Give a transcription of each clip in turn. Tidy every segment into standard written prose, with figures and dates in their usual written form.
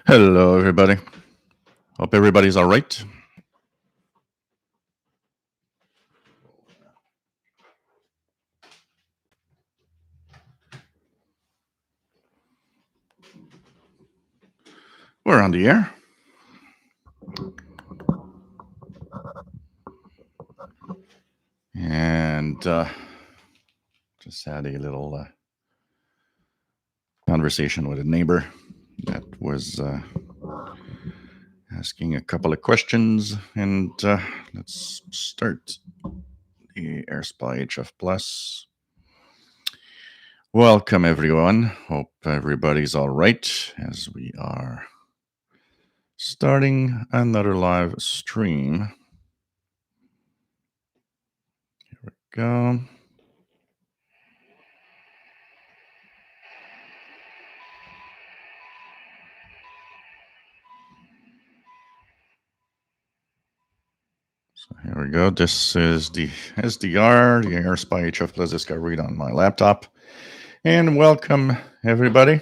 Hello, everybody. Hope everybody's all right. We're on the air. And just had a little conversation with a neighbor that was asking a couple of questions. And let's start the AirSpy HF Plus. Welcome, everyone. Hope everybody's all right as we are starting another live stream. Here we go. So here we go. This is the SDR, the AirSpy HF Plus Discovery on my laptop. And welcome, everybody.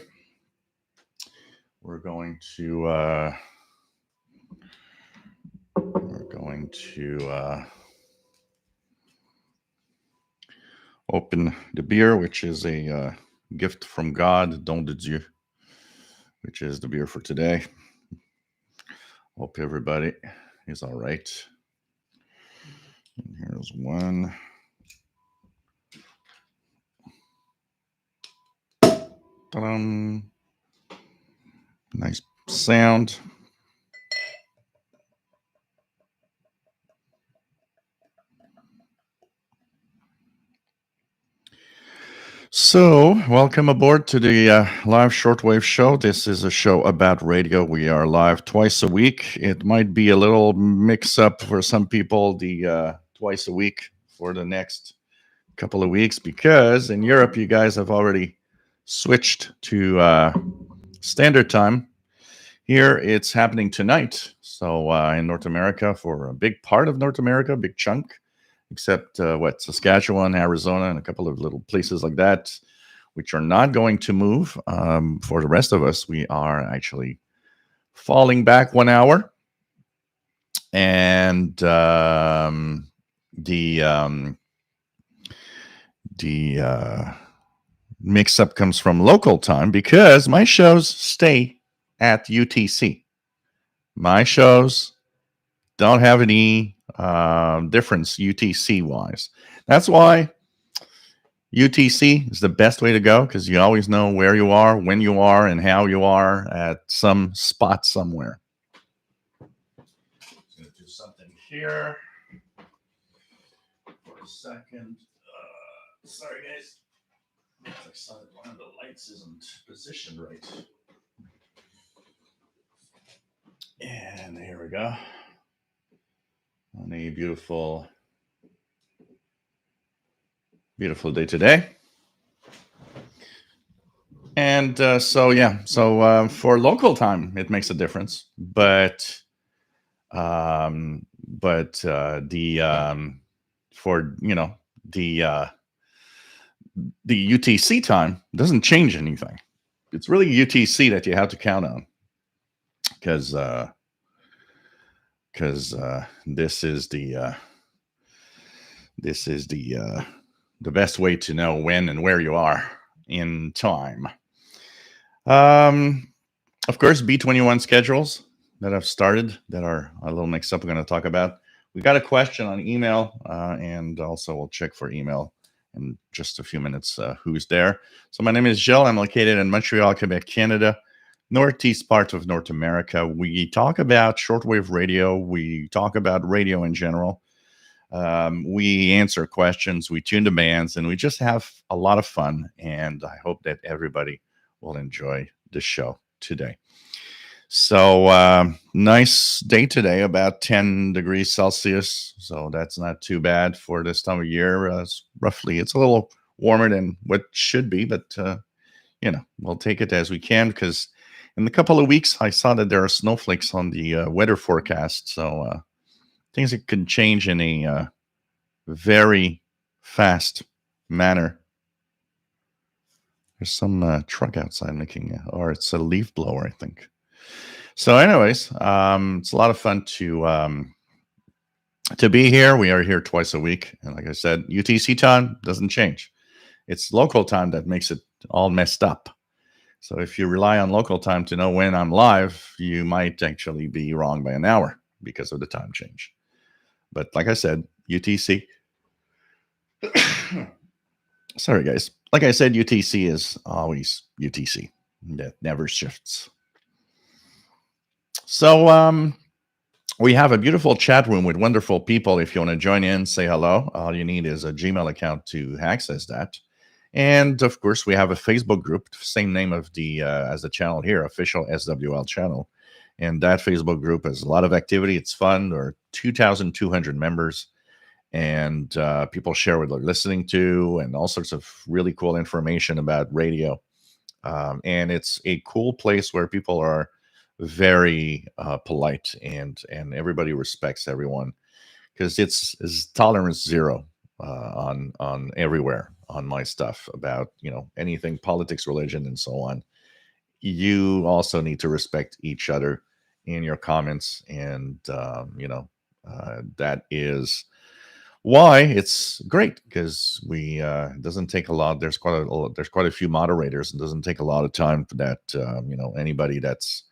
We're going to open the beer, which is a gift from God, don de Dieu, which is the beer for today. Hope everybody is all right. And here's one. Ta-da. Nice sound. So, welcome aboard to the live shortwave show. This is a show about radio. We are live twice a week. It might be a little mix up for some people, the twice a week for the next couple of weeks, because in Europe, you guys have already switched to standard time. Here, it's happening tonight. So, in North America, for a big part of North America, big chunk, except Saskatchewan, Arizona, and a couple of little places like that, which are not going to move. For the rest of us, we are actually falling back 1 hour. And the mix-up comes from local time because my shows stay at UTC. My shows don't have any difference UTC-wise. That's why UTC is the best way to go, because you always know where you are, when you are, and how you are at some spot somewhere. I'm going to do something here for a second. Sorry, guys. Looks like one of the lights isn't positioned right. And here we go. On a beautiful day today. And so for local time, it makes a difference. But for the UTC time doesn't change anything. It's really UTC that you have to count on, because this is the best way to know when and where you are in time. Of course, B21 schedules that I've started that are a little mixed up, we're going to talk about. We got a question on email, and also we'll check for email in just a few minutes who's there. So my name is Gilles. I'm located in Montreal, Quebec, Canada, northeast part of North America. We talk about shortwave radio. We talk about radio in general. We answer questions, we tune the bands, and we just have a lot of fun. And I hope that everybody will enjoy the show today. So nice day today, about 10 degrees Celsius. So that's not too bad for this time of year. Roughly, it's a little warmer than what should be, but we'll take it as we can, because in a couple of weeks, I saw that there are snowflakes on the weather forecast. So things that can change in a very fast manner. There's some truck outside making, or it's a leaf blower, I think. So, anyways, it's a lot of fun to be here. We are here twice a week, and like I said, UTC time doesn't change. It's local time that makes it all messed up. So if you rely on local time to know when I'm live, you might actually be wrong by an hour because of the time change. But like I said, UTC. Sorry, guys. Like I said, UTC is always UTC. That never shifts. So we have a beautiful chat room with wonderful people. If you want to join in, say hello. All you need is a Gmail account to access that. And of course, we have a Facebook group, same name of the as the channel here, official SWL channel. And that Facebook group has a lot of activity. It's fun. There are 2,200 members, and people share what they're listening to, and all sorts of really cool information about radio. And it's a cool place where people are very polite, and everybody respects everyone, because it's tolerance zero on everywhere on my stuff about anything politics, religion, and so on. You also need to respect each other in your comments, and that is why it's great, because we it doesn't take a lot. There's quite a few moderators. It doesn't take a lot of time for that. Anybody that's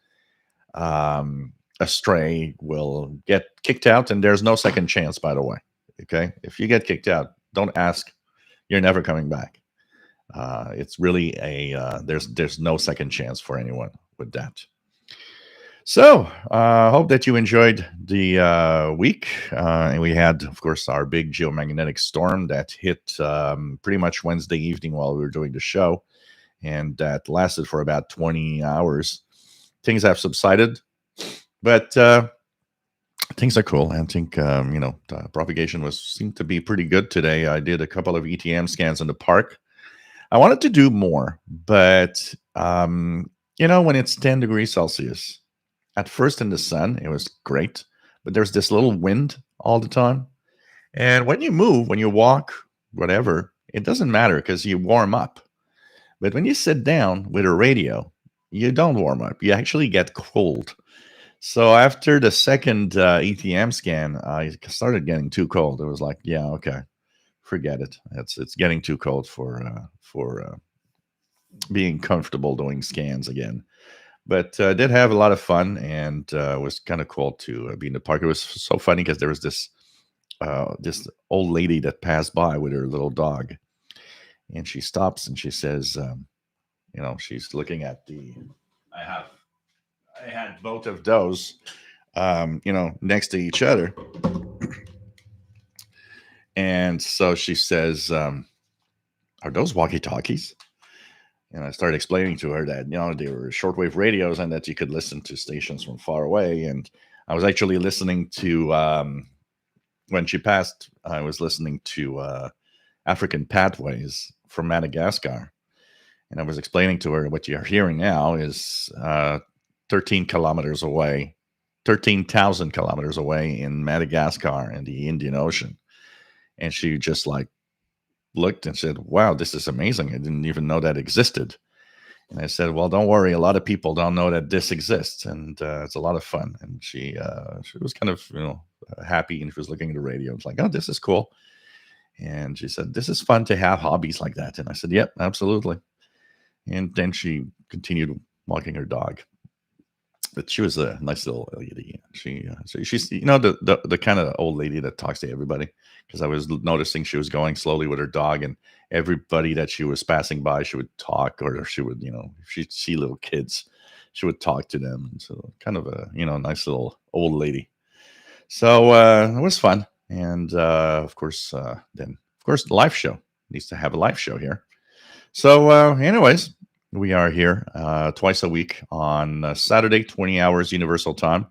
astray will get kicked out, and there's no second chance, by the way. Okay, if you get kicked out, don't ask. You're never coming back. It's really there's no second chance for anyone with that. So hope that you enjoyed the week. And we had, of course, our big geomagnetic storm that hit pretty much Wednesday evening while we were doing the show, and that lasted for about 20 hours. Things have subsided, but things are cool. I think the propagation seemed to be pretty good today. I did a couple of ETM scans in the park. I wanted to do more, but when it's 10 degrees Celsius, at first in the sun, it was great, but there's this little wind all the time. And when you move, when you walk, whatever, it doesn't matter because you warm up. But when you sit down with a radio, you don't warm up. You actually get cold. So after the second ETM scan, I started getting too cold. It was like, yeah, okay, forget it. It's getting too cold for being comfortable doing scans again. But I did have a lot of fun, and it was kind of cool to be in the park. It was so funny because there was this old lady that passed by with her little dog, and she stops and she says, she's looking at I had both of those, next to each other. And so she says, are those walkie-talkies? And I started explaining to her that, they were shortwave radios and that you could listen to stations from far away. And I was actually listening to, when she passed, I was listening to African pathways from Madagascar. And I was explaining to her what you're hearing now is 13 kilometers away, 13,000 kilometers away in Madagascar in the Indian Ocean. And she just looked and said, wow, this is amazing. I didn't even know that existed. And I said, well, don't worry. A lot of people don't know that this exists, and it's a lot of fun. And she was kind of, happy, and she was looking at the radio. It's like, oh, this is cool. And she said, this is fun to have hobbies like that. And I said, yep, absolutely. And then she continued walking her dog. But she was a nice little lady. She's the kind of old lady that talks to everybody, because I was noticing she was going slowly with her dog, and everybody that she was passing by, she would talk, or she would, if she'd see little kids, she would talk to them. And so kind of a, nice little old lady. So it was fun. And of course, the live show needs to have a live show here. So anyways, we are here twice a week on Saturday, 20 hours Universal Time,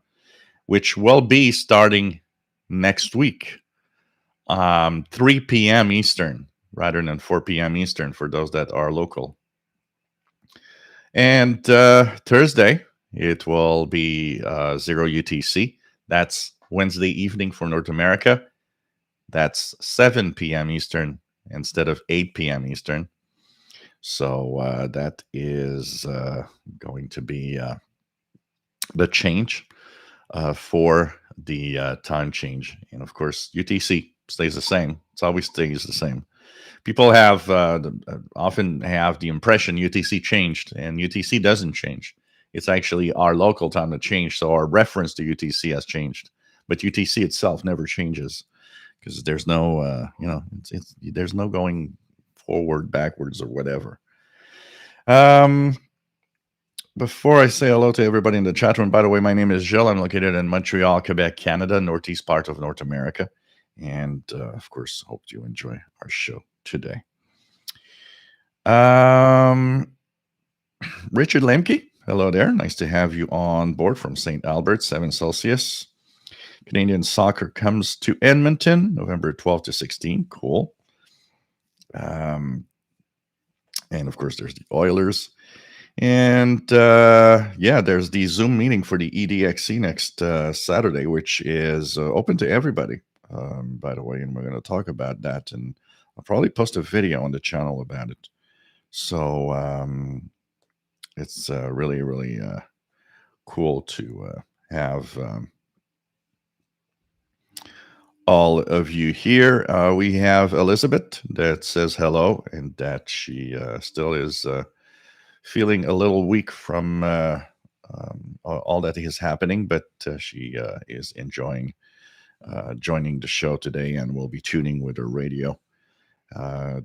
which will be starting next week, 3 p.m. Eastern, rather than 4 p.m. Eastern for those that are local. And Thursday, it will be 0 UTC. That's Wednesday evening for North America. That's 7 p.m. Eastern instead of 8 p.m. Eastern. So that is going to be the change for the time change. And of course, UTC stays the same. It's always stays the same. People have often have the impression UTC changed, and UTC doesn't change. It's actually our local time that changed, so our reference to UTC has changed, but UTC itself never changes because there's no, there's no going forward, backwards, or whatever. Before I say hello to everybody in the chat room, by the way, my name is Gilles. I'm located in Montreal, Quebec, Canada, northeast part of North America. And of course, hope you enjoy our show today. Richard Lemke, hello there. Nice to have you on board from St. Albert, 7 Celsius. Canadian soccer comes to Edmonton, November 12 to 16. Cool. And of course, there's the Oilers. And there's the Zoom meeting for the EDXC next Saturday, which is open to everybody, by the way. And we're going to talk about that. And I'll probably post a video on the channel about it. So it's really, really cool to have all of you here. We have Elizabeth that says hello and that she still is feeling a little weak from all that is happening, but she is enjoying joining the show today and will be tuning with her radio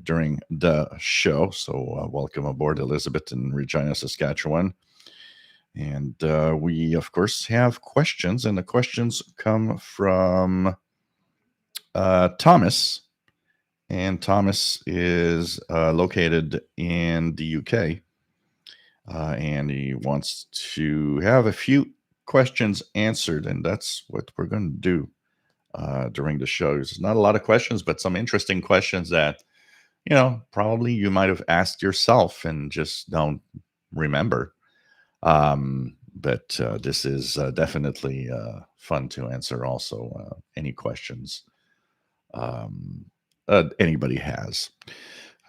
during the show. So welcome aboard, Elizabeth, in Regina, Saskatchewan. And we, of course, have questions, and the questions come from Thomas. And Thomas is located in the UK. And he wants to have a few questions answered, and that's what we're going to do during the show. There's not a lot of questions, but some interesting questions that, probably you might have asked yourself and just don't remember. But this is definitely fun to answer also any questions anybody has.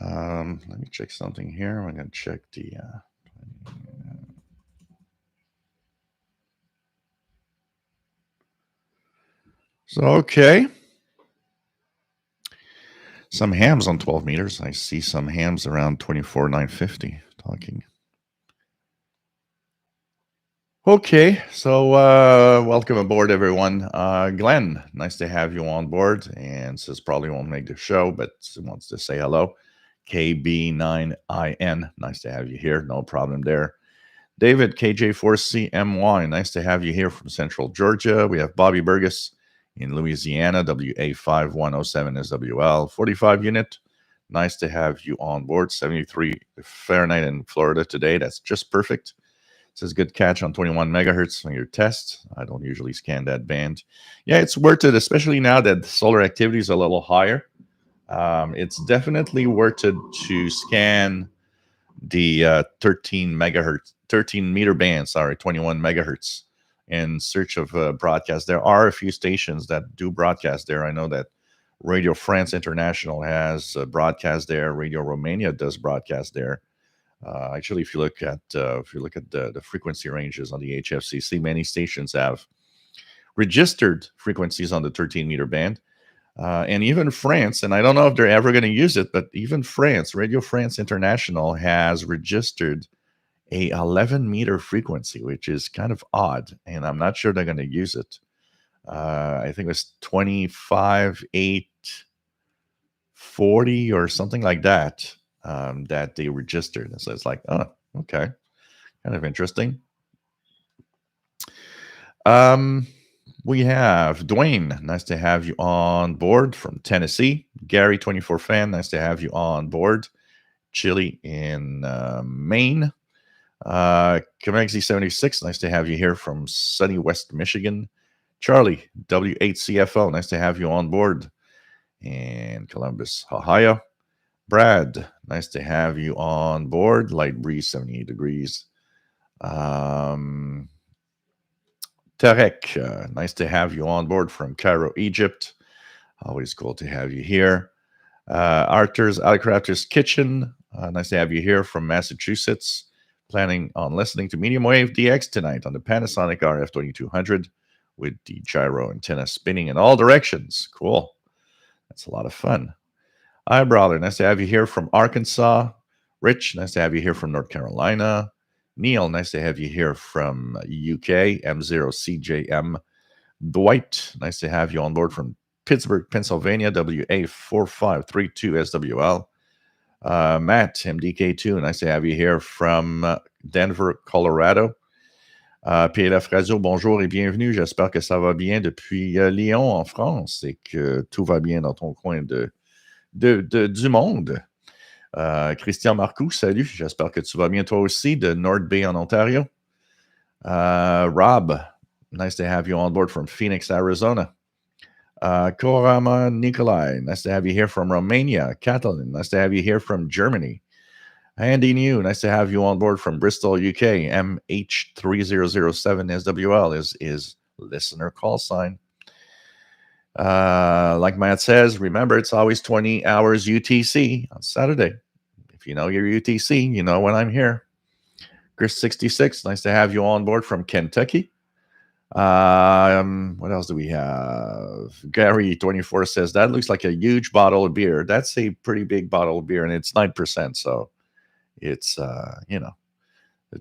Let me check something here. I'm going to check the... So, okay. Some hams on 12 meters. I see some hams around 24,950 talking. Okay, so welcome aboard, everyone. Glenn, nice to have you on board, and says probably won't make the show, but wants to say hello. KB9IN, nice to have you here. No problem there. David, KJ4CMY, nice to have you here from Central Georgia. We have Bobby Burgess in Louisiana, WA5107SWL, 45 unit. Nice to have you on board. 73 Fahrenheit in Florida today. That's just perfect. It says good catch on 21 megahertz on your test. I don't usually scan that band. Yeah, it's worth it, especially now that the solar activity is a little higher. It's definitely worth it to scan the 13 meter band, 21 megahertz, in search of broadcast. There are a few stations that do broadcast there. I know that Radio France International has broadcast there. Radio Romania does broadcast there. Actually, if you look at the frequency ranges on the HFCC, many stations have registered frequencies on the 13 meter band. And even France, and I don't know if they're ever going to use it, but even France, Radio France International has registered a 11 meter frequency, which is kind of odd, and I'm not sure they're going to use it. I think it was 25,840 or something like that that they registered. And so it's like, oh, okay, kind of interesting. We have Dwayne, nice to have you on board from Tennessee. Gary, 24 fan, nice to have you on board. Chile in Maine. Comexi 76, nice to have you here from sunny West Michigan. Charlie, W8CFO, nice to have you on board. And Columbus, Ohio. Brad, nice to have you on board. Light breeze, 78 degrees. Tarek, nice to have you on board from Cairo, Egypt. Always cool to have you here. Arthur's Alcrafter's Kitchen, Nice to have you here from Massachusetts. Planning on listening to Medium Wave DX tonight on the Panasonic RF2200 with the gyro antenna spinning in all directions. Cool. That's a lot of fun. Hi, brother. Nice to have you here from Arkansas. Rich, nice to have you here from North Carolina. Neil, nice to have you here from UK. M0CJM. Dwight, nice to have you on board from Pittsburgh, Pennsylvania. WA4532SWL. Matt, MDK2, nice to have you here from Denver, Colorado. PLF Radio, bonjour et bienvenue. J'espère que ça va bien depuis Lyon, en France, et que tout va bien dans ton coin du monde. Christian Marcoux, salut. J'espère que tu vas bien toi aussi, de North Bay en Ontario. Rob, nice to have you on board from Phoenix, Arizona. Korama Nikolai, nice to have you here from Romania. Catalin, nice to have you here from Germany. Andy New, nice to have you on board from Bristol, UK. MH3007SWL is listener call sign. Like Matt says, remember, it's always 20 hours UTC on Saturday. If you know your UTC, you know when I'm here. Chris66, nice to have you on board from Kentucky. What else do we have? Gary24 says, that looks like a huge bottle of beer. That's a pretty big bottle of beer, and it's 9%. So it's,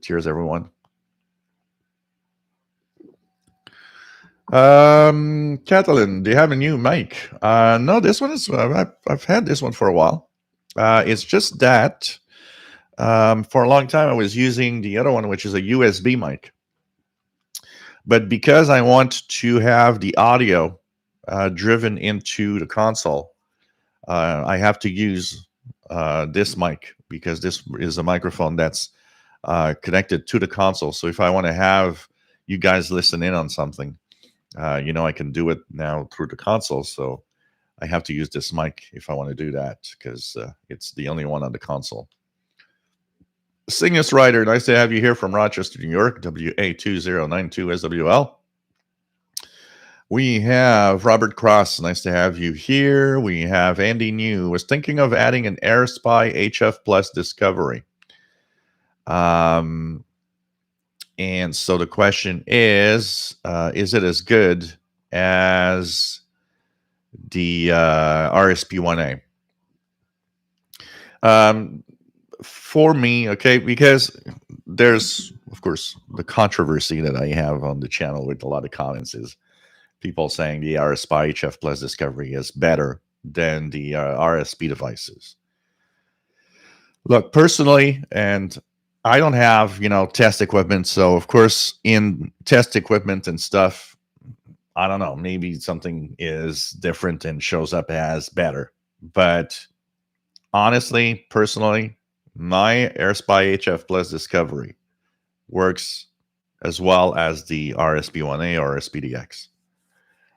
cheers, everyone. Catalin, do you have a new mic? No, this one is, I've had this one for a while. It's just that for a long time I was using the other one, which is a USB mic. But because I want to have the audio driven into the console, I have to use this mic, because this is a microphone that's connected to the console. So if I want to have you guys listen in on something, I can do it now through the console. So I have to use this mic if I want to do that, because it's the only one on the console. Cygnus Rider, nice to have you here from Rochester, New York. WA2092SWL. We have Robert Cross, nice to have you here. We have Andy New, was thinking of adding an AirSpy HF Plus Discovery. And so the question is it as good as the RSP-1A? For me, okay, because there's, of course, the controversy that I have on the channel with a lot of comments is people saying the RSpy HF Plus Discovery is better than the RSP devices. Look, personally, and I don't have, test equipment. So, of course, in test equipment and stuff, I don't know, maybe something is different and shows up as better. But honestly, personally, my AirSpy HF Plus Discovery works as well as the RSP-1A or RSP-DX.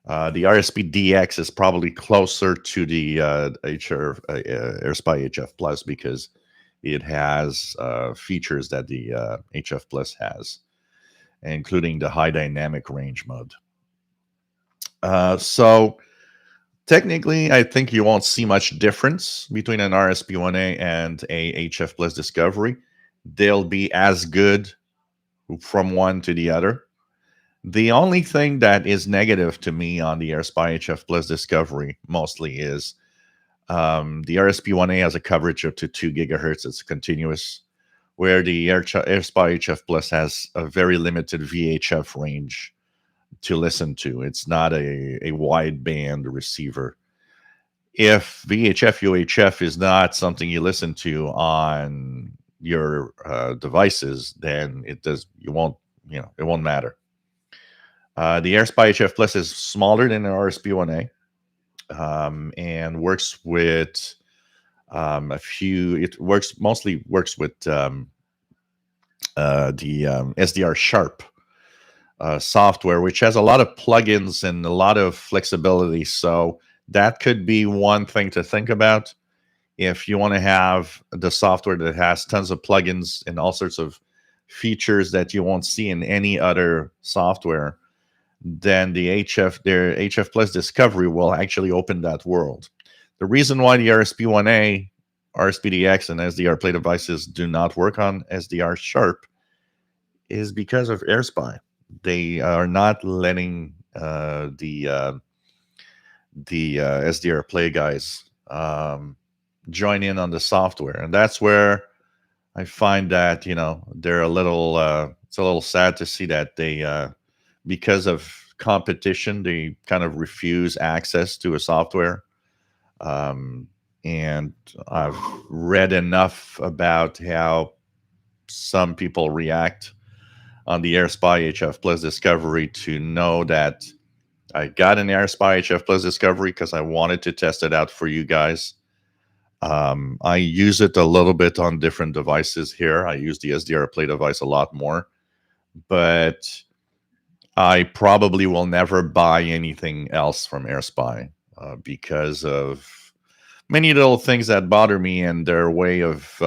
The RSP-DX is probably closer to the AirSpy HF Plus, because it has features that the HF Plus has, including the high dynamic range mode. So technically, I think you won't see much difference between an RSP-1A and a HF Plus Discovery. They'll be as good from one to the other. The only thing that is negative to me on the AirSpy HF Plus Discovery mostly is the RSP-1A has a coverage up to 2 gigahertz. It's continuous, where the AirSpy HF Plus has a very limited VHF range to listen to. It's not a wideband receiver. If VHF UHF is not something you listen to on your devices, then it won't matter. The AirSpy HF Plus is smaller than an RSP-1A, and works with mostly works with the SDR Sharp software, which has a lot of plugins and a lot of flexibility. So that could be one thing to think about. If you want to have the software that has tons of plugins and all sorts of features that you won't see in any other software, then their HF Plus Discovery will actually open that world. The reason why the RSP-1A RSPDX and SDR Play devices do not work on SDR Sharp is because of AirSpy. They are not letting the SDR Play guys join in on the software, and that's where I find that they're a little. It's a little sad to see that they, because of competition, they kind of refuse access to a software. And I've read enough about how some people react on the AirSpy HF Plus Discovery to know that I got an AirSpy HF Plus Discovery because I wanted to test it out for you guys. I use it a little bit on different devices here. I use the SDR Play device a lot more, but I probably will never buy anything else from AirSpy because of many little things that bother me and their way of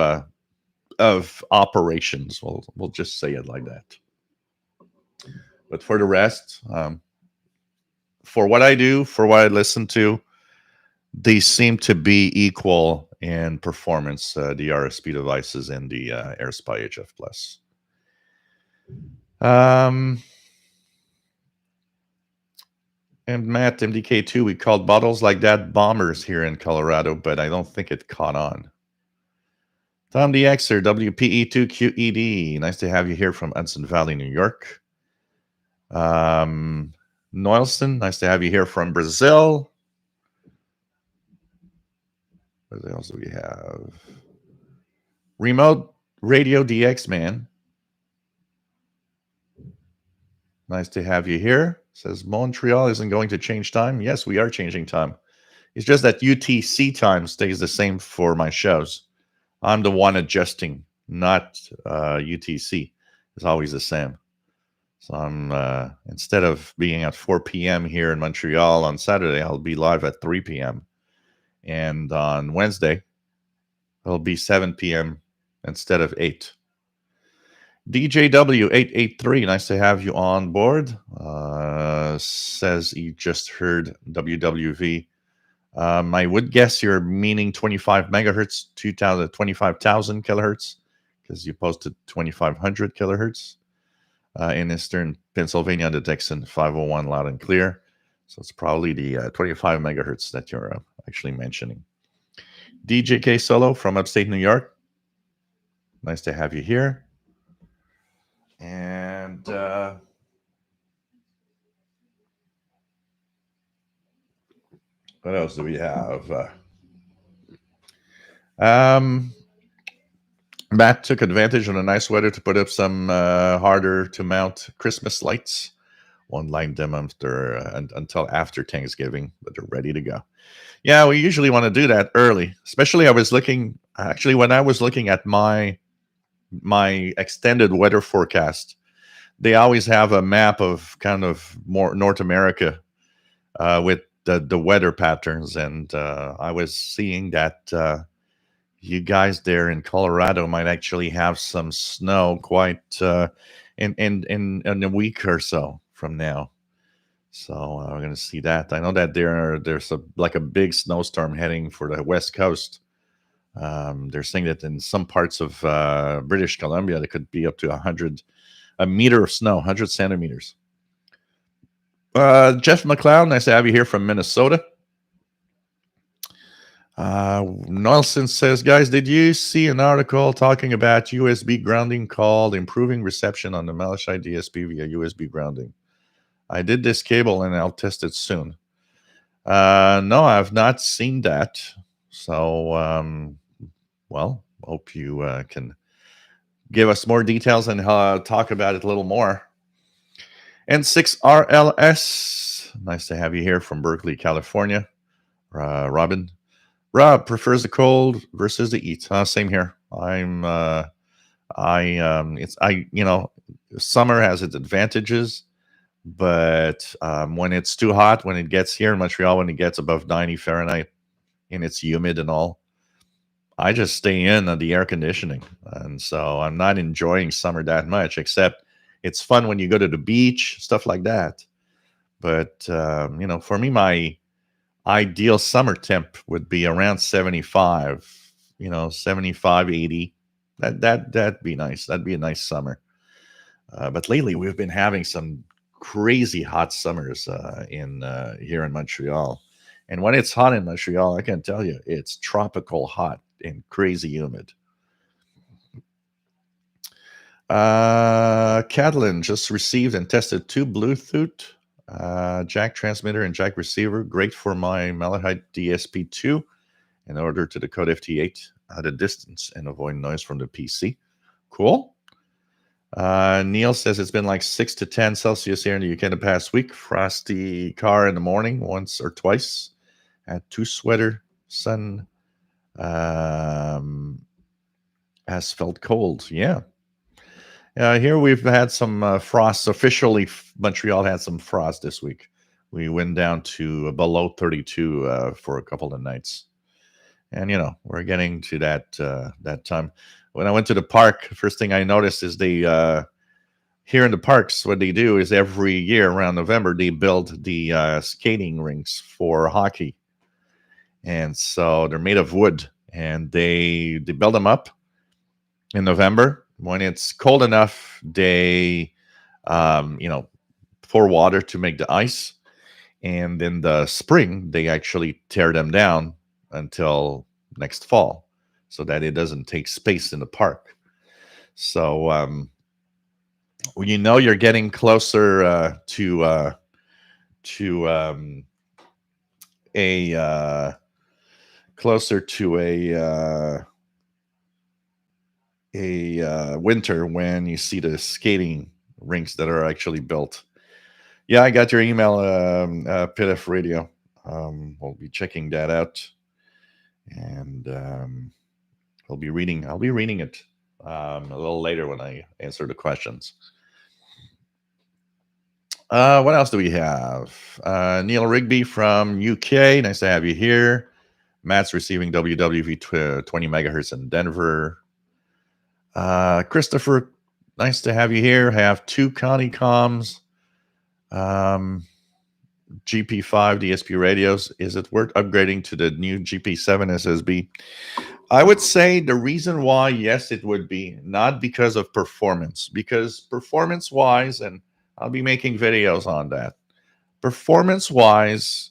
operations. We'll just say it like that. But for the rest, for what I do, for what I listen to, they seem to be equal in performance, the RSP devices and the AirSpy HF Plus. And Matt, MDK2, we called bottles like that bombers here in Colorado, but I don't think it caught on. Tom DXer, WPE2QED, nice to have you here from Hudson Valley, New York. Noelson, nice to have you here from Brazil. What else do we have? Remote Radio DX Man. Nice to have you here. Says Montreal isn't going to change time. Yes, we are changing time. It's just that UTC time stays the same for my shows. I'm the one adjusting, not UTC. It's always the same. So I'm instead of being at 4 p.m. here in Montreal on Saturday, I'll be live at 3 p.m. And on Wednesday, it'll be 7 p.m. instead of 8. DJW883, nice to have you on board. Says he just heard WWV. I would guess you're meaning 25 megahertz, 25,000 kilohertz, because you posted 2,500 kilohertz in Eastern Pennsylvania, the Dixon 501 loud and clear. So it's probably the 25 megahertz that you're actually mentioning. DJK Solo from upstate New York. Nice to have you here. And what else do we have? Matt took advantage of the nice weather to put up some harder to mount Christmas lights. Won't light them until after Thanksgiving, but they're ready to go. Yeah, we usually want to do that early. Especially when I was looking at my extended weather forecast, they always have a map of kind of more North America with the weather patterns, and I was seeing that you guys there in Colorado might actually have some snow quite in a week or so from now. So we're going to see that. I know that there's a big snowstorm heading for the West Coast. They're saying that in some parts of British Columbia, there could be up to a meter of snow, 100 centimeters. Jeff McLeod, nice to have you here from Minnesota. Nelson says, guys, did you see an article talking about USB grounding called Improving Reception on the Malachite DSP via USB Grounding? I did this cable and I'll test it soon. No, I've not seen that. So, hope you can give us more details and talk about it a little more. N6RLS, nice to have you here from Berkeley, California. Rob prefers the cold versus the heat. Same here. Summer has its advantages, but when it's too hot, when it gets here in Montreal, when it gets above 90 Fahrenheit and it's humid and all, I just stay in on the air conditioning. And so I'm not enjoying summer that much, except it's fun when you go to the beach, stuff like that. But, for me, my ideal summer temp would be around 75, 75, 80. That'd be nice. That'd be a nice summer. But lately, we've been having some crazy hot summers in here in Montreal. And when it's hot in Montreal, I can tell you, it's tropical hot and crazy humid. Catalan just received and tested 2 Bluetooth jack transmitter and jack receiver. Great for my Malahite DSP2 in order to decode FT8 at a distance and avoid noise from the PC. Cool. Neil says it's been like 6 to 10 Celsius here in the UK the past week. Frosty car in the morning once or twice. Had 2 sweater. Sun has felt cold. Yeah. Here we've had some frost. Officially, Montreal had some frost this week. We went down to below 32 for a couple of nights. And, we're getting to that time. When I went to the park, first thing I noticed is they, here in the parks, what they do is every year around November, they build the skating rinks for hockey. And so they're made of wood, and they build them up in November. When it's cold enough, they, pour water to make the ice. And in the spring, they actually tear them down until next fall so that it doesn't take space in the park. So when you're getting closer to a winter when you see the skating rinks that are actually built. Yeah, I got your email, PITF Radio. We'll be checking that out, and I'll be reading it a little later when I answer the questions. What else do we have? Neil Rigby from UK. Nice to have you here. Matt's receiving WWV 20 megahertz in Denver. Christopher, nice to have you here. Have 2 county comms. GP5 DSP radios. Is it worth upgrading to the new GP7 SSB? I would say the reason why, yes, it would be, not because of performance, because performance-wise, and I'll be making videos on that, performance-wise,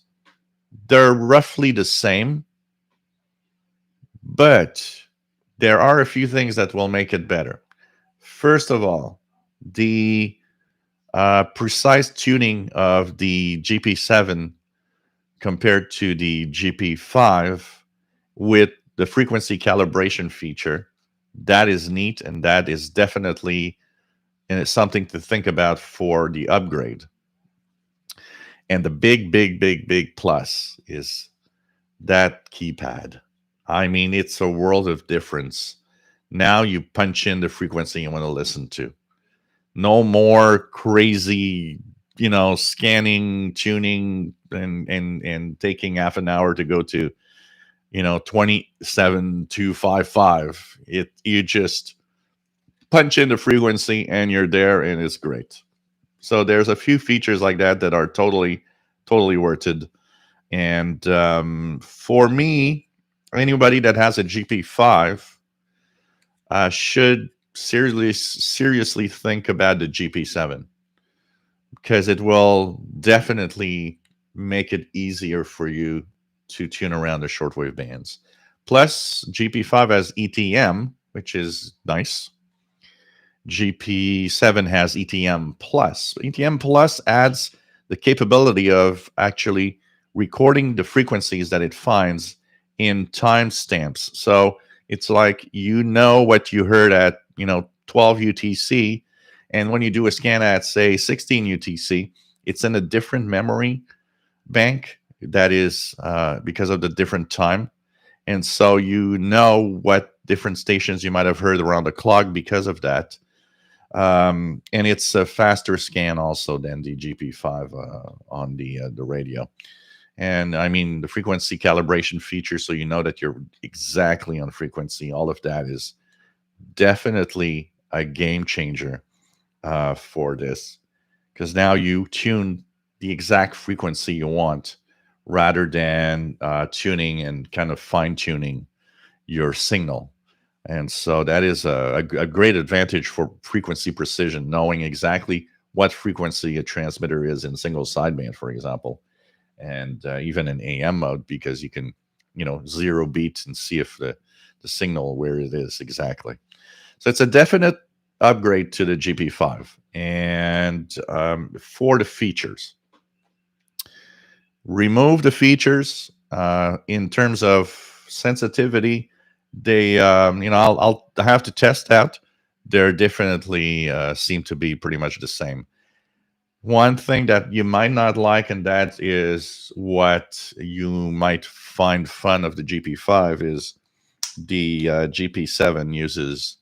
they're roughly the same, but there are a few things that will make it better. First of all, the precise tuning of the GP7 compared to the GP5 with the frequency calibration feature, that is neat, and that is definitely something to think about for the upgrade. And the big plus is that keypad. I mean, it's a world of difference. Now you punch in the frequency you want to listen to. No more crazy, scanning, tuning, and taking half an hour to go to, 27255. You just punch in the frequency and you're there, and it's great. So there's a few features like that are totally worth it. And for me, anybody that has a GP5 should seriously think about the GP7, because it will definitely make it easier for you to tune around the shortwave bands. Plus, GP5 has ETM, which is nice. GP7 has ETM Plus. ETM Plus adds the capability of actually recording the frequencies that it finds in timestamps. So it's like what you heard at 12 UTC, and when you do a scan at, say, 16 UTC, it's in a different memory bank that is because of the different time. And so what different stations you might have heard around the clock because of that. And it's a faster scan also than the GP5 on the radio. And I mean, the frequency calibration feature, so you know that you're exactly on frequency. All of that is definitely a game changer for this, because now you tune the exact frequency you want rather than tuning and kind of fine tuning your signal. And so that is a great advantage for frequency precision, knowing exactly what frequency a transmitter is in single sideband, for example, and even in AM mode, because you can, zero beat and see if the signal where it is exactly. So it's a definite upgrade to the GP5. And for the features, remove the features in terms of sensitivity. They, I'll have to test out. They're definitely seem to be pretty much the same. One thing that you might not like, and that is what you might find fun of the GP5, is the GP7 uses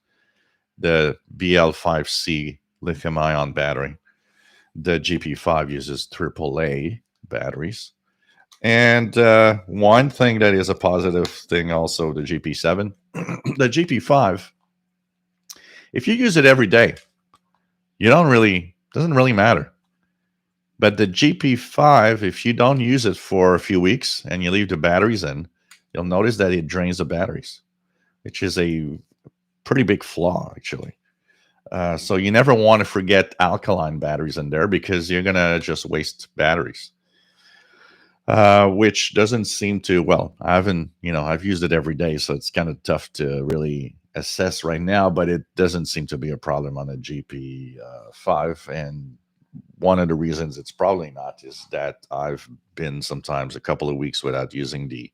the BL5C lithium-ion battery. The GP5 uses AAA batteries. And one thing that is a positive thing also, the GP7, the GP5, if you use it every day, doesn't really matter. But the GP5, if you don't use it for a few weeks and you leave the batteries in, you'll notice that it drains the batteries, which is a pretty big flaw, actually. So you never want to forget alkaline batteries in there, because you're going to just waste batteries. Which doesn't seem to, I've used it every day, so it's kind of tough to really assess right now, but it doesn't seem to be a problem on a GP5. And one of the reasons it's probably not is that I've been sometimes a couple of weeks without using the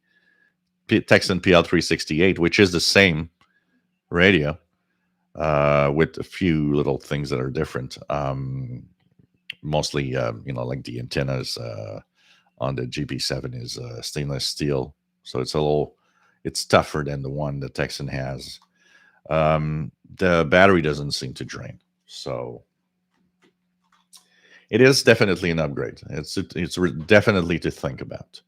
Texan PL368, which is the same radio, with a few little things that are different. Mostly, like the antennas on the GP7 is stainless steel, so it's tougher than the one that Texan has. The battery doesn't seem to drain, so it is definitely an upgrade. It's definitely to think about.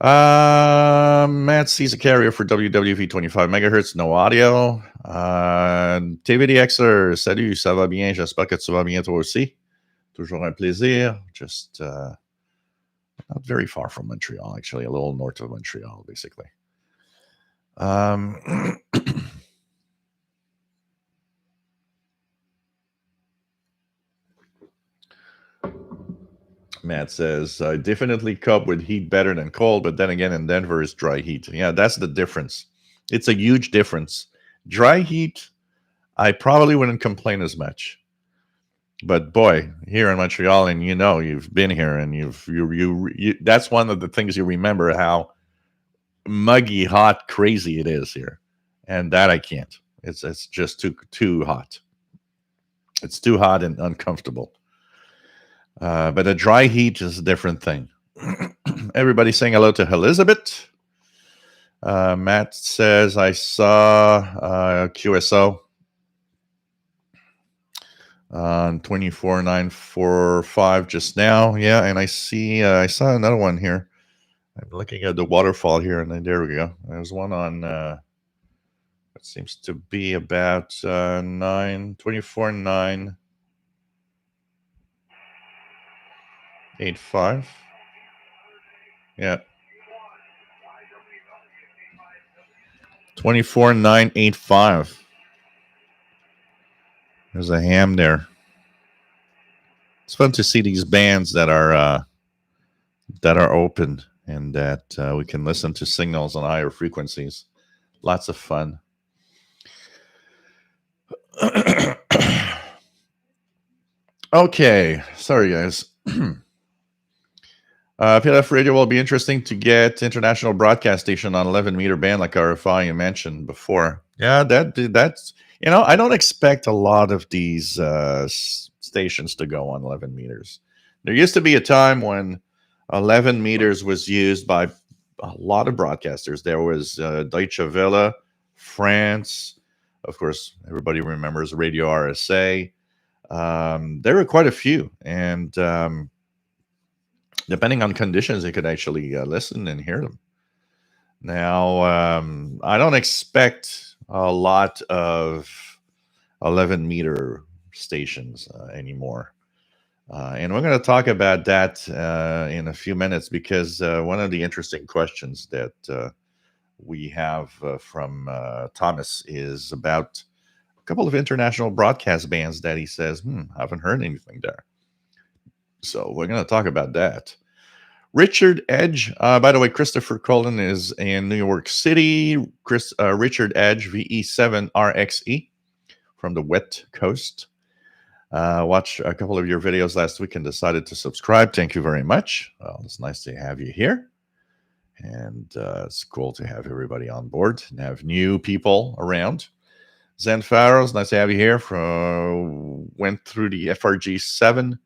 Matt sees a carrier for WWV 25 MHz, no audio. TVDXer, salut, ça va bien, j'espère que tu vas bien toi aussi. Toujours un plaisir. Just not very far from Montreal, actually, a little north of Montreal, basically. Matt says, I definitely cope with heat better than cold, but then again, in Denver is dry heat. Yeah, that's the difference. It's a huge difference. Dry heat, I probably wouldn't complain as much. But boy, here in Montreal, and you've been here, and you that's one of the things you remember, how muggy, hot, crazy it is here. And that I can't. It's just too hot. It's too hot and uncomfortable. But a dry heat is a different thing. Everybody saying hello to Elizabeth. Matt says, I saw QSO on 24945 just now. Yeah, and I saw another one here. I'm looking at the waterfall here, and then there we go. There's one on it seems to be about 24985. Yeah. 24985. There's a ham there. It's fun to see these bands that are open, and that we can listen to signals on higher frequencies. Lots of fun. Okay, sorry guys. PLF radio will be interesting to get international broadcast station on 11-meter band like RFI you mentioned before. Yeah, that's I don't expect a lot of these stations to go on 11 meters. There used to be a time when 11 meters was used by a lot of broadcasters. There was Deutsche Welle, France. Of course, everybody remembers Radio RSA. There were quite a few, and depending on conditions, you could actually listen and hear them. Now, I don't expect a lot of 11-meter stations anymore. And we're going to talk about that in a few minutes, because one of the interesting questions that we have from Thomas is about a couple of international broadcast bands that he says, I haven't heard anything there. So we're going to talk about that. Richard Edge, by the way, Christopher Cullen is in New York City. Richard Edge, VE7RXE from the West Coast. Watched a couple of your videos last week and decided to subscribe. Thank you very much. It's nice to have you here. And it's cool to have everybody on board and have new people around. Zen Faros, nice to have you here. Went through the FRG7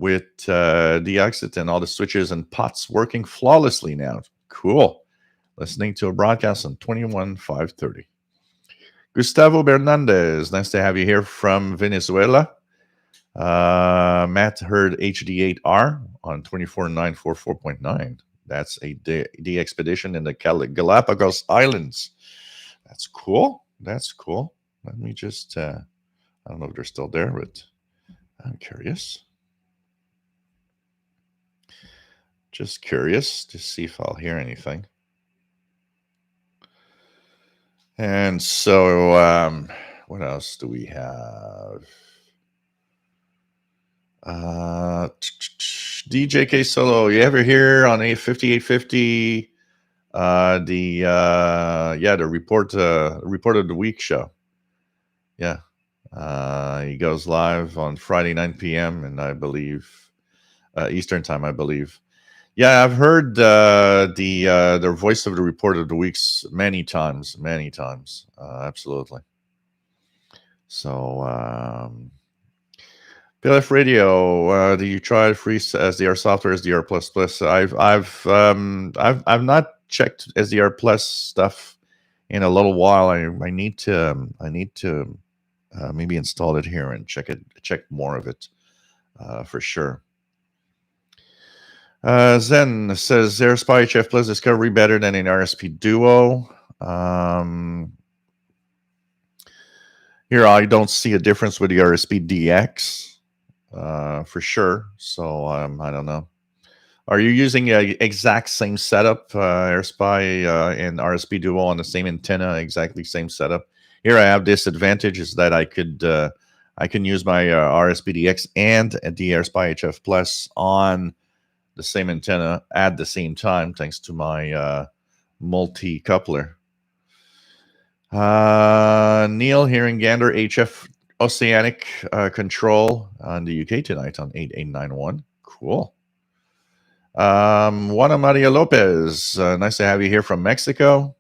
with the exit and all the switches and pots working flawlessly now. Cool. Listening to a broadcast on 21.530. Gustavo Bernandez, nice to have you here from Venezuela. Matt heard HD8R on 24.944.9. That's the expedition in the Galapagos Islands. That's cool. That's cool. Let me just, I don't know if they're still there, but I'm curious. Just curious to see if I'll hear anything. And so, what else do we have? DJK Solo, you ever hear on 5850 the report of the week show? Yeah. He goes live on Friday 9 p.m. and I believe Eastern time, I believe. Yeah, I've heard the voice of the report of the weeks many times. Absolutely. So PLF Radio, do you try free SDR software, SDR plus plus? I've not checked SDR plus stuff in a little while. I need to maybe install it here and check more of it for sure. Zen says AirSpy HF Plus Discovery better than an RSP Duo. Here I don't see a difference with the RSP DX for sure. So I don't know. Are you using the exact same setup, AirSpy and RSP Duo on the same antenna, exactly same setup? Here I have this advantage is that I can use my RSP DX and the AirSpy HF Plus on the same antenna at the same time, thanks to my multi-coupler. Neil here in Gander, HF Oceanic Control on the UK tonight on 8891. Cool. Juana Maria Lopez, nice to have you here from Mexico.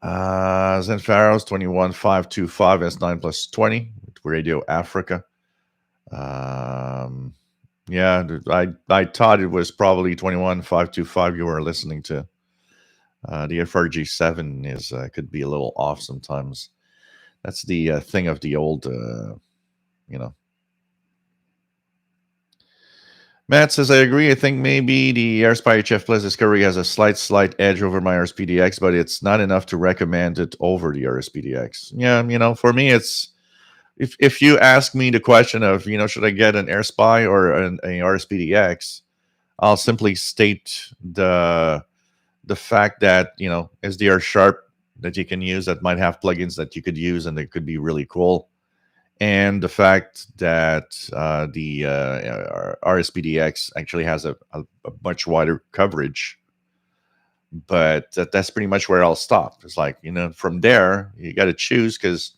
Zen Faros 21525 S9 plus 20 with Radio Africa. Yeah, I thought it was probably 21525 you were listening to. The FRG7 is could be a little off sometimes. That's the thing of the old, Matt says, I agree. I think maybe the AirSpy HF Plus Discovery has a slight edge over my RSPDX, but it's not enough to recommend it over the RSPDX. Yeah, for me, it's if you ask me the question of, should I get an AirSpy or an RSPDX, I'll simply state the fact that, SDR Sharp that you can use that might have plugins that you could use and they could be really cool. And the fact that the RSPDX actually has a much wider coverage. But that's pretty much where I'll stop. It's like, from there, you got to choose because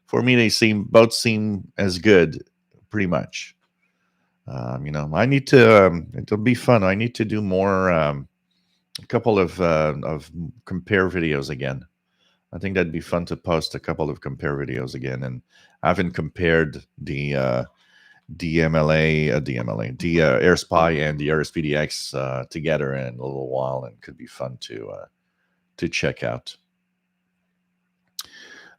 for me, both seem as good, pretty much. I need to, it'll be fun. I need to do more, a couple of compare videos again. I think that'd be fun to post a couple of compare videos again. And I haven't compared the AirSpy and the RSPDX together in a little while, and could be fun to check out.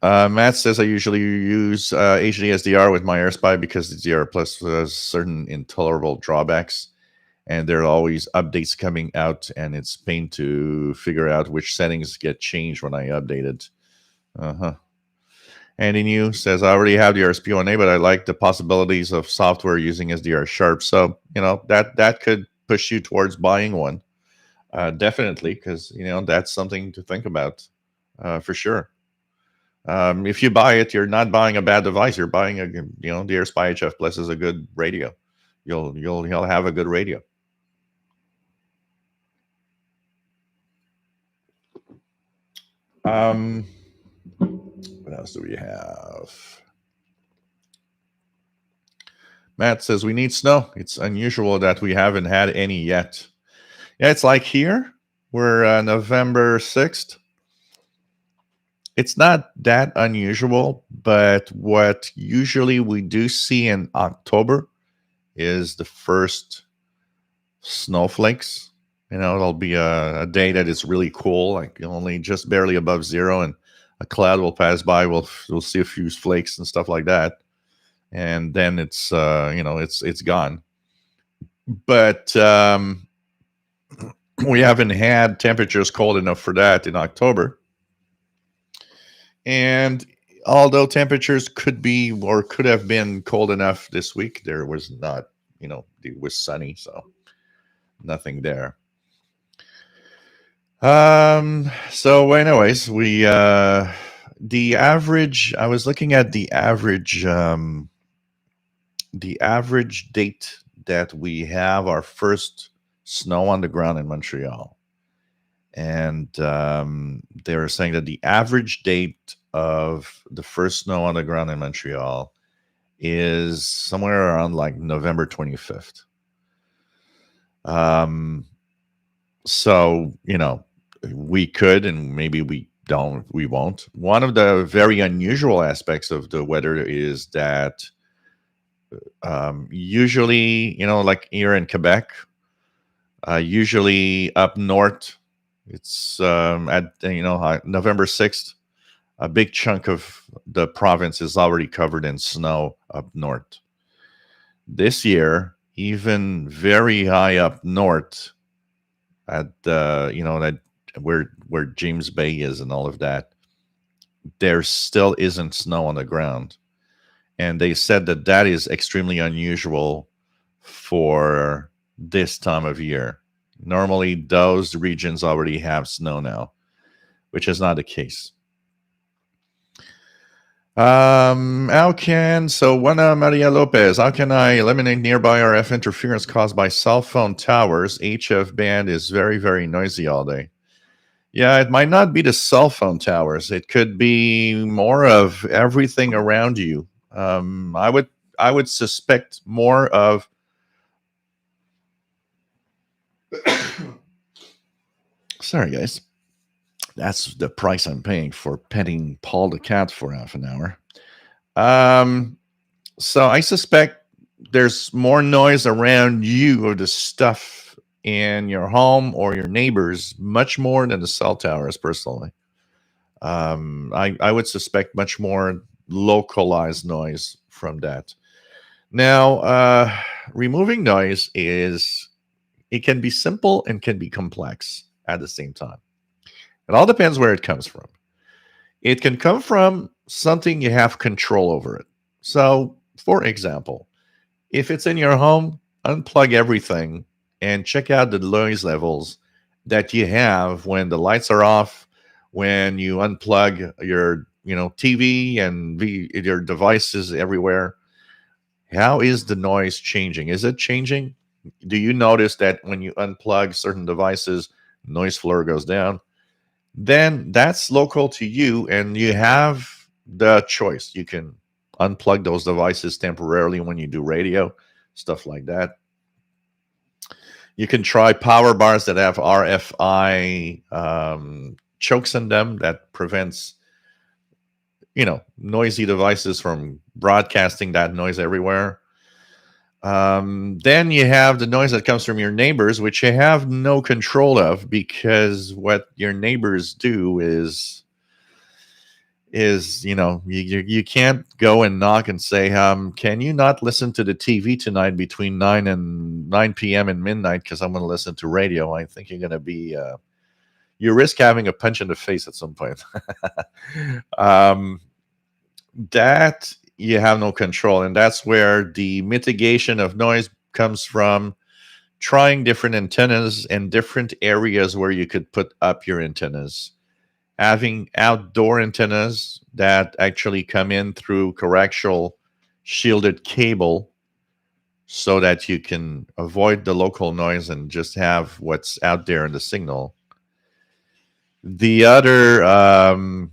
Matt says I usually use HD SDR with my AirSpy because the DR Plus has certain intolerable drawbacks, and there are always updates coming out, and it's pain to figure out which settings get changed when I update it. Andy New says I already have the RSP1A, but I like the possibilities of software using SDR Sharp. So that could push you towards buying one. Definitely, because that's something to think about for sure. If you buy it, you're not buying a bad device. You're buying the AirSpy HF Plus is a good radio. You'll have a good radio. What else do we have? Matt says we need snow. It's unusual that we haven't had any yet. Yeah, it's like here. We're November 6th. It's not that unusual, but what usually we do see in October is the first snowflakes. It'll be a day that is really cool, like only just barely above zero, and a cloud will pass by. We'll see a few flakes and stuff like that, and then it's it's gone. But we haven't had temperatures cold enough for that in October. And although temperatures could be or could have been cold enough this week, there was not, it was sunny, so nothing there. So anyways, we the average, I was looking at the average date that we have our first snow on the ground in Montreal. And they were saying that the average date of the first snow on the ground in Montreal is somewhere around like November 25th. So, we could, and maybe we won't. One of the very unusual aspects of the weather is that usually, like here in Quebec, usually up north, it's at November 6th, a big chunk of the province is already covered in snow up north. This year, even very high up north, at that where James Bay is and all of that, there still isn't snow on the ground, and they said that is extremely unusual for this time of year. Normally, those regions already have snow now, which is not the case. Juana Maria Lopez, how can I eliminate nearby RF interference caused by cell phone towers? HF band is very, very noisy all day. Yeah, it might not be the cell phone towers. It could be more of everything around you. I would suspect more of sorry guys. That's the price I'm paying for petting Paul the cat for half an hour. So I suspect there's more noise around you or the stuff in your home or your neighbors, much more than the cell towers, personally. I would suspect much more localized noise from that. Now, removing noise it can be simple and can be complex at the same time. It all depends where it comes from. It can come from something you have control over it. So, for example, if it's in your home, unplug everything and check out the noise levels that you have when the lights are off, when you unplug your TV and your devices everywhere. How is the noise changing? Is it changing? Do you notice that when you unplug certain devices, noise floor goes down? Then that's local to you, and you have the choice. You can unplug those devices temporarily when you do radio, stuff like that. You can try power bars that have RFI chokes in them that prevents noisy devices from broadcasting that noise everywhere. Then you have the noise that comes from your neighbors, which you have no control of, because what your neighbors do is you can't go and knock and say, can you not listen to the TV tonight between 9 p.m. and midnight because I'm going to listen to radio. I think you're going to be you risk having a punch in the face at some point. That you have no control, and that's where the mitigation of noise comes from. trying different antennas and different areas where you could put up your antennas, having outdoor antennas that actually come in through coaxial shielded cable so that you can avoid the local noise and just have what's out there in the signal. The other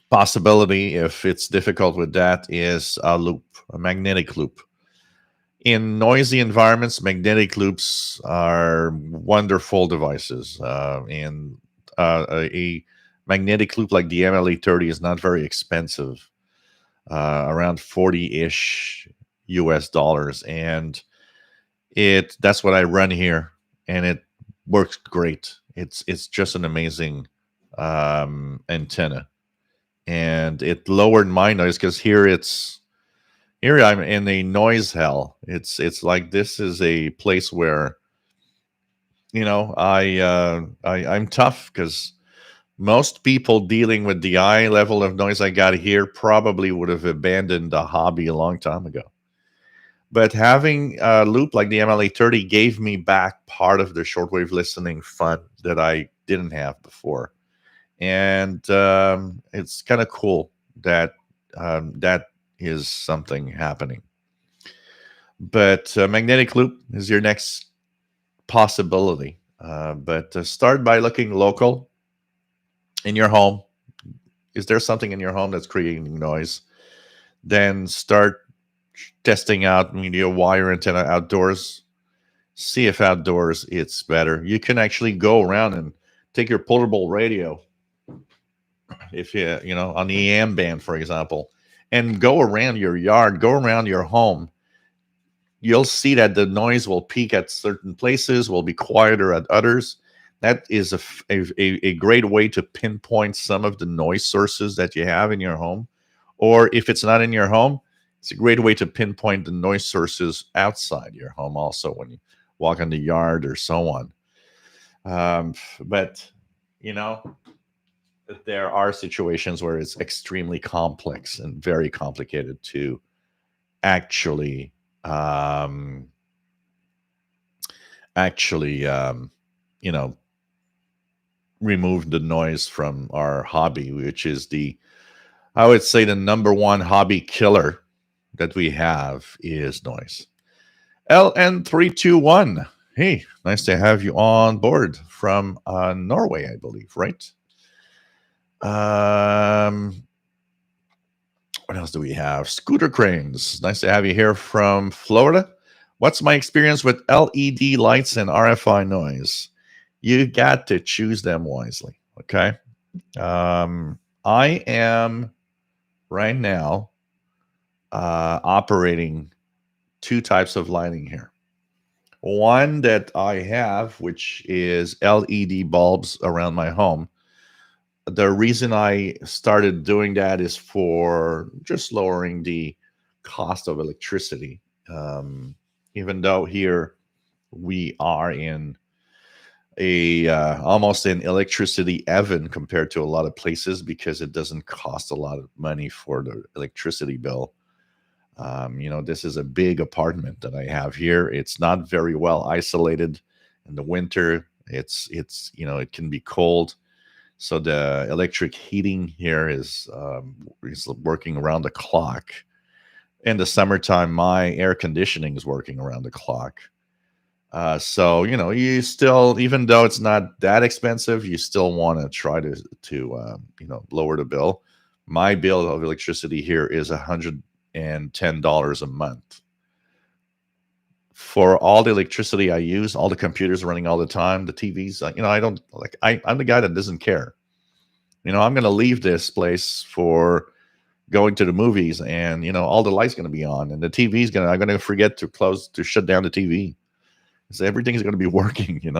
possibility, if it's difficult with that, is a loop, a magnetic loop. In noisy environments, magnetic loops are wonderful devices. And a magnetic loop like the MLA30 is not very expensive, around 40-ish US dollars. And that's what I run here, and it works great. It's just an amazing antenna, and it lowered my noise because here I'm in a noise hell. It's like this is a place where I'm tough because most people dealing with the high level of noise I got here probably would have abandoned the hobby a long time ago. But having a loop like the MLA30 gave me back part of the shortwave listening fun that I didn't have before. And it's kind of cool that that is something happening. But magnetic loop is your next possibility. But start by looking local in your home. Is there something in your home that's creating noise? Then start testing out media wire antenna outdoors. See if outdoors it's better. You can actually go around and take your portable radio, if you know, on the AM band, for example, and go around your yard, go around your home. You'll see that the noise will peak at certain places, will be quieter at others. That is a great way to pinpoint some of the noise sources that you have in your home. Or if it's not in your home, it's a great way to pinpoint the noise sources outside your home also when you walk in the yard or so on. But, you know, there are situations where it's extremely complex and very complicated to actually you know, remove the noise from our hobby, which is I would say the number one hobby killer that we have is noise. LN321. Hey, nice to have you on board from Norway, I believe, right? What else do we have? Scooter Cranes. Nice to have you here from Florida. What's my experience with LED lights and RFI noise? You got to choose them wisely, okay? I am right now operating two types of lighting here. One that I have, which is LED bulbs around my home. The reason I started doing that is for just lowering the cost of electricity. Even though here we are in almost an electricity heaven compared to a lot of places because it doesn't cost a lot of money for the electricity bill. This is a big apartment that I have here. It's not very well isolated in the winter. It's it can be cold. So the electric heating here is working around the clock. In the summertime, my air conditioning is working around the clock. So you still, even though it's not that expensive, you still want to try to lower the bill. My bill of electricity here is $110 a month. For all the electricity I use, all the computers running all the time, the TVs, I don't like. I'm the guy that doesn't care. I'm going to leave this place for going to the movies, and all the lights going to be on, and the TV's I'm going to forget to shut down the TV. So everything's going to be working, and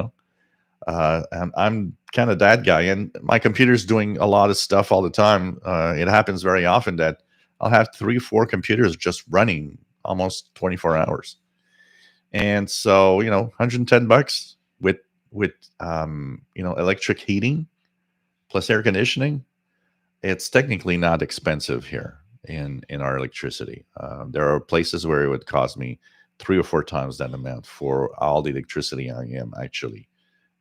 I'm kind of that guy. And my computer's doing a lot of stuff all the time. It happens very often that I'll have 3-4 computers just running almost 24 hours. And so, $110 with electric heating plus air conditioning, it's technically not expensive here in our electricity. There are places where it would cost me 3 or 4 times that amount for all the electricity I am actually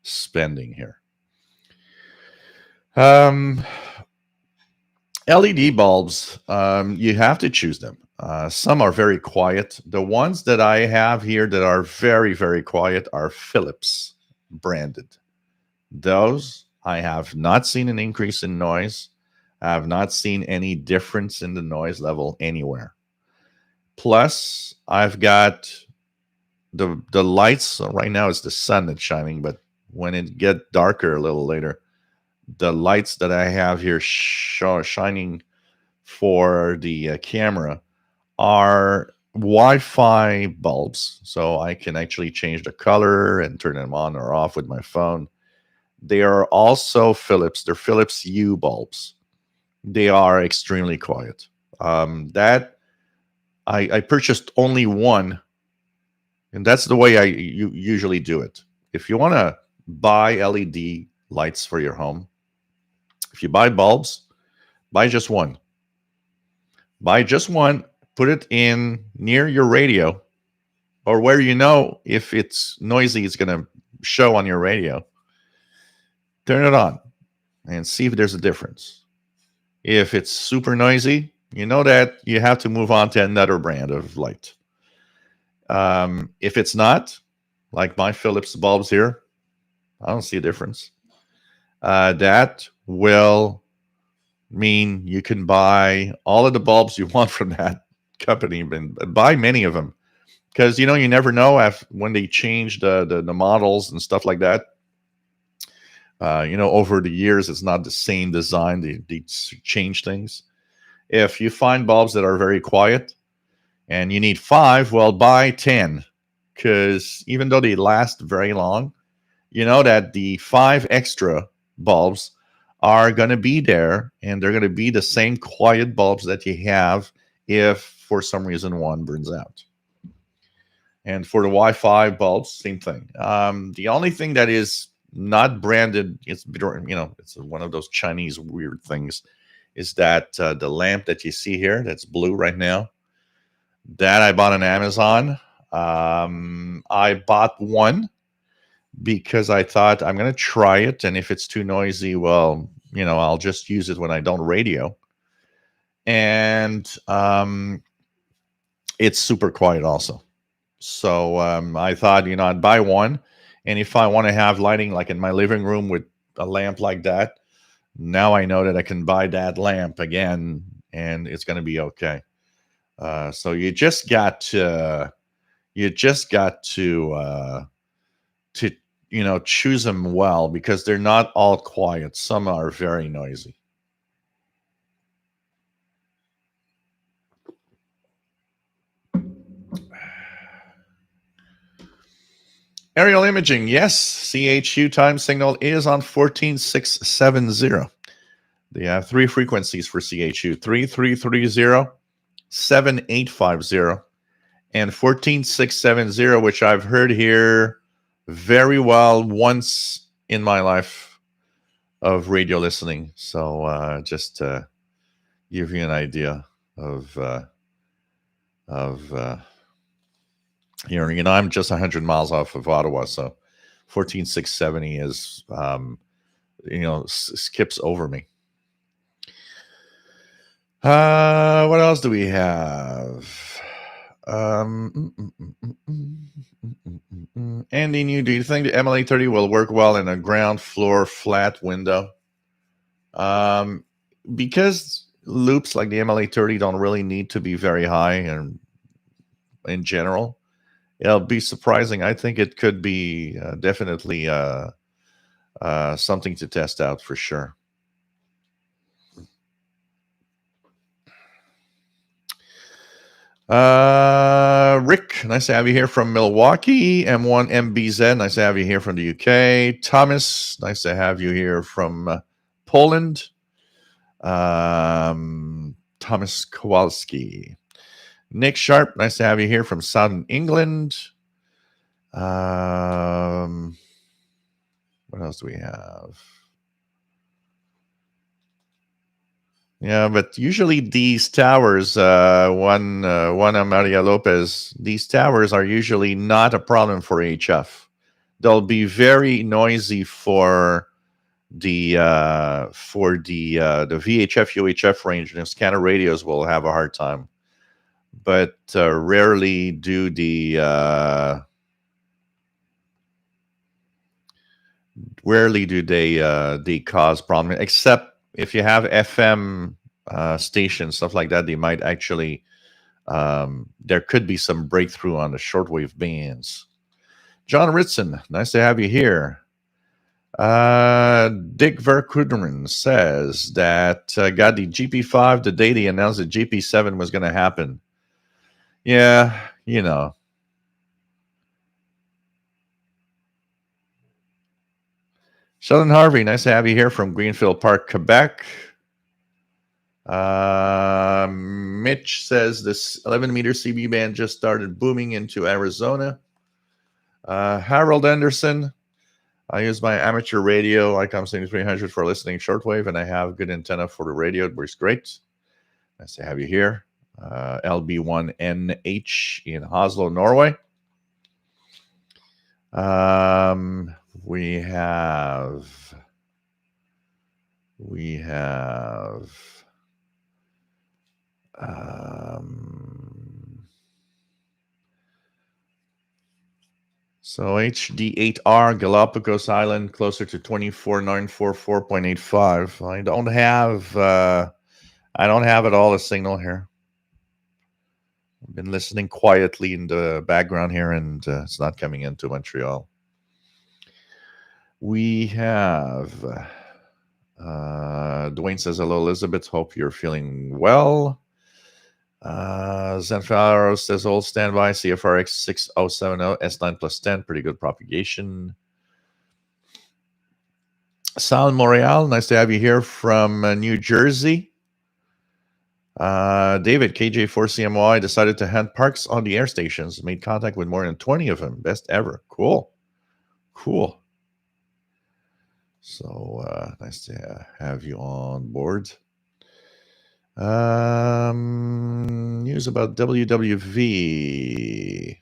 spending here. LED bulbs, you have to choose them. Some are very quiet. The ones that I have here that are very, very quiet are Philips branded. Those, I have not seen an increase in noise. I have not seen any difference in the noise level anywhere. Plus, I've got the lights. Right now it's the sun that's shining, but when it get darker a little later, the lights that I have here shining for the camera are Wi-Fi bulbs, so I can actually change the color and turn them on or off with my phone. They are also Philips. They're Philips U bulbs. They are extremely quiet. That I purchased only one, and that's the way I usually do it. If you want to buy LED lights for your home, if you buy bulbs, buy just one. Buy just one, put it in near your radio or where you know if it's noisy, it's going to show on your radio. Turn it on and see if there's a difference. If it's super noisy, you know that you have to move on to another brand of light. If it's not, like my Philips bulbs here, I don't see a difference. That will mean you can buy all of the bulbs you want from that company and buy many of them, because you never know when they change the models and stuff like that. Over the years, it's not the same design. They change things. If you find bulbs that are very quiet and you need 5, well, buy 10, because even though they last very long, you know that the 5 extra bulbs are going to be there, and they're going to be the same quiet bulbs that you have if for some reason one burns out. And for the Wi-Fi bulbs, same thing. The only thing that is not branded, it's one of those Chinese weird things, is that the lamp that you see here, that's blue right now, that I bought on Amazon. I bought one because I thought I'm going to try it, and if it's too noisy, well, I'll just use it when I don't radio. And it's super quiet also. So I thought, I'd buy one, and if I want to have lighting like in my living room with a lamp like that, now I know that I can buy that lamp again, and it's going to be okay. So you just got to choose them well, because they're not all quiet. Some are very noisy. Aerial imaging, yes. CHU time signal is on 14670. They have 3 frequencies for CHU: 3330, 7850, and 14670, which I've heard here very well once in my life of radio listening. So just to give you an idea of I'm just 100 miles off of Ottawa, so 14670 is skips over me. What else do we have? Andy New, do you think the MLA30 will work well in a ground floor flat window? Because loops like the MLA30 don't really need to be very high, and in general, it'll be surprising. I think it could be definitely something to test out for sure. Rick, nice to have you here from Milwaukee. M1 MBZ, nice to have you here from the UK. Thomas, nice to have you here from Poland. Thomas Kowalski. Nick Sharp, nice to have you here from Southern England. What else do we have? Yeah, but usually these towers, Juana Maria Lopez, these towers are usually not a problem for HF. They'll be very noisy for the VHF UHF range, and scanner radios will have a hard time, but rarely do they cause problem, except if you have FM stations, stuff like that. They might actually there could be some breakthrough on the shortwave bands. John Ritson, nice to have you here. Dick Verkuderen says that got the GP5 the day they announced that GP7 was going to happen. Yeah, you know. Sheldon Harvey, nice to have you here from Greenfield Park, Quebec. Mitch says this 11-meter CB band just started booming into Arizona. Harold Anderson, I use my amateur radio, Icom 7300 for listening shortwave, and I have good antenna for the radio. It works great. Nice to have you here. LB1NH in Oslo, Norway. We have so HD8R Galapagos Island closer to 24944.85. I don't have at all a signal here. I've been listening quietly in the background here, and it's not coming into Montreal. We have Dwayne says hello, Elizabeth. Hope you're feeling well. Zenfaro says old standby CFRX 6070 S9 plus 10, pretty good propagation. Sal Montreal, nice to have you here from New Jersey. David, KJ4CMY decided to hunt parks on the air stations, made contact with more than 20 of them. Best ever. Cool. So nice to have you on board. News about WWV.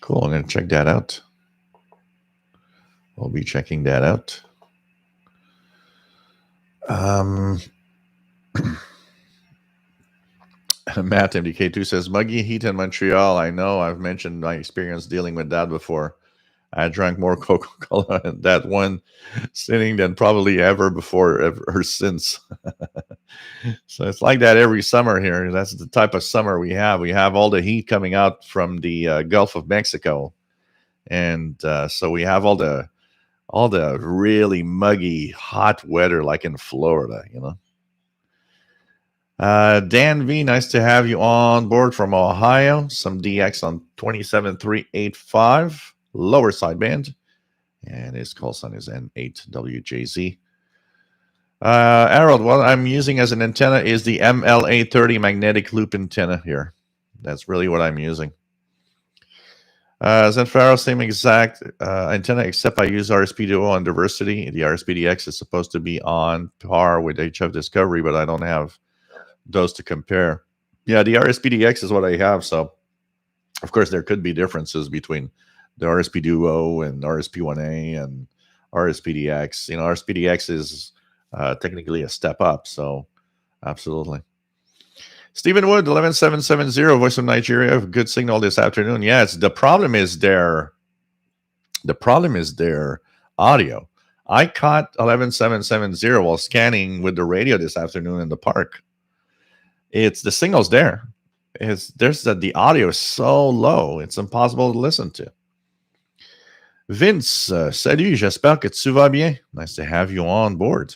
Cool. I'm going to check that out. We'll be checking that out. Matt MDK2 says muggy heat in Montreal. I know. I've mentioned my experience dealing with that before. I drank more Coca-Cola in that one sitting than probably ever since. So it's like that every summer here. That's the type of summer we have. We have all the heat coming out from the Gulf of Mexico, and so we have all the really muggy, hot weather like in Florida, you know. Dan V, nice to have you on board from Ohio. Some DX on 27385, lower sideband, and his call sign is N8WJZ. Harold, what I'm using as an antenna is the MLA30 magnetic loop antenna here. That's really what I'm using. Zenfaro, same exact antenna, except I use RSP Duo on diversity. The RSPDX is supposed to be on par with HF Discovery, but I don't have those to compare. Yeah, the RSPDX is what I have. So, of course, there could be differences between the RSP Duo and RSP1A and RSPDX. You know, RSPDX is technically a step up. So, absolutely. Stephen Wood, 11770, Voice of Nigeria, good signal this afternoon. Yes, the problem is their audio. I caught 11770 while scanning with the radio this afternoon in the park. It's the signal's there. The audio is so low, it's impossible to listen to. Vince, salut, j'espère que tu vas bien. Nice to have you on board.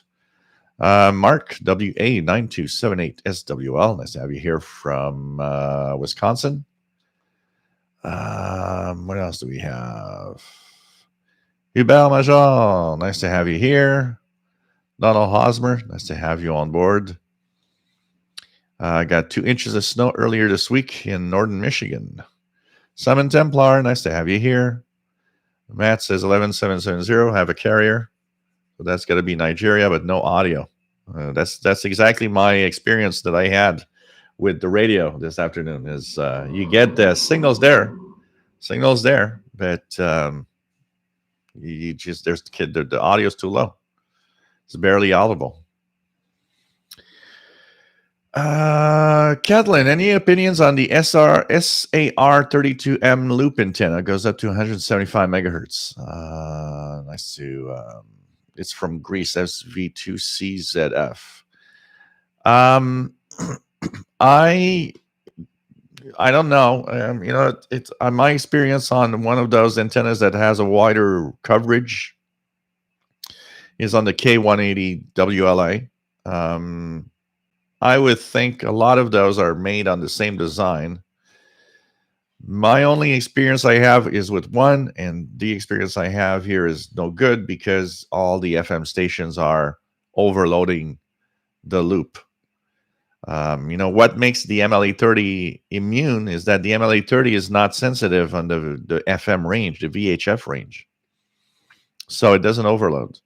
Mark, WA9278SWL. Nice to have you here from Wisconsin. What else do we have? Hubert Major, nice to have you here. Donald Hosmer, nice to have you on board. I got 2 inches of snow earlier this week in northern Michigan. Summon Templar, nice to have you here. Matt says 11770, have a carrier. So that's got to be Nigeria, but no audio. That's exactly my experience that I had with the radio this afternoon. Is you get the signals there, but you just the audio's too low. It's barely audible. Kathleen, any opinions on the SAR32M loop antenna? Goes up to 175 megahertz. Nice to. It's from Greece. SV2CZF. I don't know. It's my experience on one of those antennas that has a wider coverage is on the K180 WLA. I would think a lot of those are made on the same design. My only experience I have is with one, and the experience I have here is no good because all the FM stations are overloading the loop. What makes the MLA30 immune is that the MLA30 is not sensitive on the FM range, the VHF range. So it doesn't overload.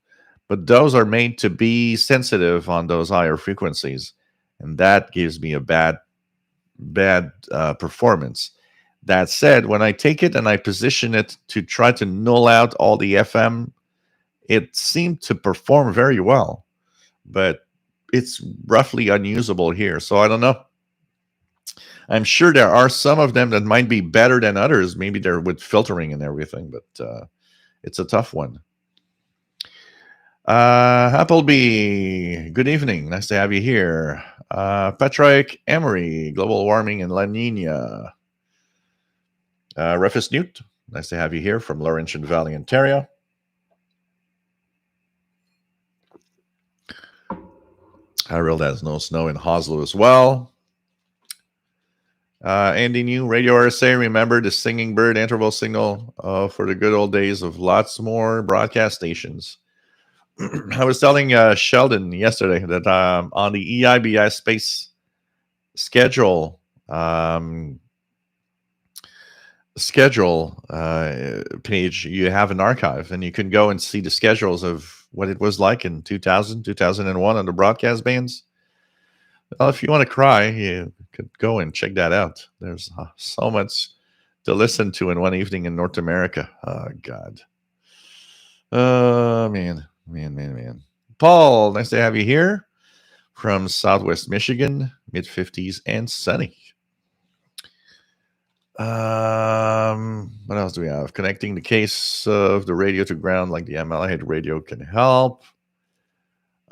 But those are made to be sensitive on those higher frequencies. And that gives me a bad performance. That said, when I take it and I position it to try to null out all the FM, it seemed to perform very well. But it's roughly unusable here. So I don't know. I'm sure there are some of them that might be better than others. Maybe they're with filtering and everything, but it's a tough one. Appleby, good evening. Nice to have you here. Patrick Emery, global warming in La Nina. Rufus Newt, nice to have you here from Laurentian Valley, Ontario. Harold has no snow in Oslo as well. Andy New, Radio RSA, remember the singing bird interval signal for the good old days of lots more broadcast stations. I was telling Sheldon yesterday that on the EIBI space schedule page, you have an archive, and you can go and see the schedules of what it was like in 2000, 2001 on the broadcast bands. Well, if you want to cry, you could go and check that out. There's so much to listen to in one evening in North America. Oh, God. Man. Paul, nice to have you here from Southwest Michigan, mid-50s and sunny. What else do we have? Connecting the case of the radio to ground like the MLA radio can help.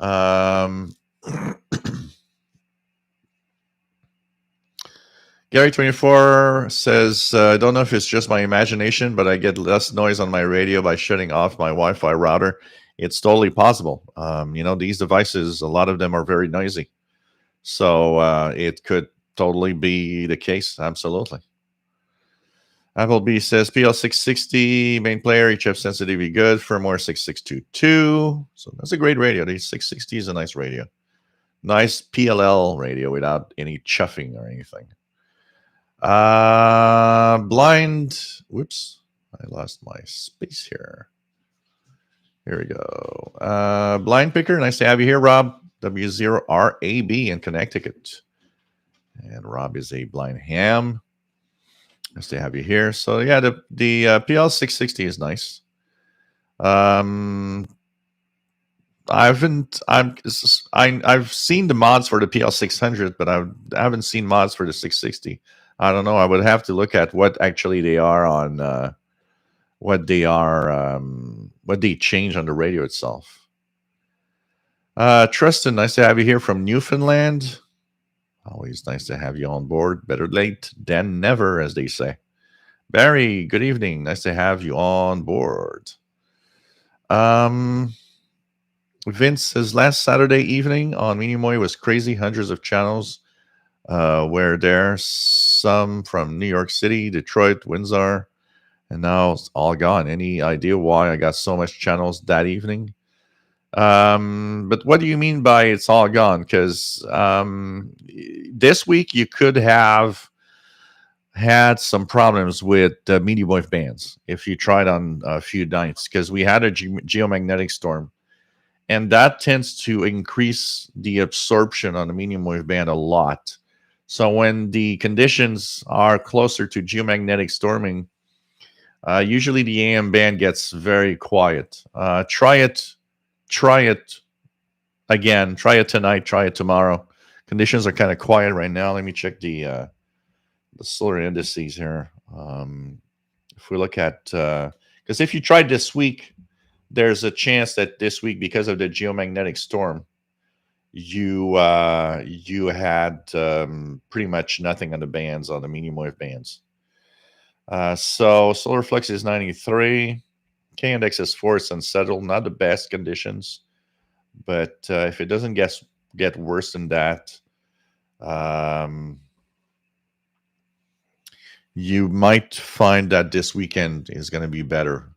Gary24 says, I don't know if it's just my imagination, but I get less noise on my radio by shutting off my Wi-Fi router. It's totally possible. These devices, a lot of them are very noisy. So it could totally be the case. Absolutely. Appleby says, PL660, main player, HF sensitivity good, firmware 6622. So that's a great radio. The 660 is a nice radio. Nice PLL radio without any chuffing or anything. Blind. Whoops. I lost my space here. Here we go. Blind Picker. Nice to have you here, Rob. W0RAB in Connecticut. And Rob is a blind ham. Nice to have you here. So yeah, the PL660 is nice. I've seen the mods for the PL600, but I haven't seen mods for the 660. I don't know. I would have to look at what actually they are on what they change on the radio itself. Tristan, nice to have you here from Newfoundland. Always nice to have you on board. Better late than never, as they say. Barry, good evening. Nice to have you on board. Vince says, last Saturday evening on Minion was crazy. Hundreds of channels were there. Some from New York City, Detroit, Windsor, and now it's all gone. Any idea why I got so much channels that evening? But what do you mean by it's all gone? Because this week you could have had some problems with the medium wave bands if you tried on a few nights, because we had a geomagnetic storm, and that tends to increase the absorption on the medium wave band a lot. So when the conditions are closer to geomagnetic storming, usually the AM band gets very quiet. Try it again. Try it tonight. Try it tomorrow. Conditions are kind of quiet right now. Let me check the solar indices here. If we look at, because if you tried this week, there's a chance that this week, because of the geomagnetic storm, you had pretty much nothing on the bands, on the medium wave bands. So solar flux is 93. K index is 4. It's unsettled. Not the best conditions, but if it doesn't get worse than that, you might find that this weekend is going to be better.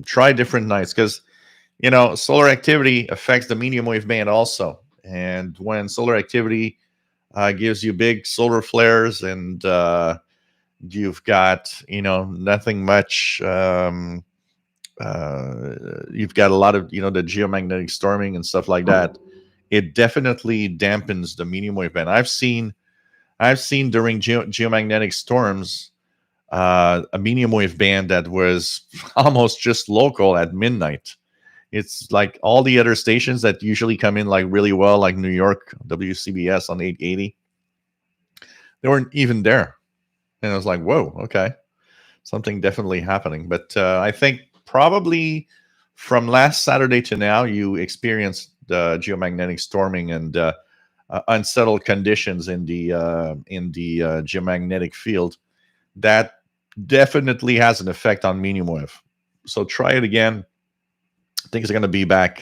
Try different nights, because solar activity affects the medium wave band also. And when solar activity gives you big solar flares, and you've got nothing much, you've got a lot of the geomagnetic storming and stuff like that, it definitely dampens the medium wave band. I've seen during geomagnetic storms a medium wave band that was almost just local at midnight. It's like all the other stations that usually come in like really well, like New York WCBS on 880, they weren't even there. And I was like, whoa, okay, something definitely happening. But I think probably from last Saturday to now, you experienced the geomagnetic storming and unsettled conditions in the geomagnetic field. That definitely has an effect on medium wave. So try it again. Things are going to be back.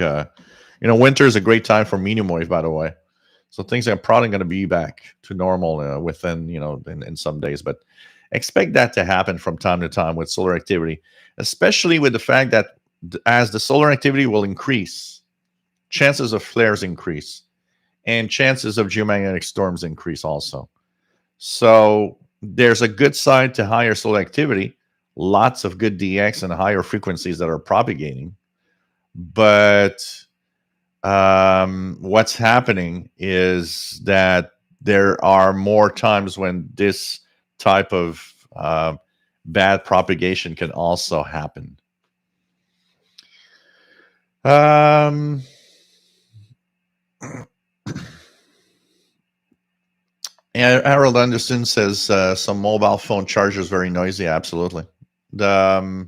Winter is a great time for medium wave, by the way. So things are probably going to be back to normal within, in some days. But expect that to happen from time to time with solar activity, especially with the fact that as the solar activity will increase, chances of flares increase, and chances of geomagnetic storms increase also. So there's a good side to higher solar activity, lots of good DX and higher frequencies that are propagating. But what's happening is that there are more times when this type of bad propagation can also happen. Harold Anderson says some mobile phone chargers very noisy. Absolutely. The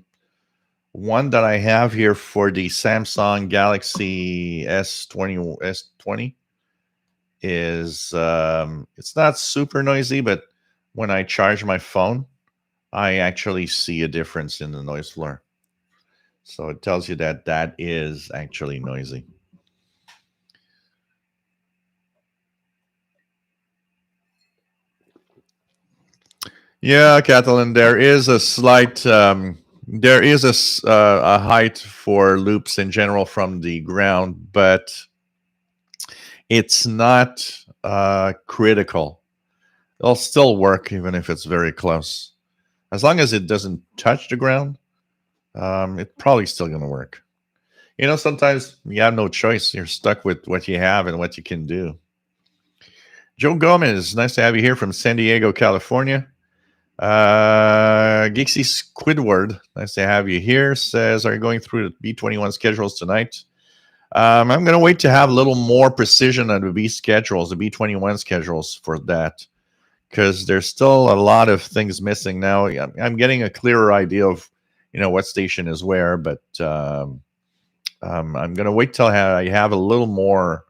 one that I have here for the Samsung Galaxy S20 is it's not super noisy, but when I charge my phone, I actually see a difference in the noise floor. So it tells you that that is actually noisy. Yeah, Kathleen, there is a slight there is a height for loops in general from the ground, but it's not critical. It'll still work even if it's very close. As long as it doesn't touch the ground, it's probably still going to work. Sometimes you have no choice. You're stuck with what you have and what you can do. Joe Gomez, nice to have you here from San Diego, California. Geeksy Squidward, nice to have you here, says, are you going through the B21 schedules tonight? I'm going to wait to have a little more precision on the B21 schedules for that, because there's still a lot of things missing now. I'm getting a clearer idea of, what station is where, but I'm going to wait till I have a little more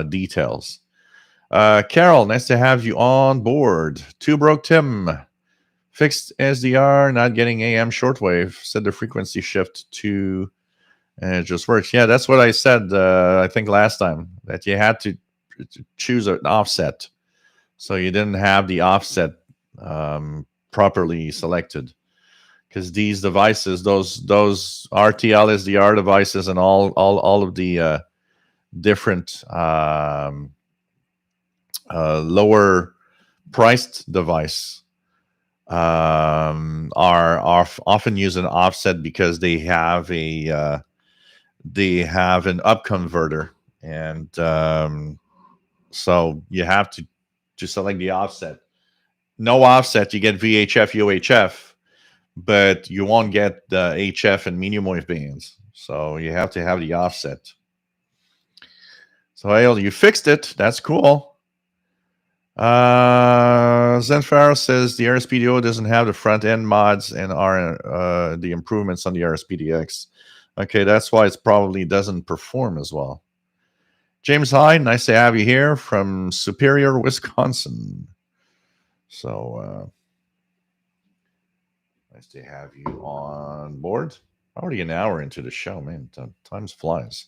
details. Carol, nice to have you on board. Two Broke Tim, fixed SDR, not getting AM shortwave, said the frequency shift to, and it just works. Yeah, that's what I said, I think last time, that you had to choose an offset. So you didn't have the offset properly selected, because these devices, those RTL SDR devices and all of the different lower priced device are often use an offset because they have an up converter, and so you have to select the offset. No offset, you get VHF, UHF, but you won't get the HF and medium wave bands. So you have to have the offset. So Ail, you fixed it. That's cool. Zenfaro says the RSPDO doesn't have the front end mods and are the improvements on the RSPDX. Okay, that's why it probably doesn't perform as well. James Hyde, nice to have you here from Superior, Wisconsin. So nice to have you on board. Already an hour into the show, man. Time flies.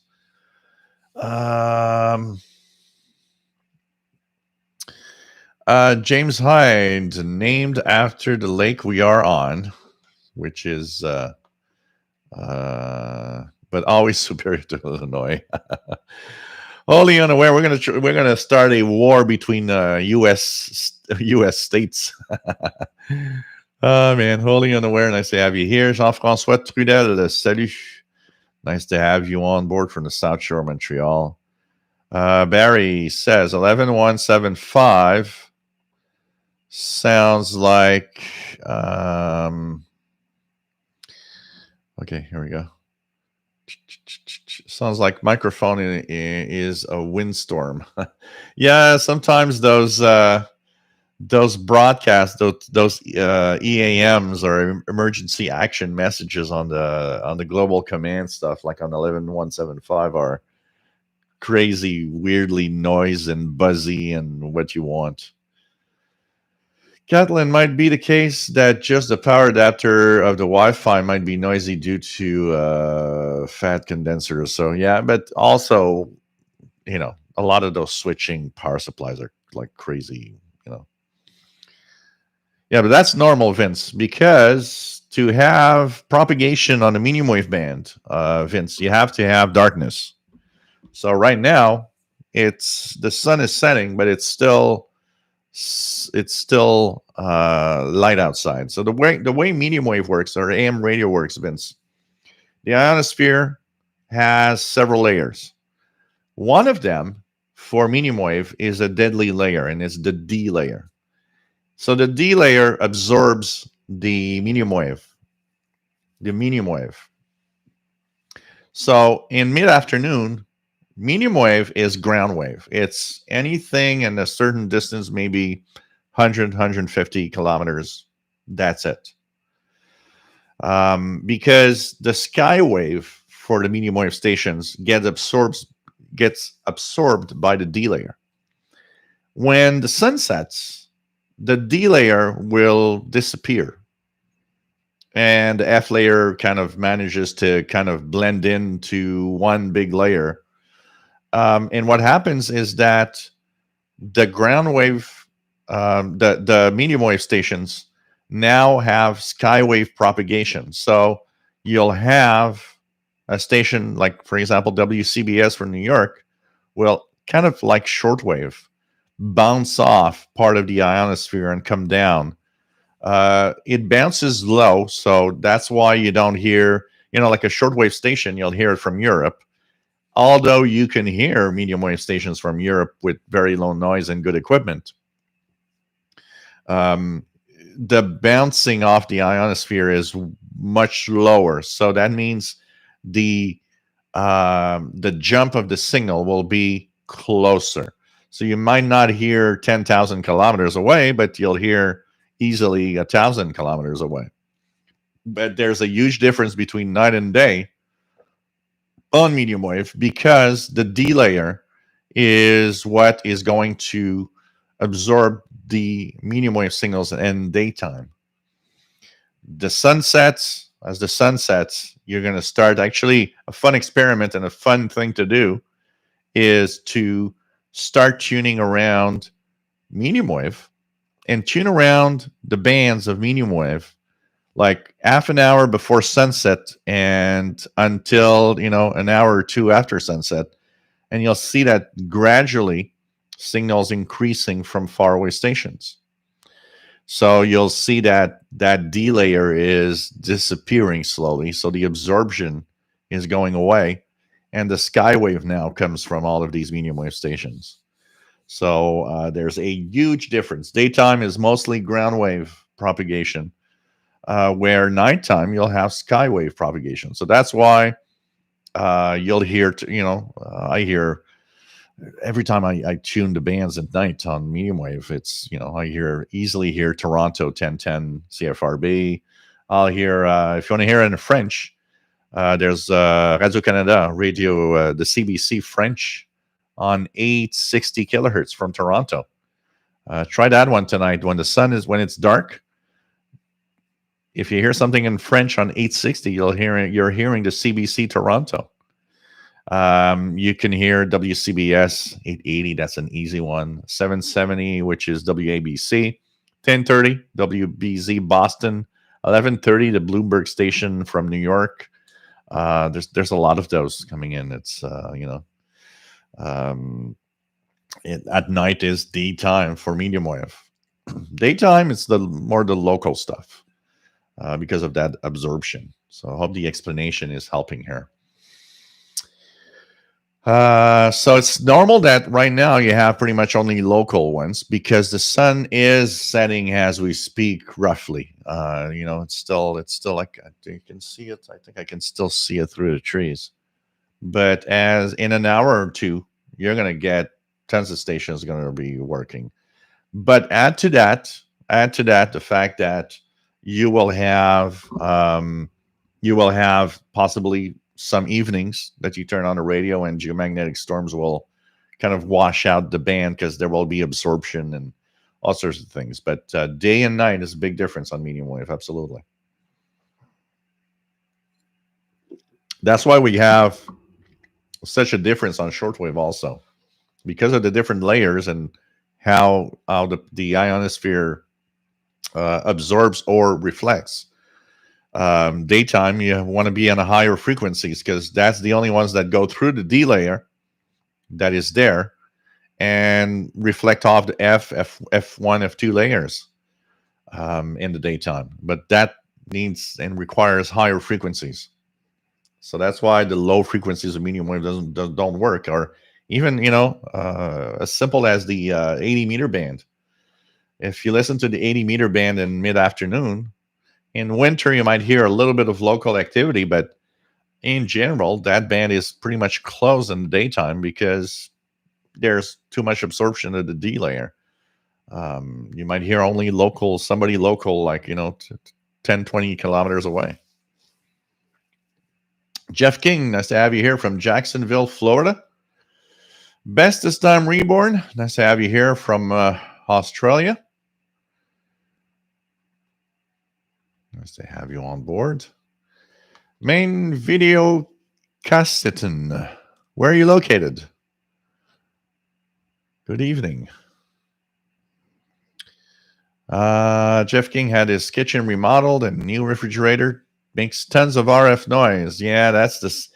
James Hyde, named after the lake we are on, which is but always superior to Illinois. Wholly unaware, we're gonna start a war between U.S. states. Oh man, wholly unaware. Nice to have you here, Jean-François Trudel. Salut, nice to have you on board from the South Shore of Montreal. Barry says 11175 sounds like. Okay, here we go. Sounds like microphone is a windstorm. Yeah, sometimes those broadcasts, those EAMs or emergency action messages on the global command stuff, like on 11175, are crazy, weirdly noise and buzzy and what you want. Catlin, might be the case that just the power adapter of the Wi-Fi might be noisy due to fat condensers. So yeah, but also, a lot of those switching power supplies are like crazy, Yeah, but that's normal, Vince, because to have propagation on the medium wave band, Vince, you have to have darkness. So right now, the sun is setting, but it's still light outside. So the way medium wave works, or AM radio works, Vince, the ionosphere has several layers. One of them for medium wave is a deadly layer, and it's the D layer. So the D layer absorbs the medium wave. So in mid-afternoon, medium wave is ground wave. It's anything in a certain distance, maybe 100, 150 kilometers. That's it. Because the skywave for the medium wave stations gets absorbed by the D layer. When the sun sets, the D layer will disappear, and the F layer kind of manages to kind of blend into one big layer. And what happens is that the ground wave, the medium wave stations now have skywave propagation. So you'll have a station like, for example, WCBS from New York will kind of like shortwave bounce off part of the ionosphere and come down. It bounces low, so that's why you don't hear, like a shortwave station, you'll hear it from Europe. Although you can hear medium wave stations from Europe with very low noise and good equipment. The bouncing off the ionosphere is much lower, so that means the jump of the signal will be closer. So you might not hear 10,000 kilometers away, but you'll hear easily 1,000 kilometers away. But there's a huge difference between night and day on medium wave, because the D layer is what is going to absorb the medium wave signals in daytime. As the sun sets, you're going to start, actually a fun experiment and a fun thing to do is to start tuning around medium wave and tune around the bands of medium wave like half an hour before sunset and until an hour or two after sunset, and you'll see that gradually signals increasing from faraway stations. So you'll see that that D layer is disappearing slowly. So the absorption is going away. And the skywave now comes from all of these medium wave stations. So there's a huge difference. Daytime is mostly ground wave propagation, where nighttime you'll have skywave propagation. So that's why you'll hear, I hear every time I tune the bands at night on medium wave, it's, I easily hear Toronto 1010 CFRB. I'll hear, if you want to hear it in French, there's Radio Canada, the CBC French on 860 kilohertz from Toronto. Try that one tonight when it's dark. If you hear something in French on 860, you're hearing the CBC Toronto. You can hear WCBS 880. That's an easy one. 770, which is WABC. 1030, WBZ Boston. 1130, the Bloomberg station from New York. There's a lot of those coming in. It's at night is the time for medium wave. Daytime, it's more the local stuff because of that absorption. So I hope the explanation is helping here. So it's normal that right now you have pretty much only local ones because the sun is setting as we speak, roughly. It's still like you can see it. I think I can still see it through the trees. But as in an hour or two, you're gonna get tons of stations going to be working. But add to that the fact that you will have possibly some evenings that you turn on the radio and geomagnetic storms will kind of wash out the band because there will be absorption and all sorts of things. But day and night is a big difference on medium wave, absolutely. That's why we have such a difference on shortwave also, because of the different layers and how the ionosphere absorbs or reflects. Daytime, you want to be on a higher frequencies because that's the only ones that go through the D layer that is there and reflect off the F1, F2 layers in the daytime. But that needs and requires higher frequencies. So that's why the low frequencies of medium wave don't work. Or even, as simple as the 80 meter band. If you listen to the 80 meter band in mid-afternoon, in winter, you might hear a little bit of local activity, but in general, that band is pretty much closed in the daytime because there's too much absorption of the D layer. You might hear only somebody local, like, 10, 20 kilometers away. Jeff King, nice to have you here from Jacksonville, Florida. Bestest Time Reborn, nice to have you here from Australia. Nice to have you on board. Main Video Casseton, where are you located? Good evening. Jeff King had his kitchen remodeled and new refrigerator. Makes tons of RF noise. Yeah, that's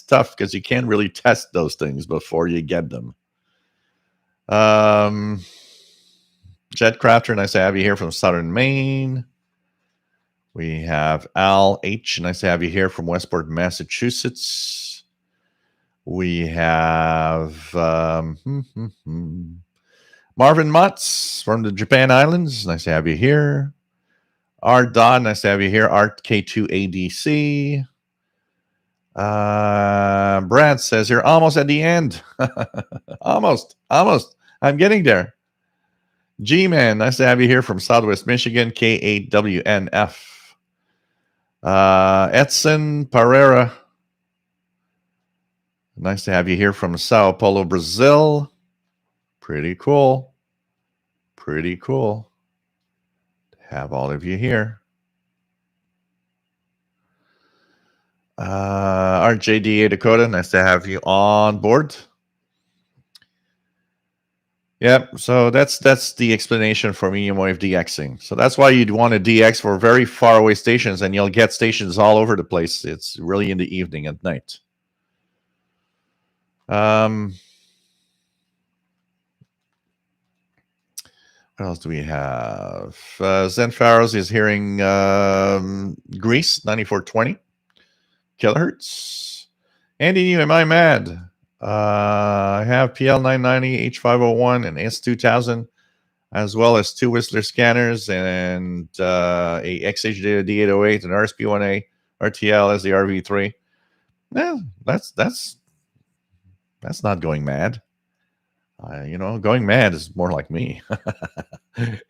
tough because you can't really test those things before you get them. Jet Crafter, nice to have you here from Southern Maine. We have Al H, nice to have you here from Westport, Massachusetts. We have Marvin Mutz from the Japan Islands. Nice to have you here. Art Dodd, nice to have you here. Art K2ADC. Brad says you're almost at the end. Almost. I'm getting there. G-Man, nice to have you here from Southwest Michigan. K8WNF. Edson Pereira, nice to have you here from Sao Paulo, Brazil. Pretty cool to have all of you here. RJDA Dakota, nice to have you on board. Yep, so that's the explanation for medium wave DXing. So that's why you'd want to DX for very far away stations, and you'll get stations all over the place. It's really in the evening at night. What else do we have? Zen Faros is hearing Greece 9420 kilohertz. Andy, am I mad? I have PL990, H501, and S2000, as well as 2 Whistler scanners and a XH D808 and RSP1A RTL as the RV3. Well, that's not going mad. Going mad is more like me.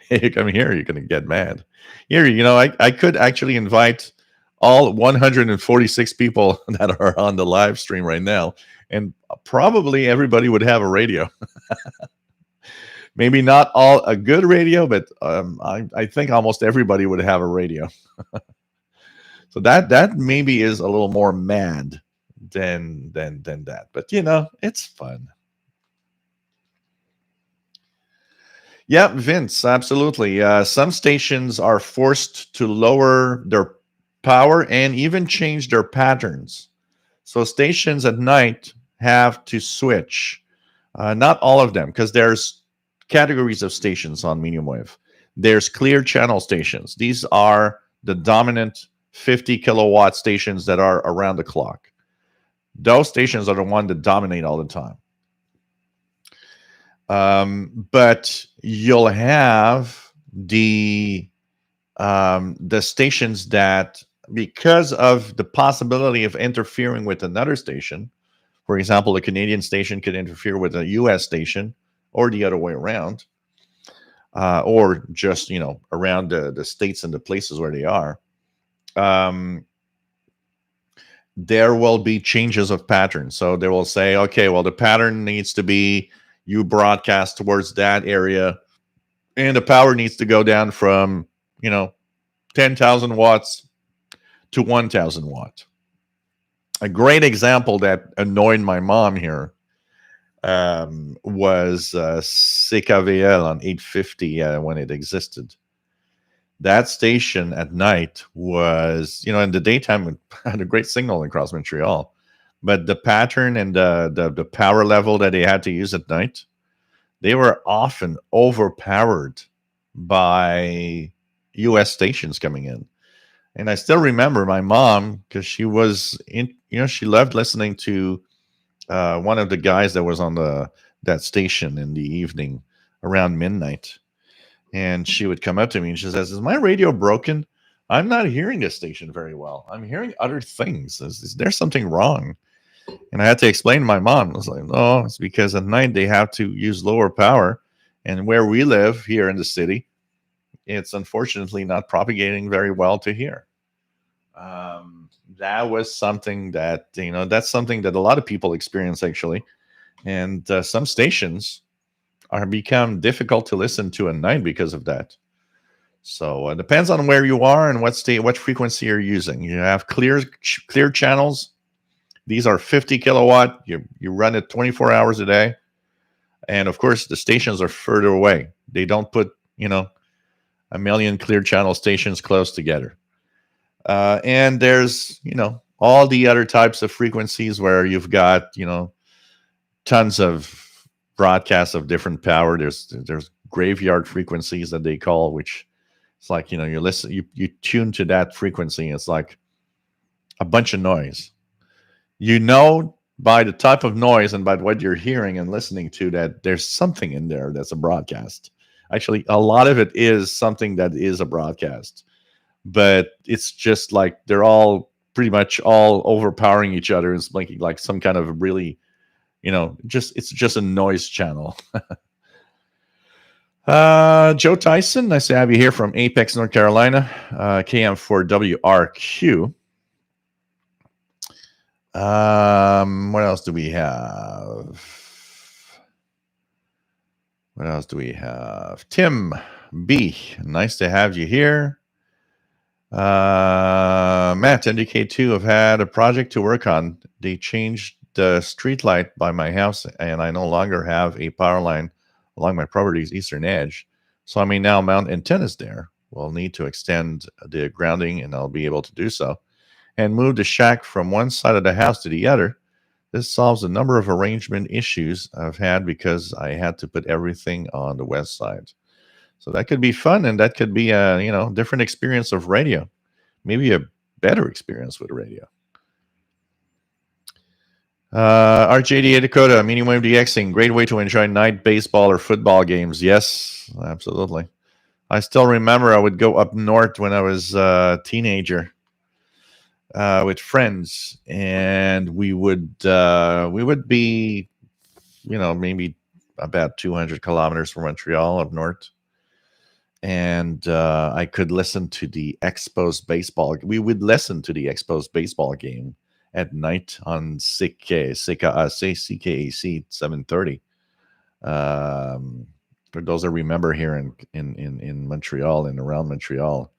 You come here, you're going to get mad. Here, I could actually invite all 146 people that are on the live stream right now, and probably everybody would have a radio. Maybe not all a good radio, but I think almost everybody would have a radio. So that maybe is a little more mad than that. But it's fun. Yeah, Vince, absolutely. Some stations are forced to lower their power and even change their patterns. So stations at night have to switch. Not all of them, because there's categories of stations on medium wave. There's clear channel stations. These are the dominant 50 kilowatt stations that are around the clock. Those stations are the ones that dominate all the time. But you'll have the stations that, because of the possibility of interfering with another station, for example, a Canadian station could interfere with a U.S. station, or the other way around, or just around the states and the places where they are. There will be changes of patterns. So they will say, okay, well, the pattern needs to be you broadcast towards that area, and the power needs to go down from 10,000 watts to 1,000 watt. A great example that annoyed my mom here was CKVL on 850 when it existed. That station at night was, in the daytime, it had a great signal across Montreal, but the pattern and the power level that they had to use at night, they were often overpowered by U.S. stations coming in. And I still remember my mom, because she was she loved listening to one of the guys that was on that station in the evening around midnight. And she would come up to me and she says, "Is my radio broken? I'm not hearing this station very well. I'm hearing other things. Is there something wrong?" And I had to explain to my mom. I was like, "No, it's because at night they have to use lower power. And where we live here in the city, it's unfortunately not propagating very well to here." That was something that, that's something that a lot of people experience, actually. And some stations are become difficult to listen to at night because of that. So it depends on where you are and what frequency you're using. You have clear channels. These are 50 kilowatt. You run it 24 hours a day. And of course, the stations are further away. They don't put, a million clear channel stations close together. And there's, all the other types of frequencies where you've got, tons of broadcasts of different power. There's graveyard frequencies that they call, which it's like, you tune to that frequency. It's like a bunch of noise. By the type of noise and by what you're hearing and listening to, that there's something in there that's a broadcast. Actually, a lot of it is something that is a broadcast, but it's just like they're all pretty much all overpowering each other. It's like some kind of really, it's just a noise channel. Joe Tyson, nice to have you here from Apex, North Carolina, KM4WRQ. What else do we have? Tim B, nice to have you here. Matt, NDK2 have had a project to work on. They changed the street light by my house, and I no longer have a power line along my property's eastern edge. So I may now mount antennas there. We'll need to extend the grounding, and I'll be able to do so, and move the shack from one side of the house to the other. This solves a number of arrangement issues I've had because I had to put everything on the west side. So that could be fun, and that could be a different experience of radio, maybe a better experience with radio. RJDA Dakota, Medium Wave DXing, great way to enjoy night baseball or football games. Yes, absolutely. I still remember I would go up north when I was a teenager with friends, and we would be, maybe about 200 kilometers from Montreal up north. And I could listen to the Expos baseball. We would listen to the Expos baseball game at night on CKAC 730. For those that remember here in Montreal and around Montreal,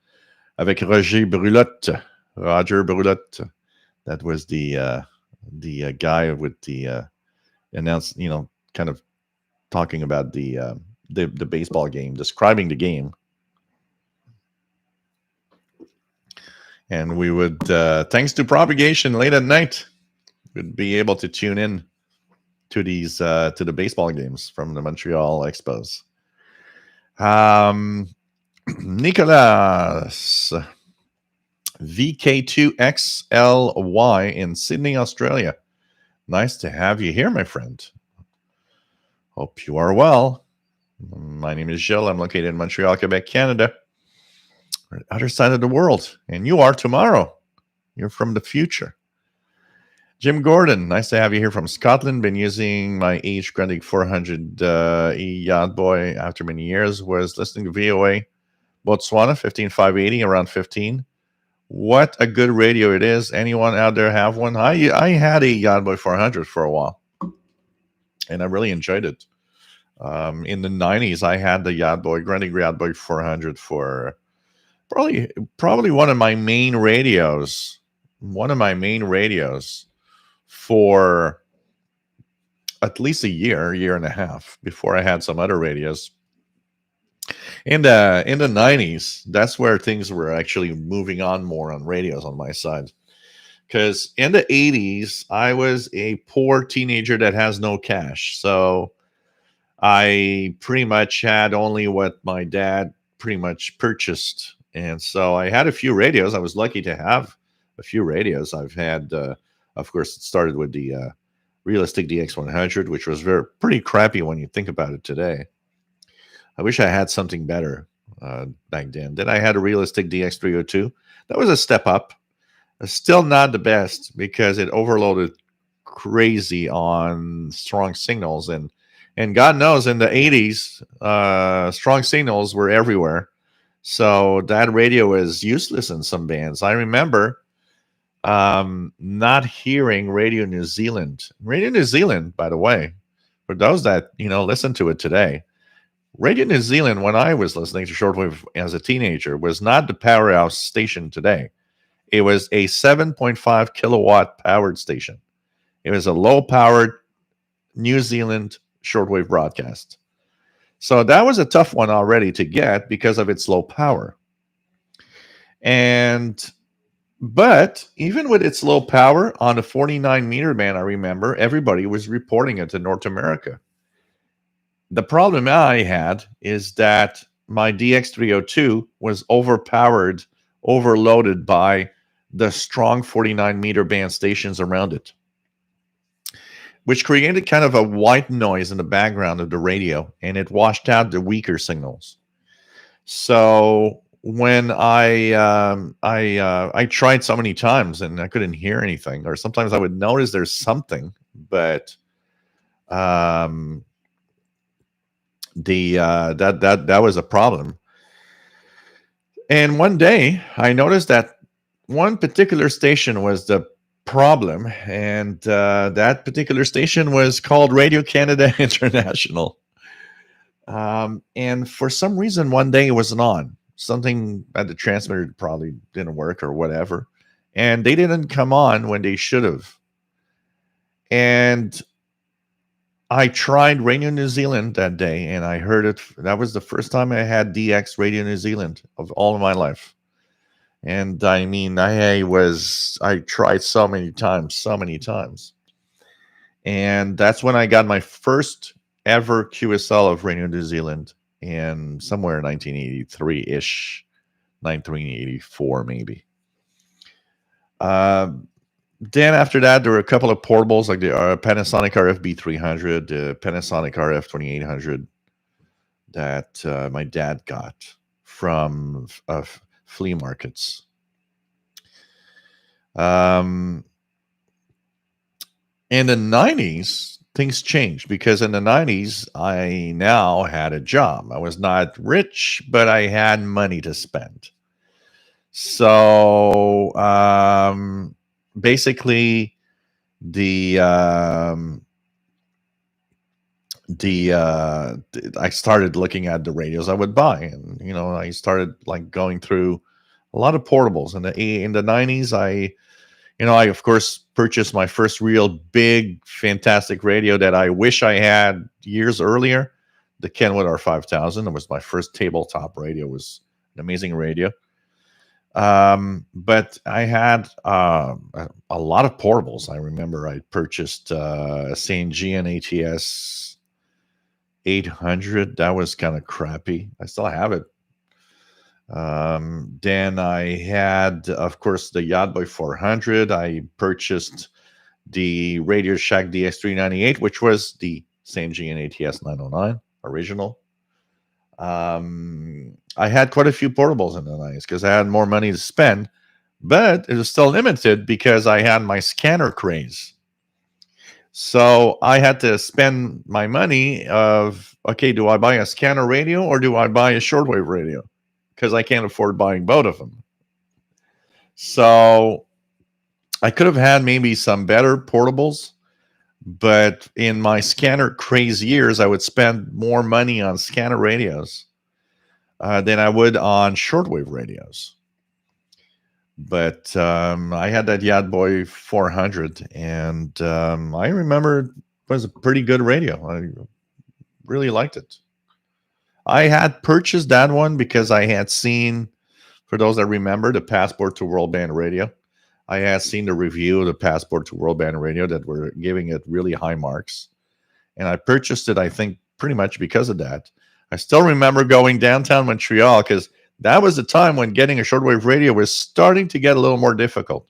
avec Roger Brulotte. That was the guy with the announced, kind of talking about the baseball game, describing the game. And we would, thanks to propagation late at night, would be able to tune in to these to the baseball games from the Montreal Expos. Nicolas VK2XLY in Sydney, Australia. Nice to have you here, my friend. Hope you are well. My name is Gilles. I'm located in Montreal, Quebec, Canada. We're on the other side of the world. And you are tomorrow. You're from the future. Jim Gordon, nice to have you here from Scotland. Been using my H Grundig 400 yacht boy after many years. Was listening to VOA Botswana 15580 around 15. What a good radio it is. Anyone out there have one? I had a yacht boy 400 for a while, and I really enjoyed it. In the 90s, I had the yacht boy Grundig yacht boy 400 for probably one of my main radios. One of my main radios for at least a year and a half before I had some other radios. In the 90s, that's where things were actually moving on more on radios on my side. Because in the 80s, I was a poor teenager that has no cash. So I pretty much had only what my dad pretty much purchased. And so I had a few radios. I was lucky to have a few radios. I've had, of course, it started with the Realistic DX100, which was pretty crappy when you think about it today. I wish I had something better back then. Then I had a Realistic DX302. That was a step up. Still not the best because it overloaded crazy on strong signals. And God knows in the 80s, strong signals were everywhere. So that radio was useless in some bands. I remember not hearing Radio New Zealand. Radio New Zealand, by the way, for those that, listen to it today, Radio New Zealand, when I was listening to Shortwave as a teenager, was not the powerhouse station today. It was a 7.5 kilowatt powered station. It was a low-powered New Zealand shortwave broadcast. So that was a tough one already to get because of its low power. But even with its low power on the 49 meter band, I remember everybody was reporting it to North America. The problem I had is that my DX302 was overpowered, overloaded by the strong 49 meter band stations around it, which created kind of a white noise in the background of the radio, and it washed out the weaker signals. So when I tried so many times and I couldn't hear anything, or sometimes I would notice there's something, but that was a problem. And one day I noticed that one particular station was the problem, and that particular station was called Radio Canada International. And for some reason, one day it wasn't on. Something at the transmitter probably didn't work or whatever, and they didn't come on when they should have. And I tried Radio New Zealand that day, and I heard it. That was the first time I had DX Radio New Zealand of all of my life. And I mean, I tried so many times. And that's when I got my first ever QSL of Radio New Zealand. in somewhere 1983-ish, 1984 maybe. Then after that, there were a couple of portables like the Panasonic RFB300, the Panasonic RF2800 that my dad got from flea markets. In the 90s, things changed because in the 90s, I now had a job. I was not rich, but I had money to spend. So basically, I started looking at the radios I would buy, and I started like going through a lot of portables. In the 90s, I of course purchased my first real big, fantastic radio that I wish I had years earlier. The Kenwood R5000. It was my first tabletop radio. It was an amazing radio. But I had a lot of portables. I remember I purchased a St. Gian ATS 800. That was kind of crappy. I still have it. Then I had, of course, the Yachtboy 400. I purchased the Radio Shack DS398, which was the St. Gian ATS 909 original. I had quite a few portables in the 90s because I had more money to spend, but it was still limited because I had my scanner craze. So I had to spend my money of, okay, do I buy a scanner radio or do I buy a shortwave radio? Because I can't afford buying both of them. So I could have had maybe some better portables, but in my scanner craze years, I would spend more money on scanner radios than I would on shortwave radios. But I had that Yachtboy 400, and I remember it was a pretty good radio. I really liked it. I had purchased that one because I had seen, for those that remember, the Passport to World Band radio. I had seen the review of the Passport to World Band radio that were giving it really high marks. And I purchased it, I think, pretty much because of that. I still remember going downtown Montreal because that was the time when getting a shortwave radio was starting to get a little more difficult.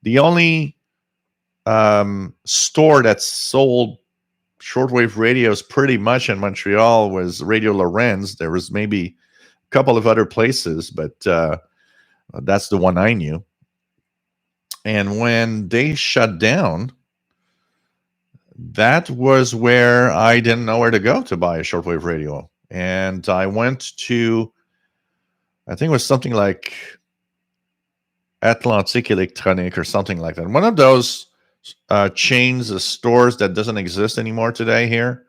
The only store that sold shortwave radios pretty much in Montreal was Radio Lorenz. There was maybe a couple of other places, but that's the one I knew. And when they shut down, that was where I didn't know where to go to buy a shortwave radio. And I went to, I think it was something like Atlantique Electronique or something like that. One of those chains of stores that doesn't exist anymore today here,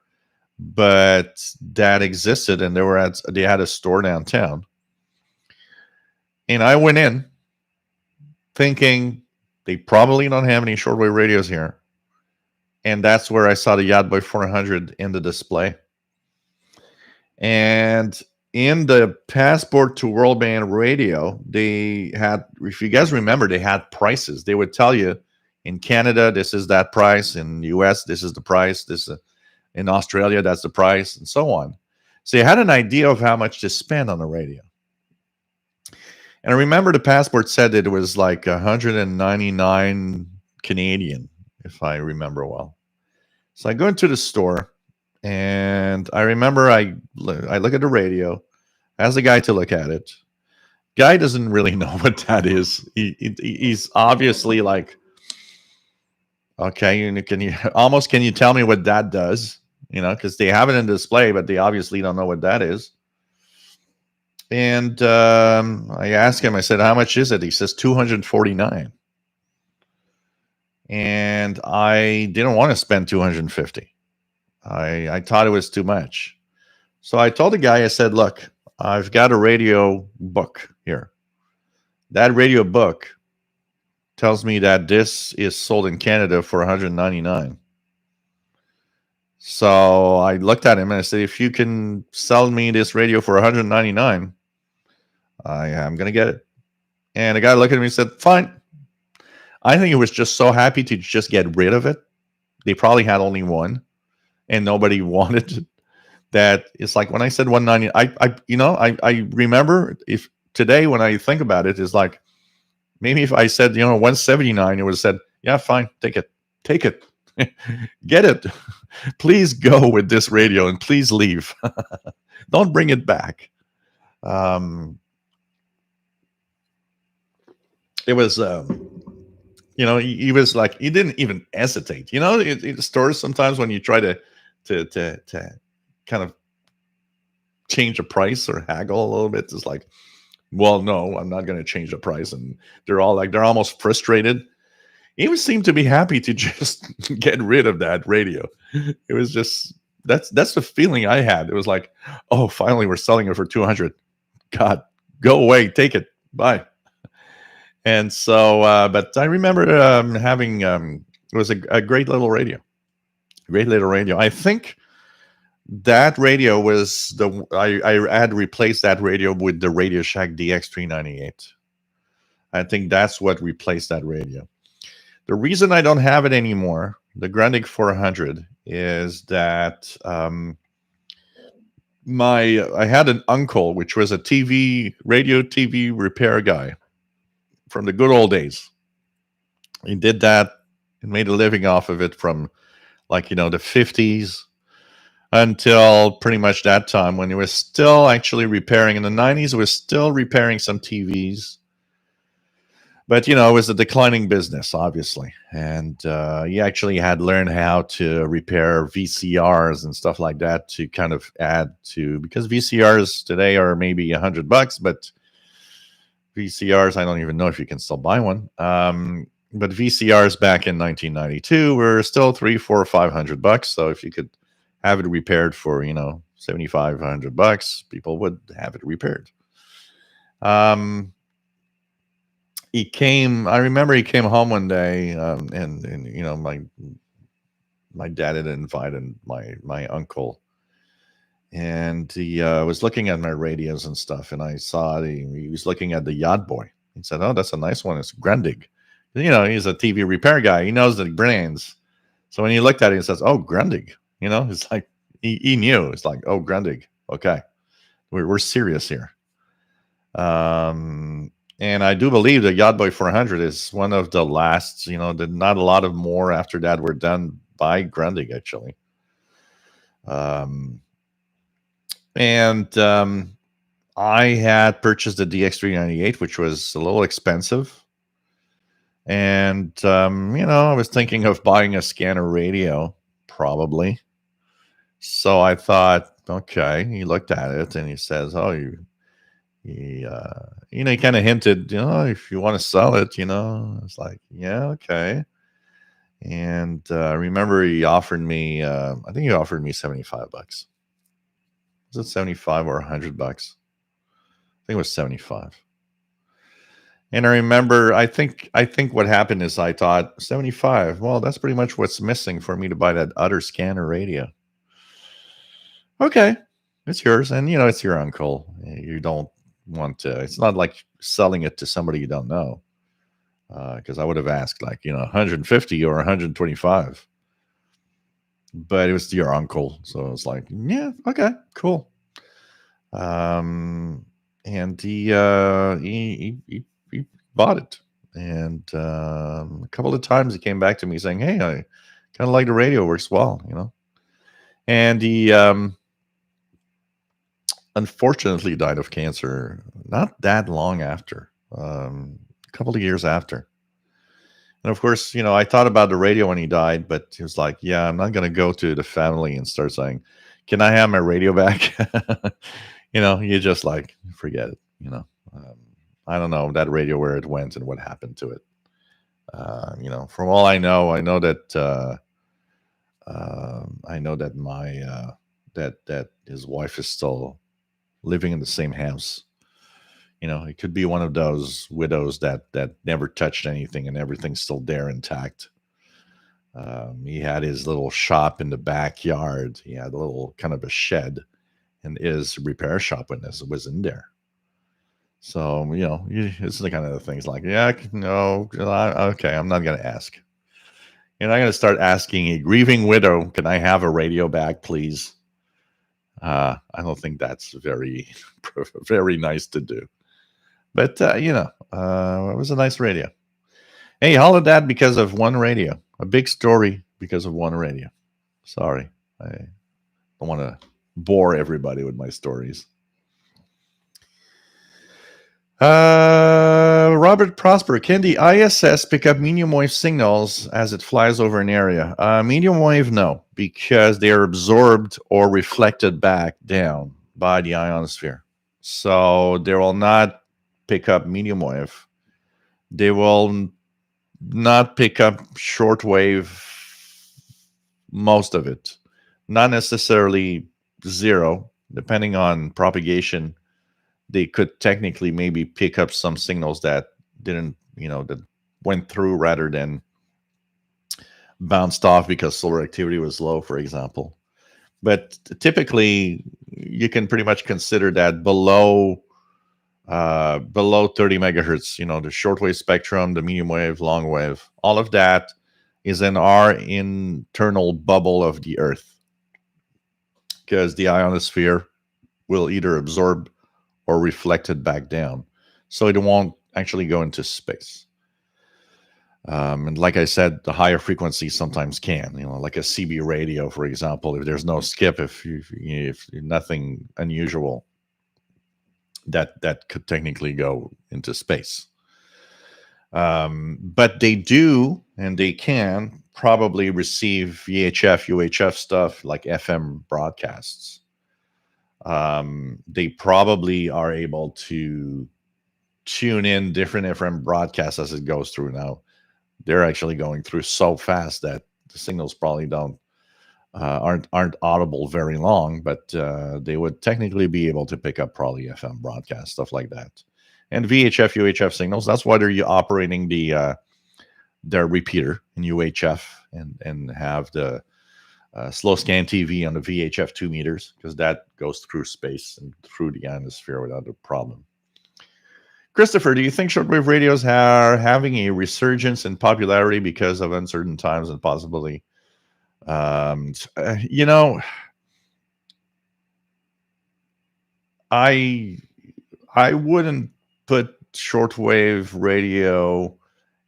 but that existed, and they had a store downtown. And I went in thinking they probably don't have any shortwave radios here. And that's where I saw the Yachtboy 400 in the display. And in the Passport to World Band radio, they had, if you guys remember, they had prices. They would tell you, in Canada, this is that price. In the US, this is the price. In Australia, that's the price, and so on. So you had an idea of how much to spend on the radio. And I remember the Passport said that it was like 199 Canadian, if I remember well. So I go into the store, and I remember I look at the radio, ask the guy to look at it. Guy doesn't really know what that is. He's obviously like, okay, can you tell me what that does? Because they have it in display, but they obviously don't know what that is. And I asked him, I said, how much is it? He says $249. And I didn't want to spend $250. I thought it was too much. So I told the guy, I said, look, I've got a radio book here. That radio book tells me that this is sold in Canada for $199. So I looked at him and I said, if you can sell me this radio for $199, I'm going to get it. And the guy looked at me and said, fine. I think he was just so happy to just get rid of it. They probably had only one, and nobody wanted that it's like when I said 190, I remember if today when I think about it, it's like maybe if I said 179, it would have said, yeah, fine, take it, get it, please go with this radio and please leave, don't bring it back. It was he was like, he didn't even hesitate. In stores sometimes when you try to kind of change the price or haggle a little bit, it's like, well, no, I'm not going to change the price, and they're almost frustrated. He would seem to be happy to just get rid of that radio. It was just that's the feeling I had. It was like, oh, finally we're selling it for 200. God, go away, take it, bye. And so, but I remember having it was a great little radio. I think that radio was I had replaced that radio with the Radio Shack DX398. I think that's what replaced that radio. The reason I don't have it anymore, the Grundig 400, is that I had an uncle, which was a radio TV repair guy from the good old days. He did that and made a living off of it from the 50s until pretty much that time, when he was still actually repairing. In the 90s, he was still repairing some TVs. But, it was a declining business, obviously. And he actually had learned how to repair VCRs and stuff like that to kind of add to, because VCRs today are maybe $100, but VCRs, I don't even know if you can still buy one. But VCRs back in 1992 were still $300, $400, $500. So if you could have it repaired for, $75, $100, people would have it repaired. I remember he came home one day, and my dad had invited my uncle, and he was looking at my radios and stuff, and I saw he was looking at the Yacht Boy. He said, "Oh, that's a nice one. It's Grundig." He's a TV repair guy. He knows the brands. So when he looked at it, he says, "Oh, Grundig." It's like he knew. It's like, "Oh, Grundig. Okay, we're serious here." And I do believe the Yacht Boy 400 is one of the last, not a lot of more after that were done by Grundig, actually. And I had purchased the DX398, which was a little expensive. And, I was thinking of buying a scanner radio, probably. So I thought, okay, he looked at it and he says, "Oh, he kind of hinted, if you want to sell it, it's like, yeah, okay." And I remember he offered me, I think he offered me $75. Was it 75 or $100? I think it was 75. And I remember, I think what happened is I thought 75. Well, that's pretty much what's missing for me to buy that other scanner radio. Okay, it's yours, and it's your uncle. You don't want to. It's not like selling it to somebody you don't know. Because I would have asked 150 or 125, but it was your uncle, so it's like, yeah, okay, cool. And he bought it, and a couple of times he came back to me saying, "Hey, I kind of like the radio, works well," And he unfortunately died of cancer not that long after, a couple of years after. And of course, I thought about the radio when he died, but he was like, "Yeah, I'm not going to go to the family and start saying, 'Can I have my radio back?'" You just like, forget it. I don't know that radio, where it went and what happened to it. From all I know that my that his wife is still living in the same house. It could be one of those widows that never touched anything and everything's still there intact. He had his little shop in the backyard. He had a little kind of a shed, and his repair shop was in there. So, it's the kind of things like, yeah, no, okay, I'm not going to ask. I'm going to start asking a grieving widow, "Can I have a radio back, please?" I don't think that's very, very nice to do. But it was a nice radio. Hey, all of that because of one radio. A big story because of one radio. Sorry, I don't want to bore everybody with my stories. Robert Prosper, can the ISS pick up medium wave signals as it flies over an area? Medium wave, no, because they are absorbed or reflected back down by the ionosphere. So they will not pick up medium wave. They will not pick up shortwave, most of it. Not necessarily zero, depending on propagation. They could technically maybe pick up some signals that didn't, that went through rather than bounced off because solar activity was low, for example. But typically, you can pretty much consider that below 30 megahertz, the shortwave spectrum, the medium wave, long wave, all of that is in our internal bubble of the Earth, because the ionosphere will either absorb or reflect it back down, so it won't actually go into space. And like I said, the higher frequencies sometimes can, like a CB radio, for example. If there's no skip, if nothing unusual, that could technically go into space. But they do, and they can probably receive VHF, UHF stuff like FM broadcasts. They probably are able to tune in different FM broadcasts as it goes through. Now, they're actually going through so fast that the signals probably aren't audible very long, but they would technically be able to pick up probably FM broadcasts, stuff like that. And VHF, UHF signals, that's why they're operating their repeater in UHF and have the slow scan TV on the VHF 2 meters, because that goes through space and through the ionosphere without a problem. Christopher, do you think shortwave radios are having a resurgence in popularity because of uncertain times and possibly, I wouldn't put shortwave radio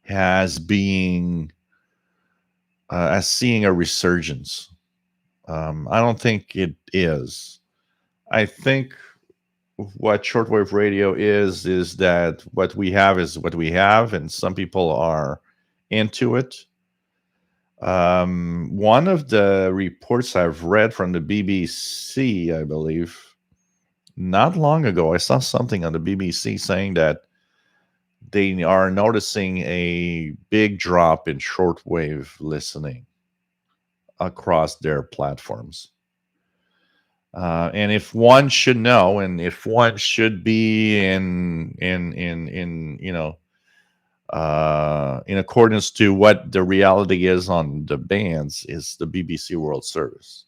as being as seeing a resurgence. I don't think it is. I think what shortwave radio is that what we have is what we have, and some people are into it. One of the reports I've read from the BBC, I believe, not long ago, I saw something on the BBC saying that they are noticing a big drop in shortwave listening across their platforms. And if one should know, and if one should be in accordance to what the reality is on the bands, is the BBC World Service.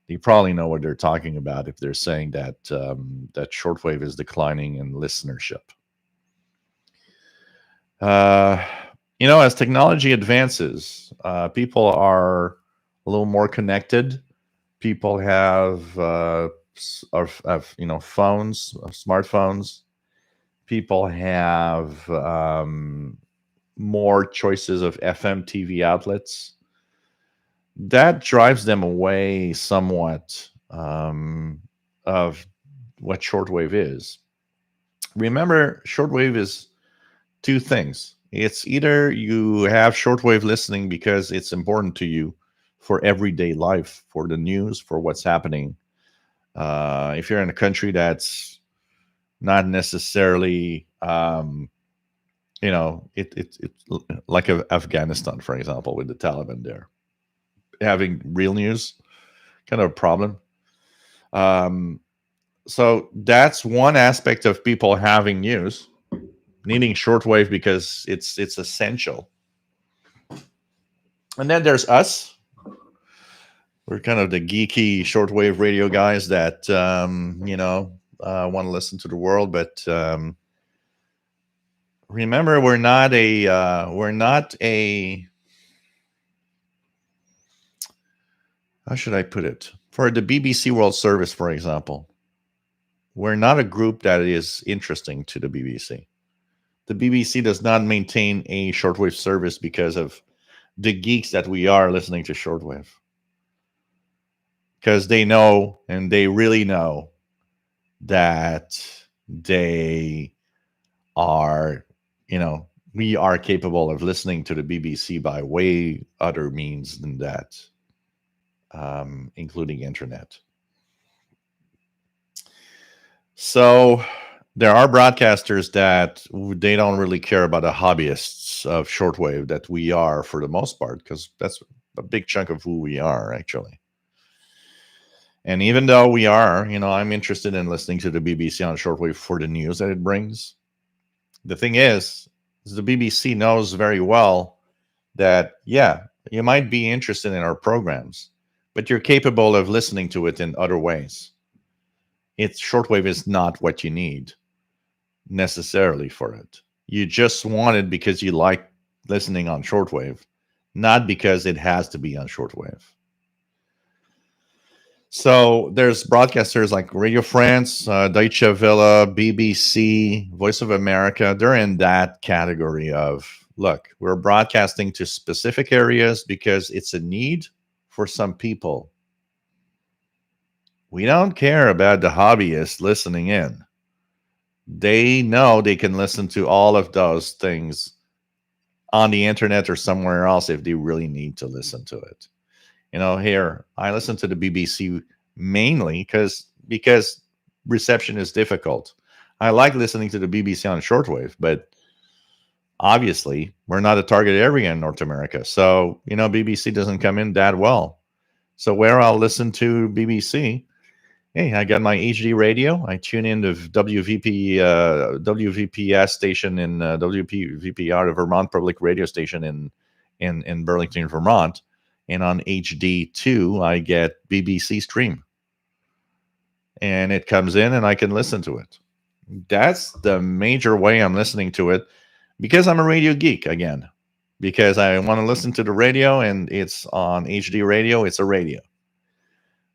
You probably know what they're talking about if they're saying that that shortwave is declining in listenership. As technology advances, people are a little more connected. People have phones, smartphones. People have more choices of FM TV outlets. That drives them away somewhat of what shortwave is. Remember, shortwave is two things. It's either you have shortwave listening because it's important to you for everyday life, for the news, for what's happening. If you're in a country that's not necessarily, it's like Afghanistan, for example, with the Taliban there, having real news, kind of a problem. So that's one aspect of people having news, needing shortwave because it's essential. And then there's us. We're kind of the geeky shortwave radio guys that want to listen to the world, but remember, we're not a how should I put it? For the BBC World Service, for example, we're not a group that is interesting to the BBC. The BBC does not maintain a shortwave service because of the geeks that we are listening to shortwave. Because they know, and they really know, that they are, we are capable of listening to the BBC by way other means than that, including internet. So there are broadcasters that they don't really care about the hobbyists of shortwave that we are for the most part, because that's a big chunk of who we are, actually. And even though we are, I'm interested in listening to the BBC on shortwave for the news that it brings. The thing is the BBC knows very well that, yeah, you might be interested in our programs, but you're capable of listening to it in other ways. Shortwave is not what you need necessarily for it. You just want it because you like listening on shortwave, not because it has to be on shortwave. So there's broadcasters like Radio France, Deutsche Welle, BBC, Voice of America. They're in that category of, look, we're broadcasting to specific areas because it's a need for some people. We don't care about the hobbyists listening in. They know they can listen to all of those things on the internet or somewhere else if they really need to listen to it. Here, I listen to the BBC mainly because reception is difficult. I like listening to the BBC on shortwave, but obviously we're not a target area in North America. So, BBC doesn't come in that well. So where I'll listen to BBC, hey, I got my HD radio. I tune in to WVPS station in WVPR, the Vermont Public Radio Station in Burlington, Vermont. And on HD2, I get BBC Stream. And it comes in and I can listen to it. That's the major way I'm listening to it, because I'm a radio geek, again. Because I want to listen to the radio and it's on HD radio, it's a radio.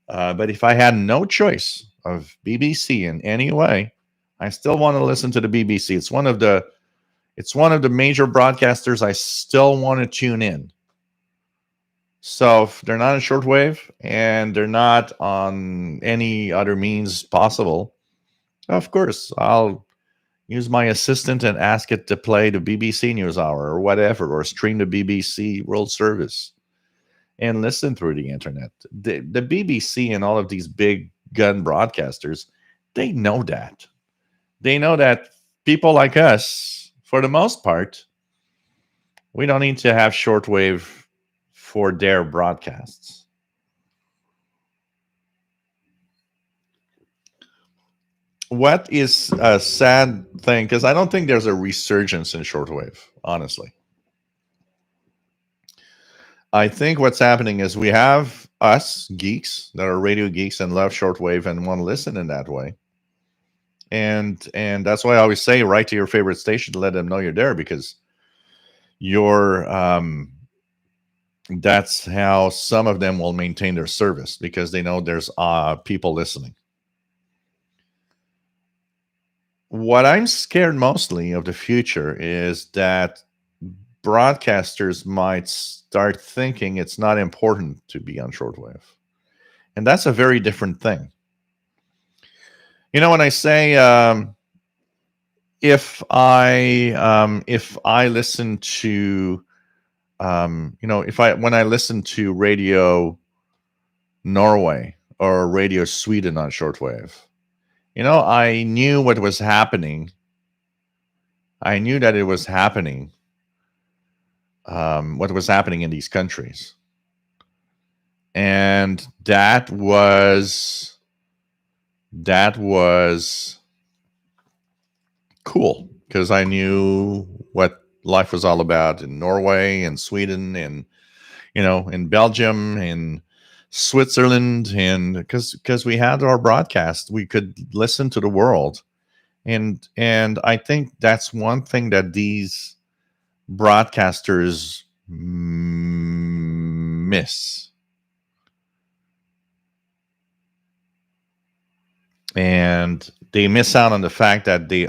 But if I had no choice of BBC in any way, I still want to listen to the BBC. It's one of the major broadcasters I still want to tune in. So if they're not on shortwave and they're not on any other means possible, of course, I'll use my assistant and ask it to play the BBC NewsHour or whatever, or stream the BBC World Service and listen through the internet. The BBC and all of these big gun broadcasters, they know that. They know that people like us, for the most part, we don't need to have shortwave for their broadcasts. What is a sad thing, because I don't think there's a resurgence in shortwave, honestly. I think what's happening is we have us geeks that are radio geeks and love shortwave and want to listen in that way. And that's why I always say, write to your favorite station to let them know you're there, because that's how some of them will maintain their service, because they know there's people listening. What I'm scared mostly of the future is that broadcasters might start thinking it's not important to be on shortwave. And that's a very different thing. When I say if I listen to when I listen to Radio Norway or Radio Sweden on shortwave, I knew what was happening. I knew that it was happening. What was happening in these countries, and that was cool, because I knew what life was all about in Norway and Sweden and in Belgium and Switzerland, and because we had our broadcast, we could listen to the world, and I think that's one thing that these broadcasters miss. and they miss out on the fact that they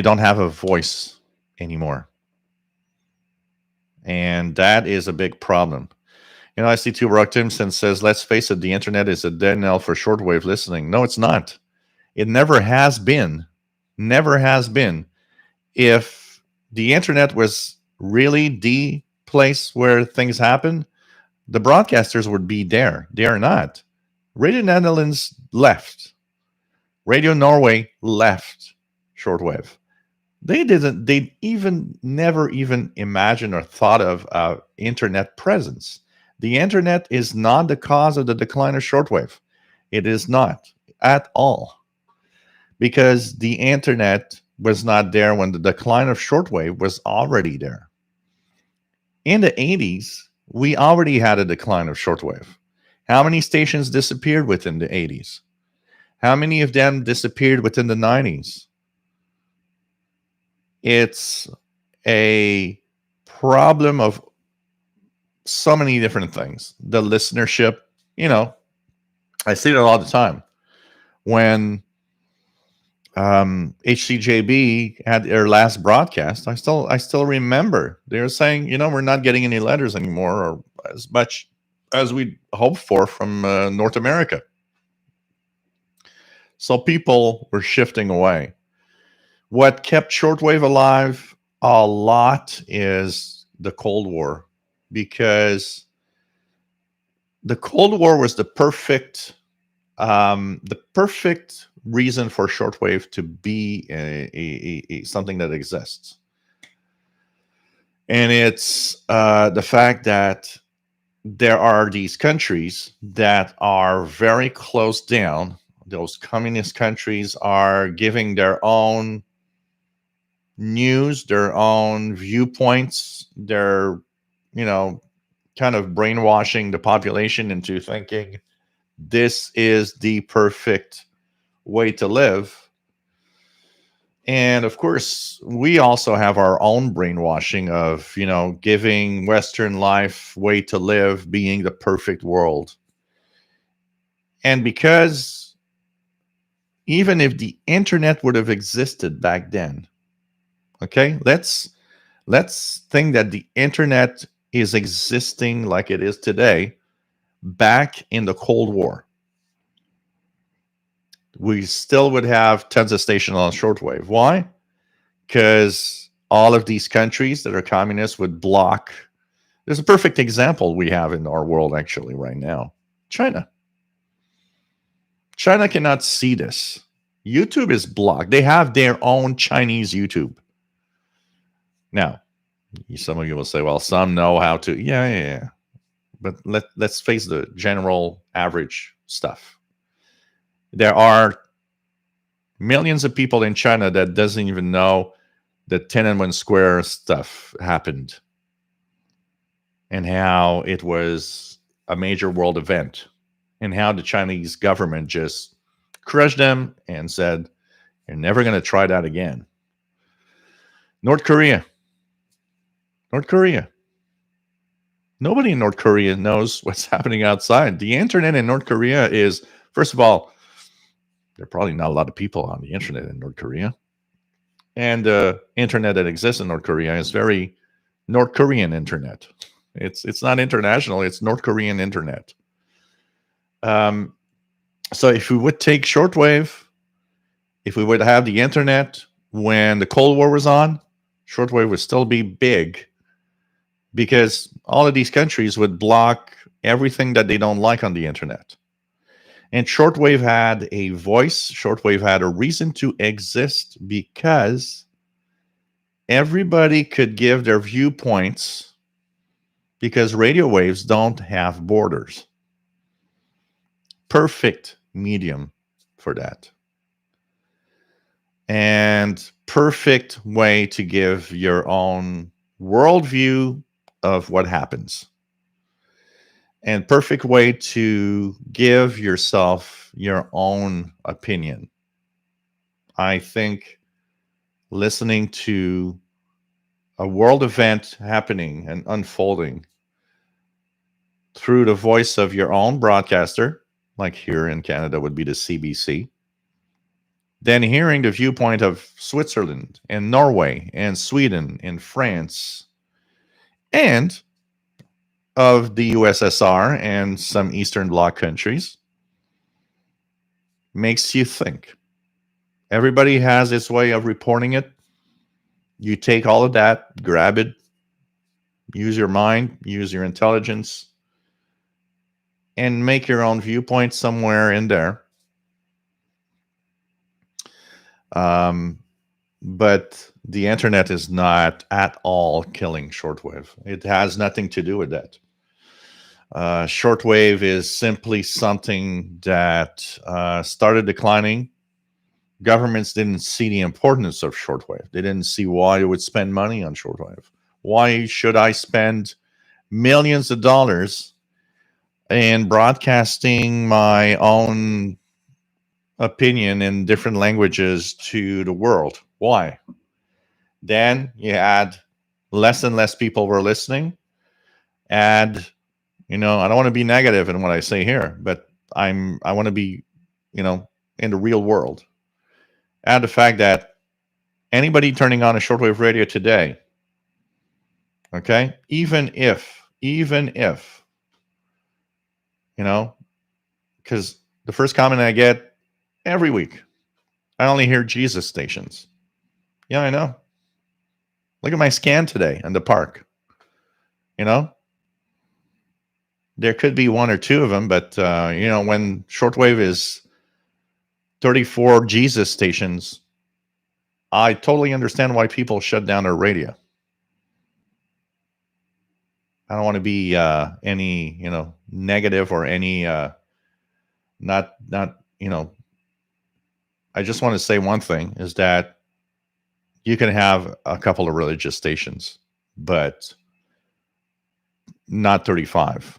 don't have a voice anymore. And that is a big problem. I see T. Rock Timson says, let's face it, the internet is a dead knell for shortwave listening. No, it's not. It never has been. Never has been. If the internet was really the place where things happen, the broadcasters would be there. They are not. Radio Netherlands left. Radio Norway left shortwave. They never even imagined or thought of internet presence. The internet is not the cause of the decline of shortwave. It is not at all. Because the internet was not there when the decline of shortwave was already there. In the 80s, we already had a decline of shortwave. How many stations disappeared within the 80s? How many of them disappeared within the 90s? It's a problem of so many different things. The listenership, I see it all the time. When HCJB had their last broadcast, I still remember they were saying, we're not getting any letters anymore, or as much as we hoped for from North America. So people were shifting away. What kept shortwave alive a lot is the Cold War, because the Cold War was the perfect reason for shortwave to be a something that exists. And it's the fact that there are these countries that are very closed down. Those communist countries are giving their own news, their own viewpoints. They're, kind of brainwashing the population into thinking this is the perfect way to live. And of course, we also have our own brainwashing of, giving Western life way to live being the perfect world. And because even if the internet would have existed back then, okay, let's think that the internet is existing like it is today back in the Cold War. We still would have tons of stations on shortwave. Why? Because all of these countries that are communist would block. There's a perfect example we have in our world actually right now. China. China cannot see this. YouTube is blocked. They have their own Chinese YouTube. Now, some of you will say, well, some know how to. Yeah. But let's face the general average stuff. There are millions of people in China that doesn't even know that Tiananmen Square stuff happened and how it was a major world event and how the Chinese government just crushed them and said, you're never going to try that again. North Korea. Nobody in North Korea knows what's happening outside. The internet in North Korea is, first of all, there are probably not a lot of people on the internet in North Korea. And the internet that exists in North Korea is very North Korean internet. It's not international, it's North Korean internet. So if we would take shortwave, if we would have the internet when the Cold War was on, shortwave would still be big, because all of these countries would block everything that they don't like on the internet. And shortwave had a voice. Shortwave had a reason to exist because everybody could give their viewpoints, because radio waves don't have borders. Perfect medium for that. And perfect way to give your own worldview of what happens. And perfect way to give yourself your own opinion. I think listening to a world event happening and unfolding through the voice of your own broadcaster, like here in Canada would be the CBC, then hearing the viewpoint of Switzerland and Norway and Sweden and France and of the USSR and some Eastern Bloc countries makes you think. Everybody has its way of reporting it. You take all of that, grab it, use your mind, use your intelligence, and make your own viewpoint somewhere in there. But the internet is not at all killing shortwave. It has nothing to do with that. Shortwave is simply something that started declining. Governments didn't see the importance of shortwave. They didn't see why they would spend money on shortwave. Why should I spend millions of dollars in broadcasting my own opinion in different languages to the world? Why? Then you had less and less people were listening. And, I don't want to be negative in what I say here, but I want to be, in the real world. Add the fact that anybody turning on a shortwave radio today, okay, even if, because the first comment I get every week, I only hear Jesus stations. Yeah, I know. Look at my scan today in the park. There could be one or two of them, but, when shortwave is 34 Jesus stations, I totally understand why people shut down their radio. I don't want to be any, negative or any, not, I just want to say one thing is that you can have a couple of religious stations, but not 35.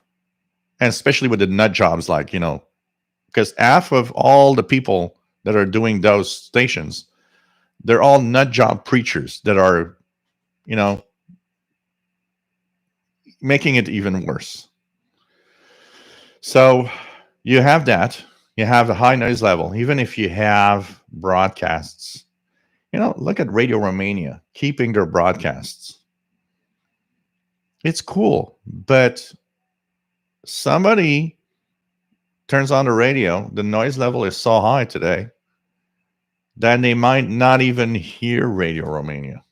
And especially with the nut jobs, like, because half of all the people that are doing those stations, they're all nut job preachers that are, making it even worse. So you have that. You have the high noise level, even if you have broadcasts. Look at Radio Romania keeping their broadcasts. It's cool, but somebody turns on the radio, the noise level is so high today that they might not even hear Radio Romania.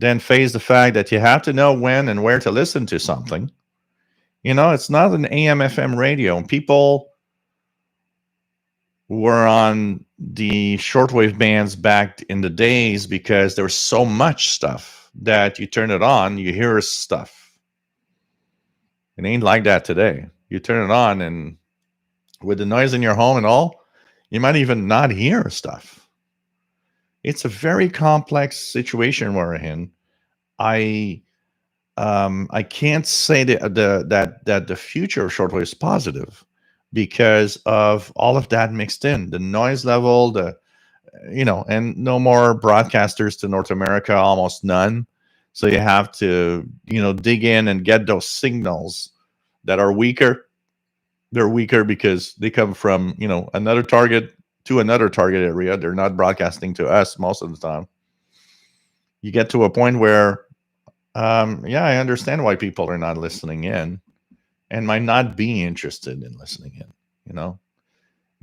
Then face the fact that you have to know when and where to listen to something. It's not an AM FM radio. People were on the shortwave bands back in the days because there was so much stuff that you turn it on, you hear stuff. It ain't like that today. You turn it on, and with the noise in your home and all, you might even not hear stuff. It's a very complex situation we're in. I can't say that the future of shortwave is positive because of all of that mixed in. The noise level, and no more broadcasters to North America, almost none. So you have to, dig in and get those signals that are weaker. They're weaker because they come from, another target to another target area. They're not broadcasting to us most of the time. You get to a point where, I understand why people are not listening in and might not be interested in listening in. You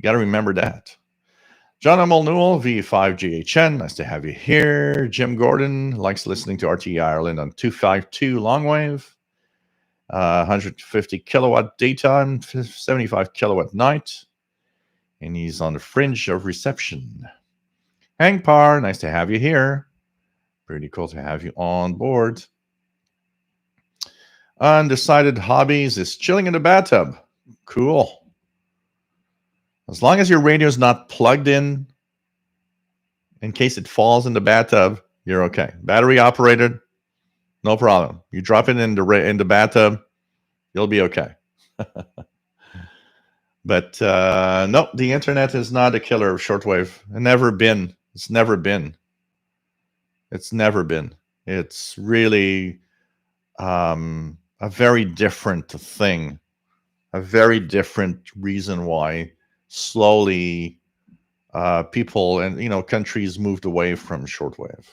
got to remember that. John Emil Newell, V5GHN, nice to have you here. Jim Gordon likes listening to RTE Ireland on 252 longwave, 150 kilowatt daytime, 75 kilowatt night, and he's on the fringe of reception. Hank Parr, nice to have you here. Pretty cool to have you on board. Undecided hobbies is chilling in the bathtub. Cool. As long as your radio is not plugged in case it falls in the bathtub, you're okay. Battery operated, no problem. You drop it in the bathtub, you'll be okay. But no, the internet is not a killer of shortwave. Never been. It's never been. It's never been. It's really a very different thing a very different reason why slowly people and countries moved away from shortwave.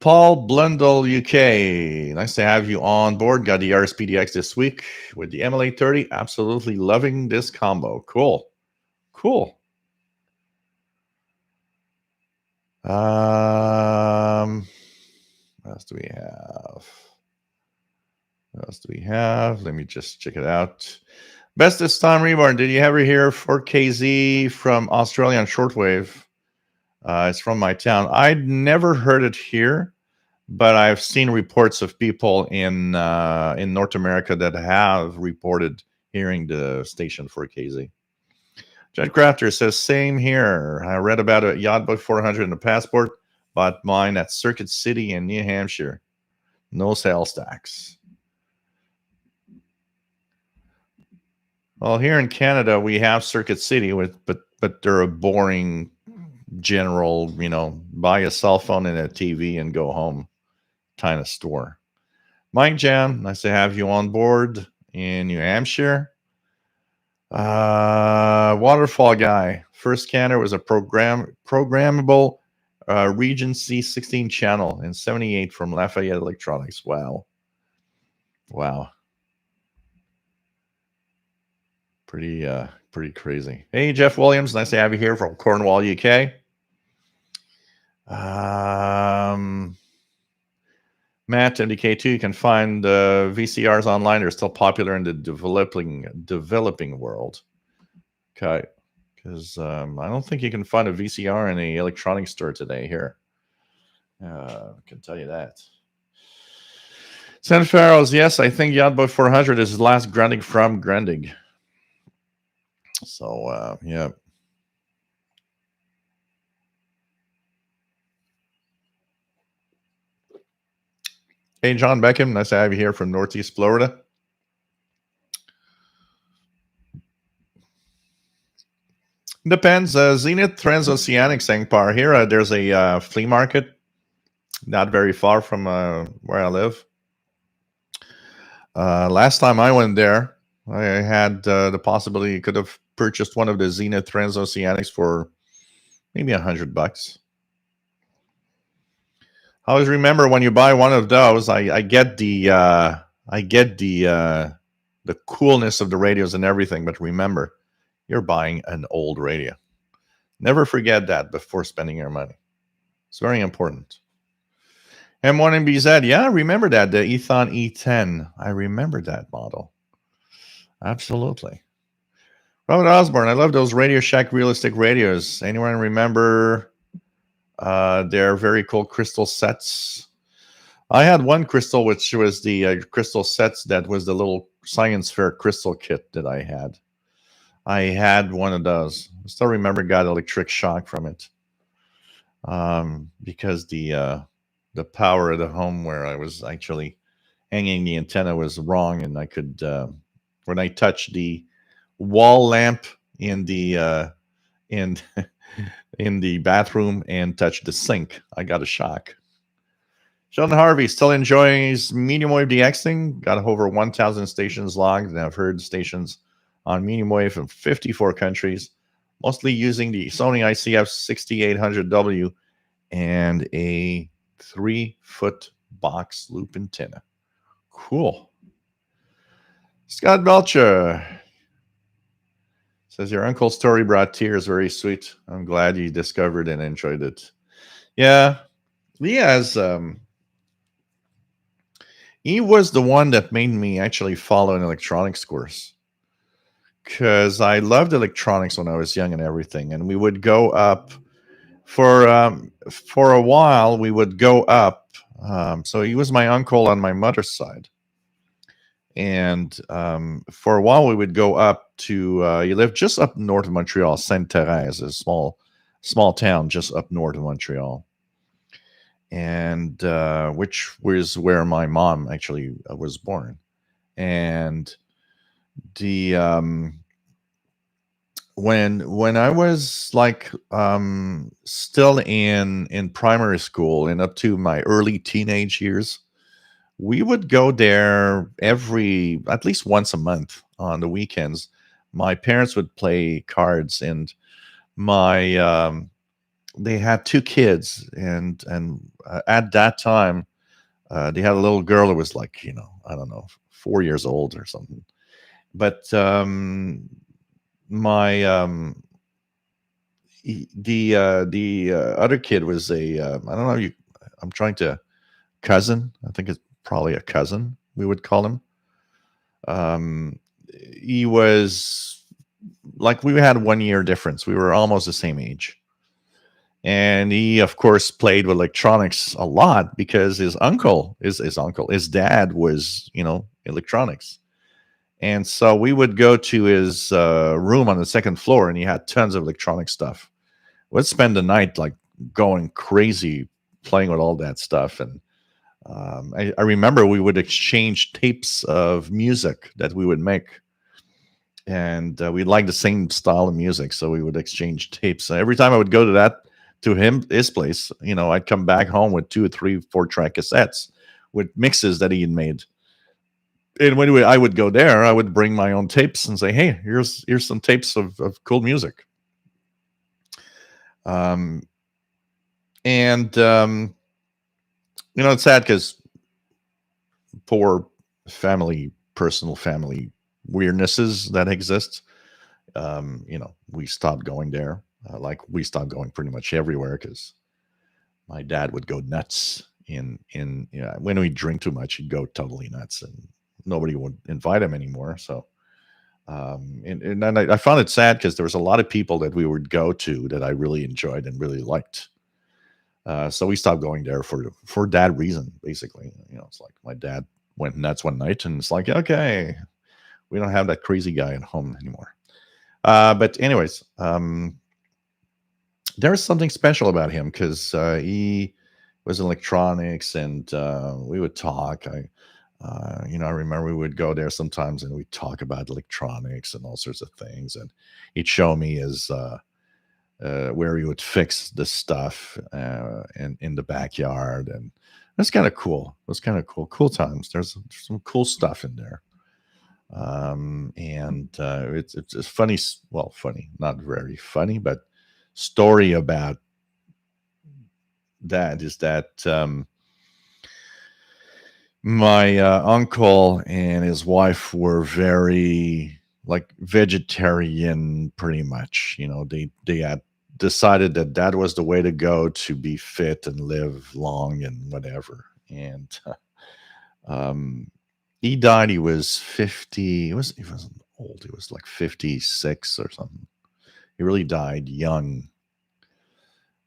Paul Blundell, UK. Nice to have you on board. Got the RSPDX this week with the MLA30. Absolutely loving this combo. Cool. Cool. What else do we have? What else do we have? Let me just check it out. Bestest Time Reborn. Did you ever hear 4KZ from Australia on shortwave? It's from my town. I'd never heard it here, but I've seen reports of people in North America that have reported hearing the station 4KZ. Jet Crafter says, same here. I read about a Yachtbook 400 in the passport, bought mine at Circuit City in New Hampshire. No sales tax. Well, here in Canada, we have Circuit City, but they're a boring general, buy a cell phone and a TV and go home kind of store. Mike Jam, nice to have you on board in New Hampshire. Waterfall Guy, first scanner was a programmable Regency 16 channel in 78 from Lafayette Electronics. Wow. Pretty crazy. Hey, Jeff Williams, nice to have you here from Cornwall, UK. Matt MDK2, you can find VCRs online. They're still popular in the developing world. Okay, because I don't think you can find a VCR in the electronics store today here. I can tell you that. San Farrells, yes, I think Yachtbook 400 is the last Grundig from Grundig. So, yeah. Hey, John Beckham, nice to have you here from Northeast Florida. Depends. Zenith Transoceanic Sangpar here. There's a flea market not very far from where I live. Last time I went there, I had the possibility you could have purchased one of the Zenith Transoceanics for maybe $100. I always remember when you buy one of those, I get the coolness of the radios and everything, but remember, you're buying an old radio. Never forget that before spending your money. It's very important. M1MBZ, yeah, I remember that. The Ethon E10. I remember that model. Absolutely. Robert Osborne, I love those Radio Shack realistic radios. Anyone remember their very cool crystal sets? I had one crystal, which was the crystal sets that was the little science fair crystal kit that I had. I had one of those. I still remember got electric shock from it. Because the power of the home where I was actually hanging the antenna was wrong, and I could when I touched the wall lamp in the in the bathroom and touched the sink, I got a shock. Sheldon Harvey still enjoys medium wave DXing. Got over 1,000 stations logged, and I've heard stations on medium wave from 54 countries, mostly using the Sony ICF 6800W and a 3-foot box loop antenna. Cool. Scott Belcher says, your uncle's story brought tears. Very sweet. I'm glad you discovered and enjoyed it. Yeah. He has... he was the one that made me actually follow an electronics course, because I loved electronics when I was young and everything. And we would go up for a while. We would go up. So he was my uncle on my mother's side. And for a while, we would go up to, he lived just up north of Montreal, Sainte-Thérèse, a small town just up north of Montreal. And which was where my mom actually was born. And the when I was like still in primary school and up to my early teenage years, We would go there at least once a month on the weekends. My parents would play cards, and my they had two kids, and at that time they had a little girl that was like, I don't know, 4 years old or something. But my the other kid was I don't know, I'm trying to cousin. I think it's probably a cousin, we would call him. Um, he was like, we had 1 year difference. We were almost the same age. And he, of course, played with electronics a lot because his dad was, electronics. And so we would go to his room on the second floor, and he had tons of electronic stuff. We'd spend the night like going crazy playing with all that stuff. And I remember we would exchange tapes of music that we would make, and we liked the same style of music, so we would exchange tapes. And every time I would go to his place, I'd come back home with 2 or 3, 4 track cassettes with mixes that he had made. And when I would go there, I would bring my own tapes and say, "Hey, here's some tapes of cool music." Um, and it's sad because for personal family weirdnesses that exist, we stopped going there. Like, we stopped going pretty much everywhere because my dad would go nuts when we drink too much, he'd go totally nuts, and nobody would invite him anymore. So and then I found it sad because there was a lot of people that we would go to that I really enjoyed and really liked. So we stopped going there for that reason, basically. It's like my dad went nuts one night, and it's like, okay, we don't have that crazy guy at home anymore. But anyways, there's something special about him because he was in electronics, and we would talk. I remember we would go there sometimes, and we'd talk about electronics and all sorts of things. And he'd show me his where he would fix the stuff in the backyard, and that's kind of cool. It was kind of cool times. There's some cool stuff in there. And it's funny. Well, funny, not very funny, but story about that is that my uncle and his wife were very like vegetarian, pretty much. They had decided that was the way to go to be fit and live long and whatever. And he died. He was 50. He wasn't old. He was like 56 or something. He really died young,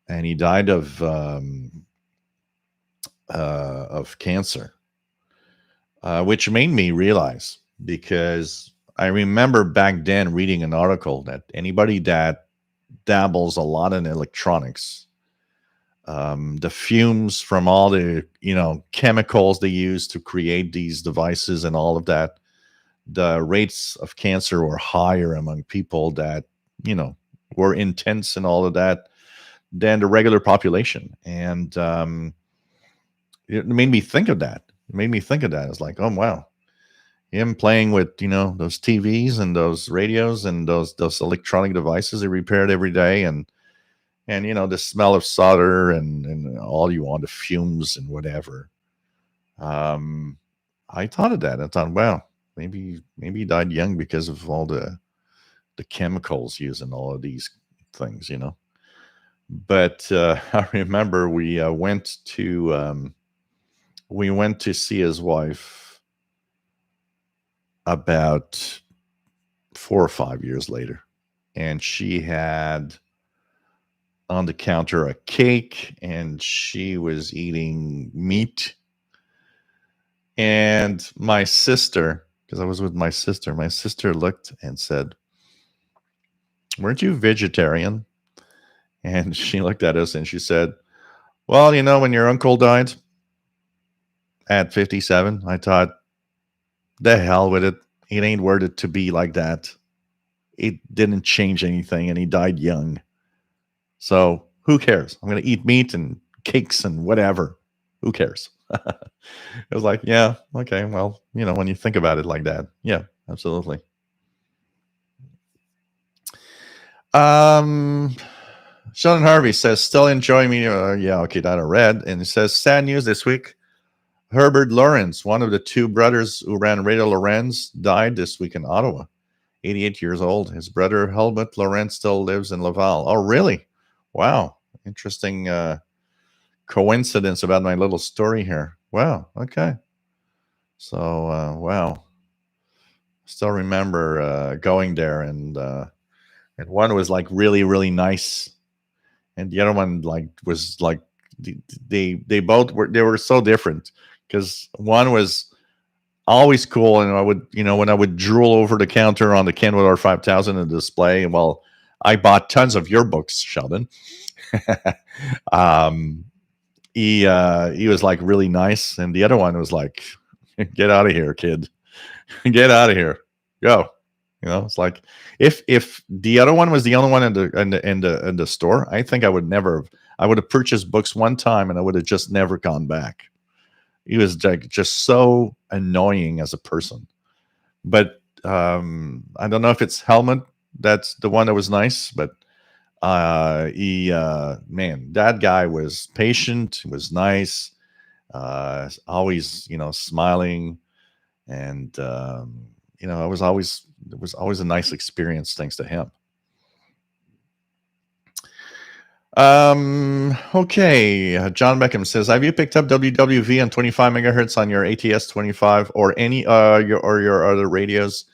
and he died of cancer, which made me realize, because I remember back then reading an article that anybody that dabbles a lot in electronics, the fumes from all the chemicals they use to create these devices and all of that, the rates of cancer were higher among people that were intense and all of that than the regular population. And it made me think of that. It's like, oh wow, him playing with those TVs and those radios and those electronic devices he repaired every day, and the smell of solder and all you want, the fumes and whatever. I thought of that. I thought, wow, maybe he died young because of all the chemicals used in all of these things. But I remember we went to see his wife about 4 or 5 years later, and she had on the counter a cake, and she was eating meat. And my sister, because I was with my sister looked and said, "Weren't you vegetarian?" And she looked at us and she said, "Well, when your uncle died at 57, I thought, the hell with it. It ain't worth it to be like that. It didn't change anything, and he died young. So who cares? I'm going to eat meat and cakes and whatever. Who cares?" It was like, yeah, okay, well, when you think about it like that, yeah, absolutely. Um, Sheldon Harvey says, still enjoying me. Yeah, okay, that I read. And it says, sad news this week. Herbert Lawrence, one of the two brothers who ran Radio Lorenz, died this week in Ottawa, 88 years old. His brother, Helmut Lawrence, still lives in Laval. Oh, really? Wow. Interesting coincidence about my little story here. Wow. Okay. So, wow. Still remember going there, and one was like really, really nice, and the other one was like they both were so different, because one was always cool, and I would when I would drool over the counter on the Kenwood R5000 in the display, well, I bought tons of your books, Sheldon. um, he was like really nice, and the other one was like, get out of here, kid. Get out of here. Go. It's like, if the other one was the only one in the store, I think I would have purchased books one time, and I would have just never gone back. He was like just so annoying as a person. But I don't know if it's Helmut that's the one that was nice, but man, that guy was patient, was nice, always smiling, and it was always a nice experience thanks to him. Okay. John Beckham says, have you picked up WWV on 25 megahertz on your ATS 25 or any your other radios?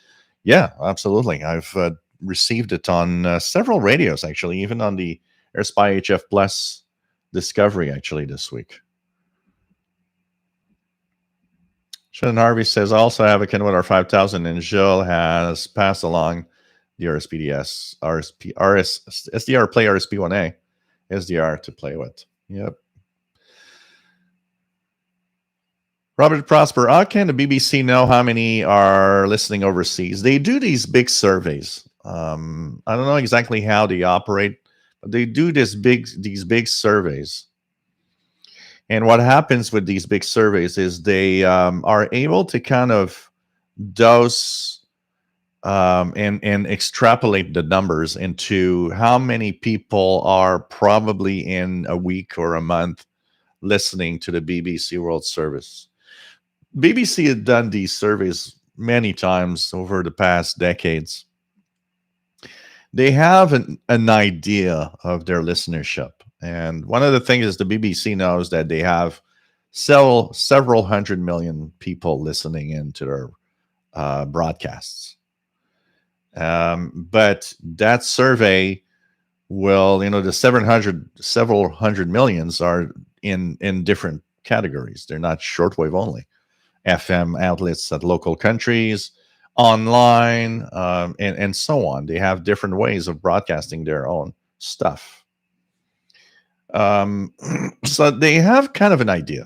Yeah, absolutely. I've received it on several radios, actually, even on the AirSpy HF Plus Discovery, actually, this week. Shannon Harvey says, I also have a Kenwood R5000, and Jill has passed along the RSPDS, SDR Play RSP1A, SDR to play with. Yep. Robert Prosper, how can the BBC know how many are listening overseas? They do these big surveys. I don't know exactly how they operate, but they do these big surveys. And what happens with these big surveys is they are able to kind of dose and extrapolate the numbers into how many people are probably in a week or a month listening to the BBC World Service. BBC had done these surveys many times over the past decades. They have an idea of their listenership. And one of the things is the BBC knows that they have several hundred million people listening into their broadcasts. But that survey will, the several hundred millions are in different categories. They're not shortwave only. FM outlets at local countries, online, and so on. They have different ways of broadcasting their own stuff. So they have kind of an idea.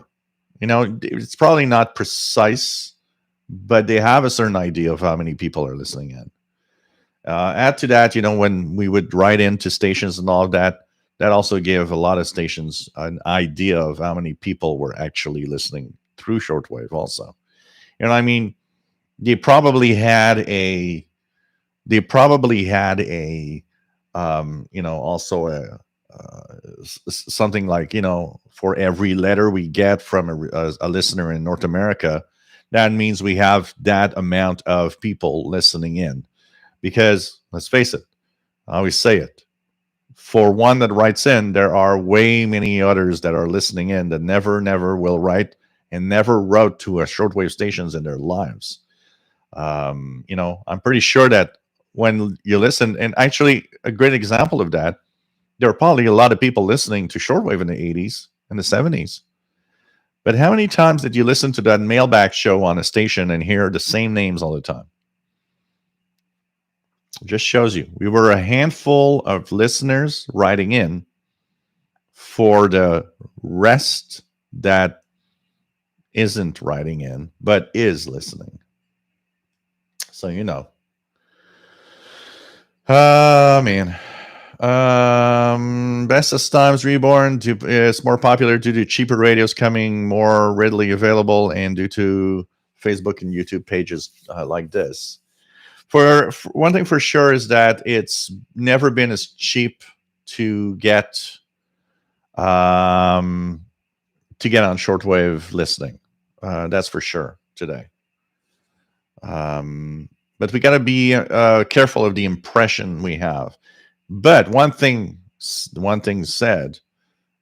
It's probably not precise, but they have a certain idea of how many people are listening in. Add to that, when we would write into stations and all of that, that also gave a lot of stations an idea of how many people were actually listening through shortwave also. I mean, they probably had a also something like, for every letter we get from a listener in North America, that means we have that amount of people listening in. Because let's face it, I always say it, for one that writes in, there are way many others that are listening in that never will write and never wrote to a shortwave stations in their lives. I'm pretty sure that when you listen, and actually a great example of that, there are probably a lot of people listening to shortwave in the 80s and the 70s. But how many times did you listen to that mailback show on a station and hear the same names all the time? It just shows you we were a handful of listeners writing in for the rest that isn't writing in but is listening. So man. Bestest Times Reborn is more popular due to cheaper radios coming more readily available and due to Facebook and YouTube pages like this. For one thing for sure is that it's never been as cheap to get on shortwave listening. That's for sure today. But we got to be careful of the impression we have. But one thing said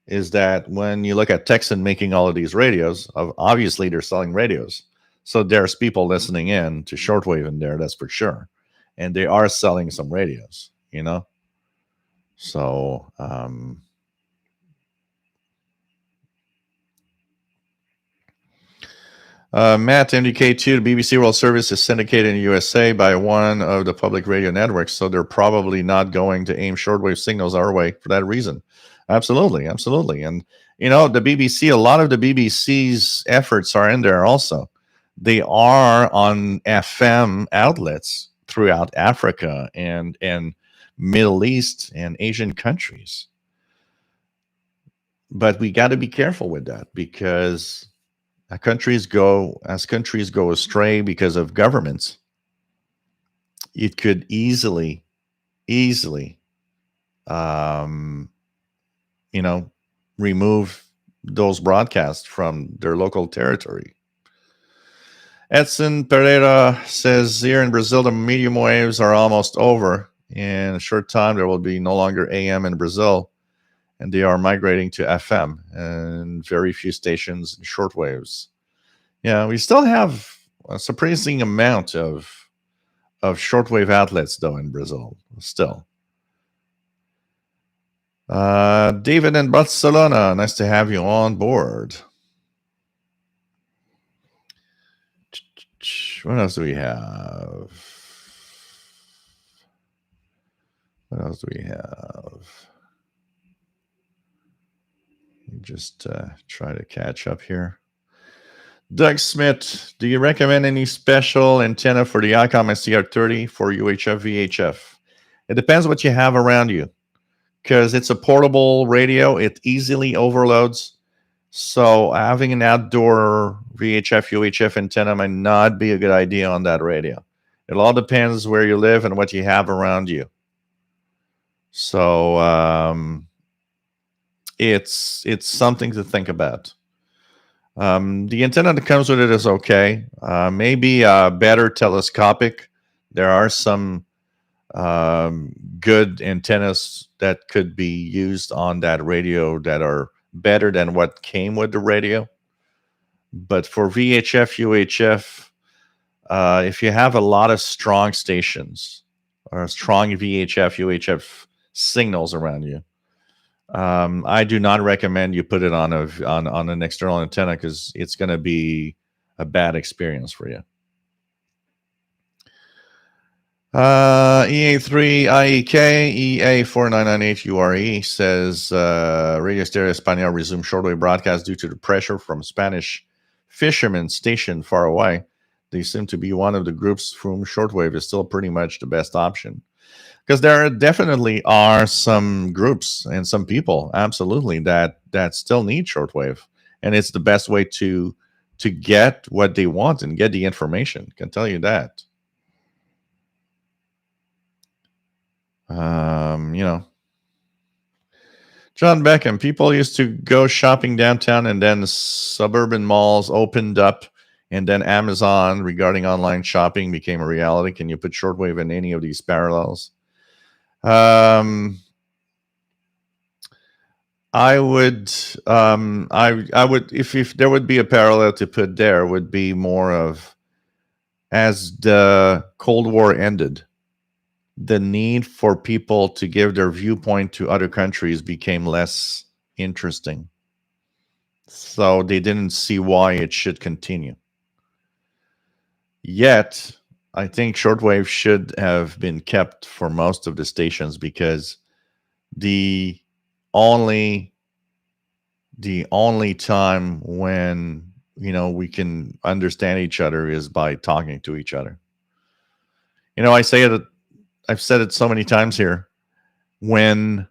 is that when you look at Texan making all of these radios, obviously they're selling radios. So there's people listening in to shortwave in there, that's for sure. And they are selling some radios, you know? So, Matt MDK2, the BBC World Service is syndicated in the USA by one of the public radio networks, so they're probably not going to aim shortwave signals our way for that reason. Absolutely, absolutely. And, you know, the BBC, a lot of the BBC's efforts are in there also. They are on FM outlets throughout Africa and Middle East and Asian countries. But we got to be careful with that because countries go astray because of governments, it could easily remove those broadcasts from their local territory. Edson Pereira says here in Brazil, the medium waves are almost over. In a short time, there will be no longer AM in Brazil, and they are migrating to FM and very few stations in shortwaves. Yeah, we still have a surprising amount of shortwave outlets, though, in Brazil, still. David in Barcelona, nice to have you on board. What else do we have? Just try to catch up here. Doug Smith, do you recommend any special antenna for the Icom SCR30 for UHF VHF? It depends what you have around you, because it's a portable radio. It easily overloads. So having an outdoor VHF UHF antenna might not be a good idea on that radio. It all depends where you live and what you have around you. So it's something to think about. The antenna that comes with it is okay. Maybe better telescopic. There are some good antennas that could be used on that radio that are better than what came with the radio. But for VHF, UHF, if you have a lot of strong stations or strong VHF, UHF signals around you, I do not recommend you put it on an external antenna because it's going to be a bad experience for you. EA3 IEK EA4998 URE says Radio Stereo Español resumed shortwave broadcast due to the pressure from Spanish fishermen stationed far away. They seem to be one of the groups for whom shortwave is still pretty much the best option. Because there definitely are some groups and some people, absolutely, that still need shortwave, and it's the best way to get what they want and get the information. I can tell you that. John Beckham, people used to go shopping downtown, and then suburban malls opened up, and then Amazon regarding online shopping became a reality. Can you put shortwave in any of these parallels? I would if there would be a parallel to put there, would be more of as the Cold War ended, the need for people to give their viewpoint to other countries became less interesting. So they didn't see why it should continue. Yet, I think shortwave should have been kept for most of the stations because the only time when we can understand each other is by talking to each other. I've said it so many times here. when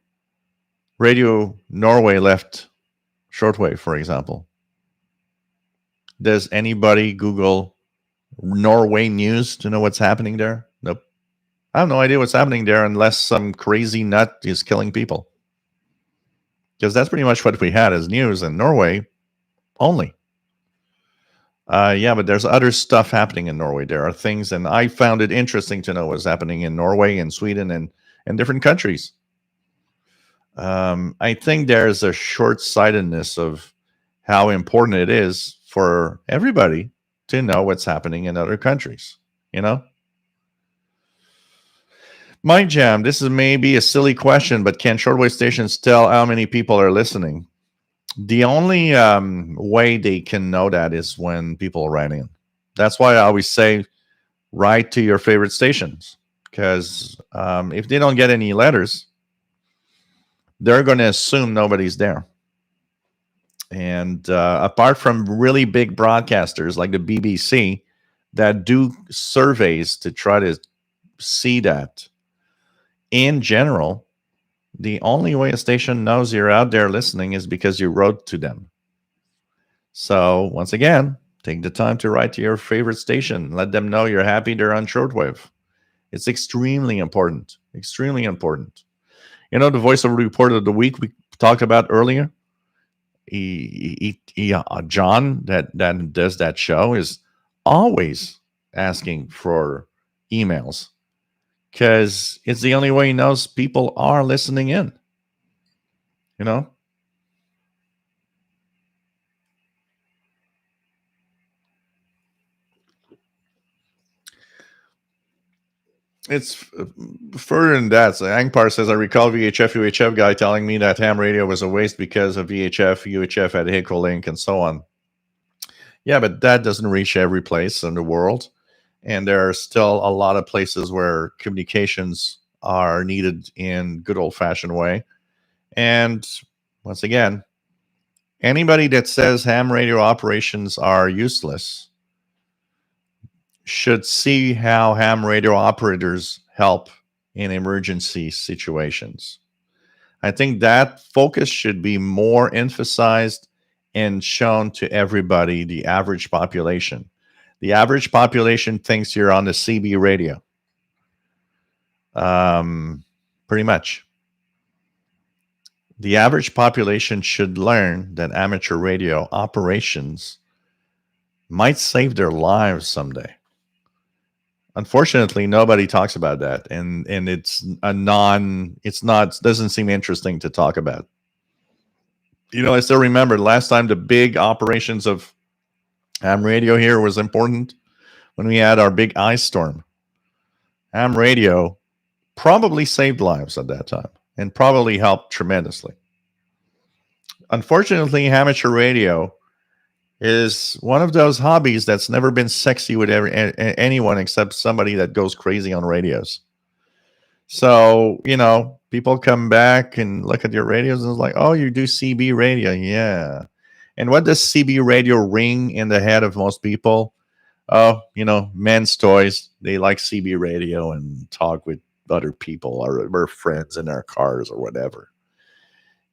Radio Norway left shortwave, for example, does anybody Google Norway news to know what's happening there? Nope. I have no idea what's happening there unless some crazy nut is killing people. Because that's pretty much what we had as news in Norway only. Yeah, but there's other stuff happening in Norway. There are things, and I found it interesting to know what's happening in Norway and Sweden and different countries. I think there's a short-sightedness of how important it is for everybody to know what's happening in other countries, you know? My jam, this is maybe a silly question, but can shortwave stations tell how many people are listening? The only way they can know that is when people write in. That's why I always say write to your favorite stations, because if they don't get any letters, they're going to assume nobody's there. And apart from really big broadcasters like the BBC that do surveys to try to see that, in general, the only way a station knows you're out there listening is because you wrote to them. So once again, take the time to write to your favorite station. Let them know you're happy they're on shortwave. It's extremely important. Extremely important. You know, the voiceover report of the week we talked about earlier, John that does that show is always asking for emails because it's the only way he knows people are listening in. You know? It's further than that. So Angpar says, I recall VHF, UHF guy telling me that ham radio was a waste because of VHF, UHF had Hickel link and so on. Yeah, but that doesn't reach every place in the world. And there are still a lot of places where communications are needed in good old-fashioned way. And once again, anybody that says ham radio operations are useless should see how ham radio operators help in emergency situations. I think that focus should be more emphasized and shown to everybody, the average population. The average population thinks you're on the CB radio. Pretty much. The average population should learn that amateur radio operations might save their lives someday. Unfortunately, nobody talks about that, and it's doesn't seem interesting to talk about. You know, I still remember the last time the big operations of ham radio here was important when we had our big ice storm. Ham radio probably saved lives at that time and probably helped tremendously. Unfortunately, amateur radio is one of those hobbies that's never been sexy with anyone except somebody that goes crazy on radios. So, you know, people come back and look at your radios and it's like, oh, you do CB radio. Yeah. And what does CB radio ring in the head of most people? Oh, you know, men's toys. They like CB radio and talk with other people or we're friends in our cars or whatever.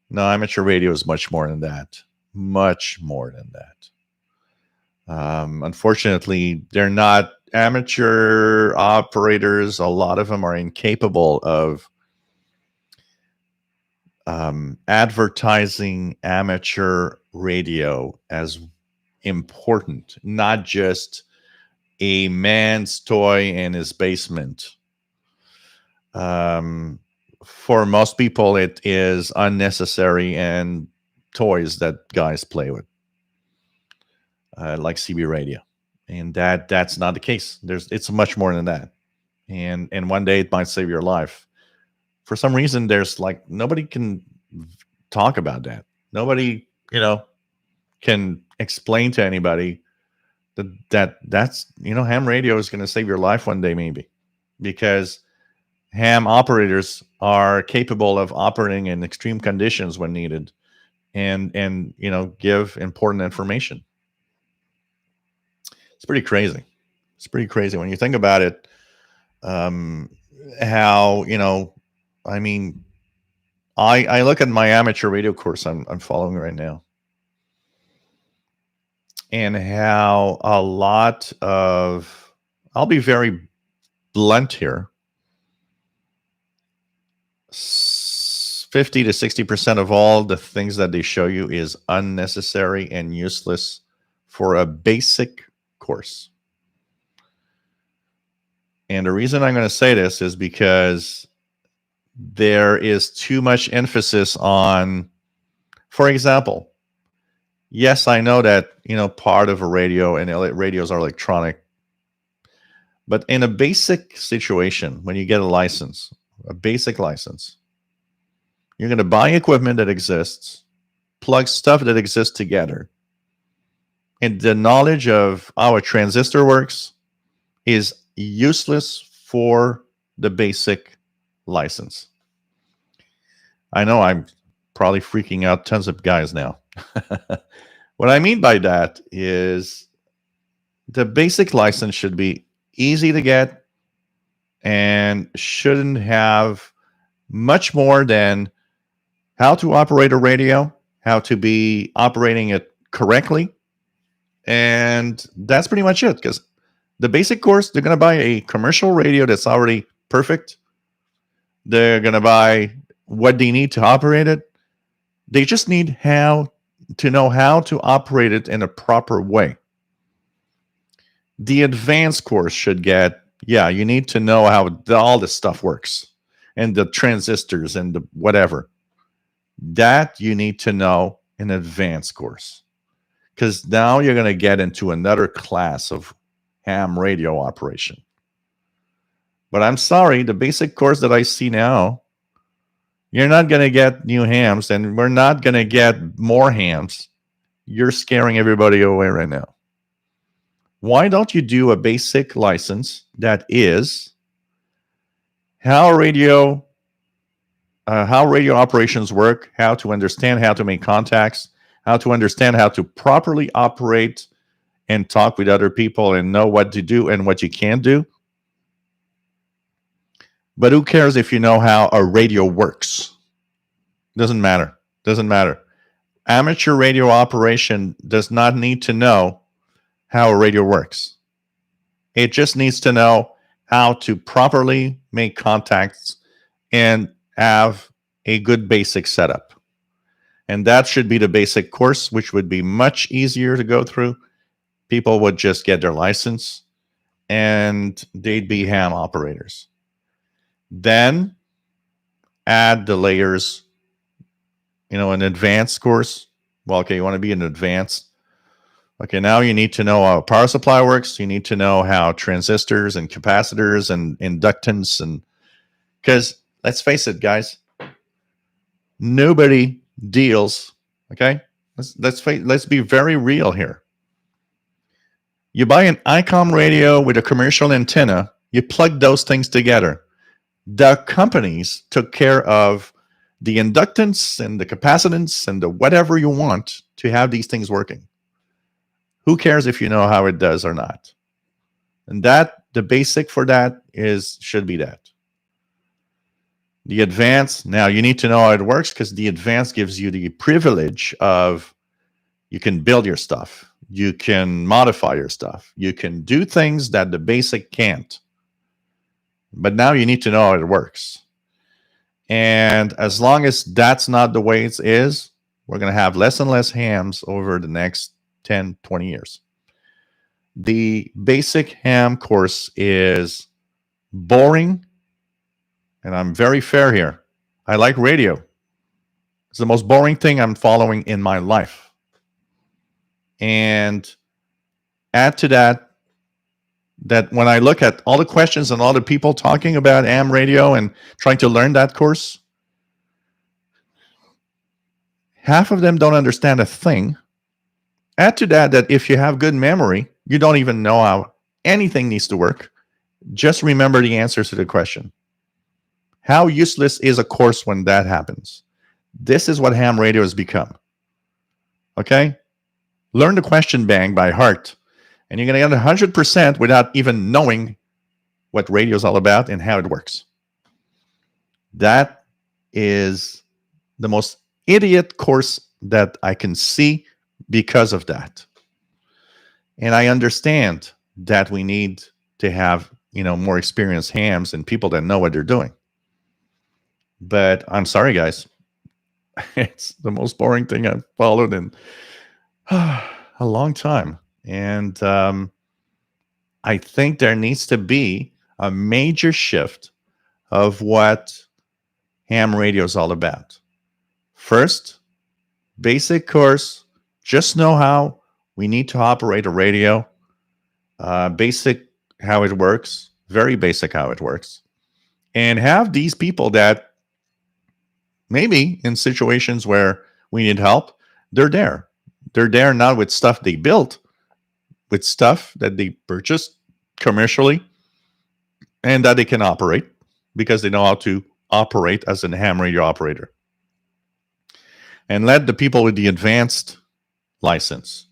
No, amateur radio is much more than that. Much more than that. Unfortunately, they're not amateur operators. A lot of them are incapable of advertising amateur radio as important, not just a man's toy in his basement. For most people, it is unnecessary and toys that guys play with. Like CB radio, and that's not the case. It's much more than that, and one day it might save your life. For some reason, there's like nobody can talk about that. Nobody, you know, can explain to anybody that's you know ham radio is going to save your life one day maybe, because ham operators are capable of operating in extreme conditions when needed, and you know give important information. It's pretty crazy. It's pretty crazy when you think about it. How, you know, I mean, I look at my amateur radio course I'm following right now, and how a lot of, I'll be very blunt here, 50 to 60% of all the things that they show you is unnecessary and useless for a basic course. And the reason I'm going to say this is because there is too much emphasis on, for example, yes, I know that, part of a radio and radios are electronic, but in a basic situation, when you get a license, a basic license, you're going to buy equipment that exists, plug stuff that exists together, and the knowledge of how a transistor works is useless for the basic license. I know I'm probably freaking out tons of guys now. What I mean by that is the basic license should be easy to get and shouldn't have much more than how to operate a radio, how to be operating it correctly. And that's pretty much it, because the basic course, they're going to buy a commercial radio that's already perfect. They're going to buy what they need to operate it. They just need to know how to operate it in a proper way. The advanced course should get, you need to know how all this stuff works and the transistors and the whatever. That you need to know in advanced course, because now you're going to get into another class of ham radio operation. But I'm sorry, the basic course that I see now, you're not going to get new hams, and we're not going to get more hams. You're scaring everybody away right now. Why don't you do a basic license that is how radio operations work, how to understand how to make contacts, how to understand how to properly operate and talk with other people and know what to do and what you can't do? But who cares if you know how a radio works? Doesn't matter. Amateur radio operation does not need to know how a radio works. It just needs to know how to properly make contacts and have a good basic setup. And that should be the basic course, which would be much easier to go through. People would just get their license and they'd be ham operators. Then add the layers, an advanced course. Well, okay, you want to be an advanced. Okay, now you need to know how a power supply works. You need to know how transistors and capacitors and inductance, and because let's face it, guys, nobody deals. Okay, let's be very real here. You buy an Icom radio with a commercial antenna. You plug those things together. The companies took care of the inductance and the capacitance and the whatever you want to have these things working. Who cares if you know how it does or not? And that, the basic for that should be that. The advanced, now you need to know how it works, because the advanced gives you the privilege of, you can build your stuff, you can modify your stuff, you can do things that the basic can't. But now you need to know how it works. And as long as that's not the way it is, we're going to have less and less hams over the next 10, 20 years. The basic ham course is boring, and I'm very fair here. I like radio. It's the most boring thing I'm following in my life. And add to that when I look at all the questions and all the people talking about ham radio and trying to learn that course, half of them don't understand a thing. Add to that if you have good memory, you don't even know how anything needs to work. Just remember the answers to the question. How useless is a course when that happens? This is what ham radio has become. Okay? Learn the question bank by heart, and you're going to get 100% without even knowing what radio is all about and how it works. That is the most idiot course that I can see because of that. And I understand that we need to have, more experienced hams and people that know what they're doing. But I'm sorry, guys. It's the most boring thing I've followed in a long time. And I think there needs to be a major shift of what ham radio is all about. First, basic course, just know how we need to operate a radio. Basic how it works, very basic how it works. And have these people that maybe in situations where we need help, they're there. They're there not with stuff they built, with stuff that they purchased commercially and that they can operate because they know how to operate as a ham radio operator. And let the people with the advanced license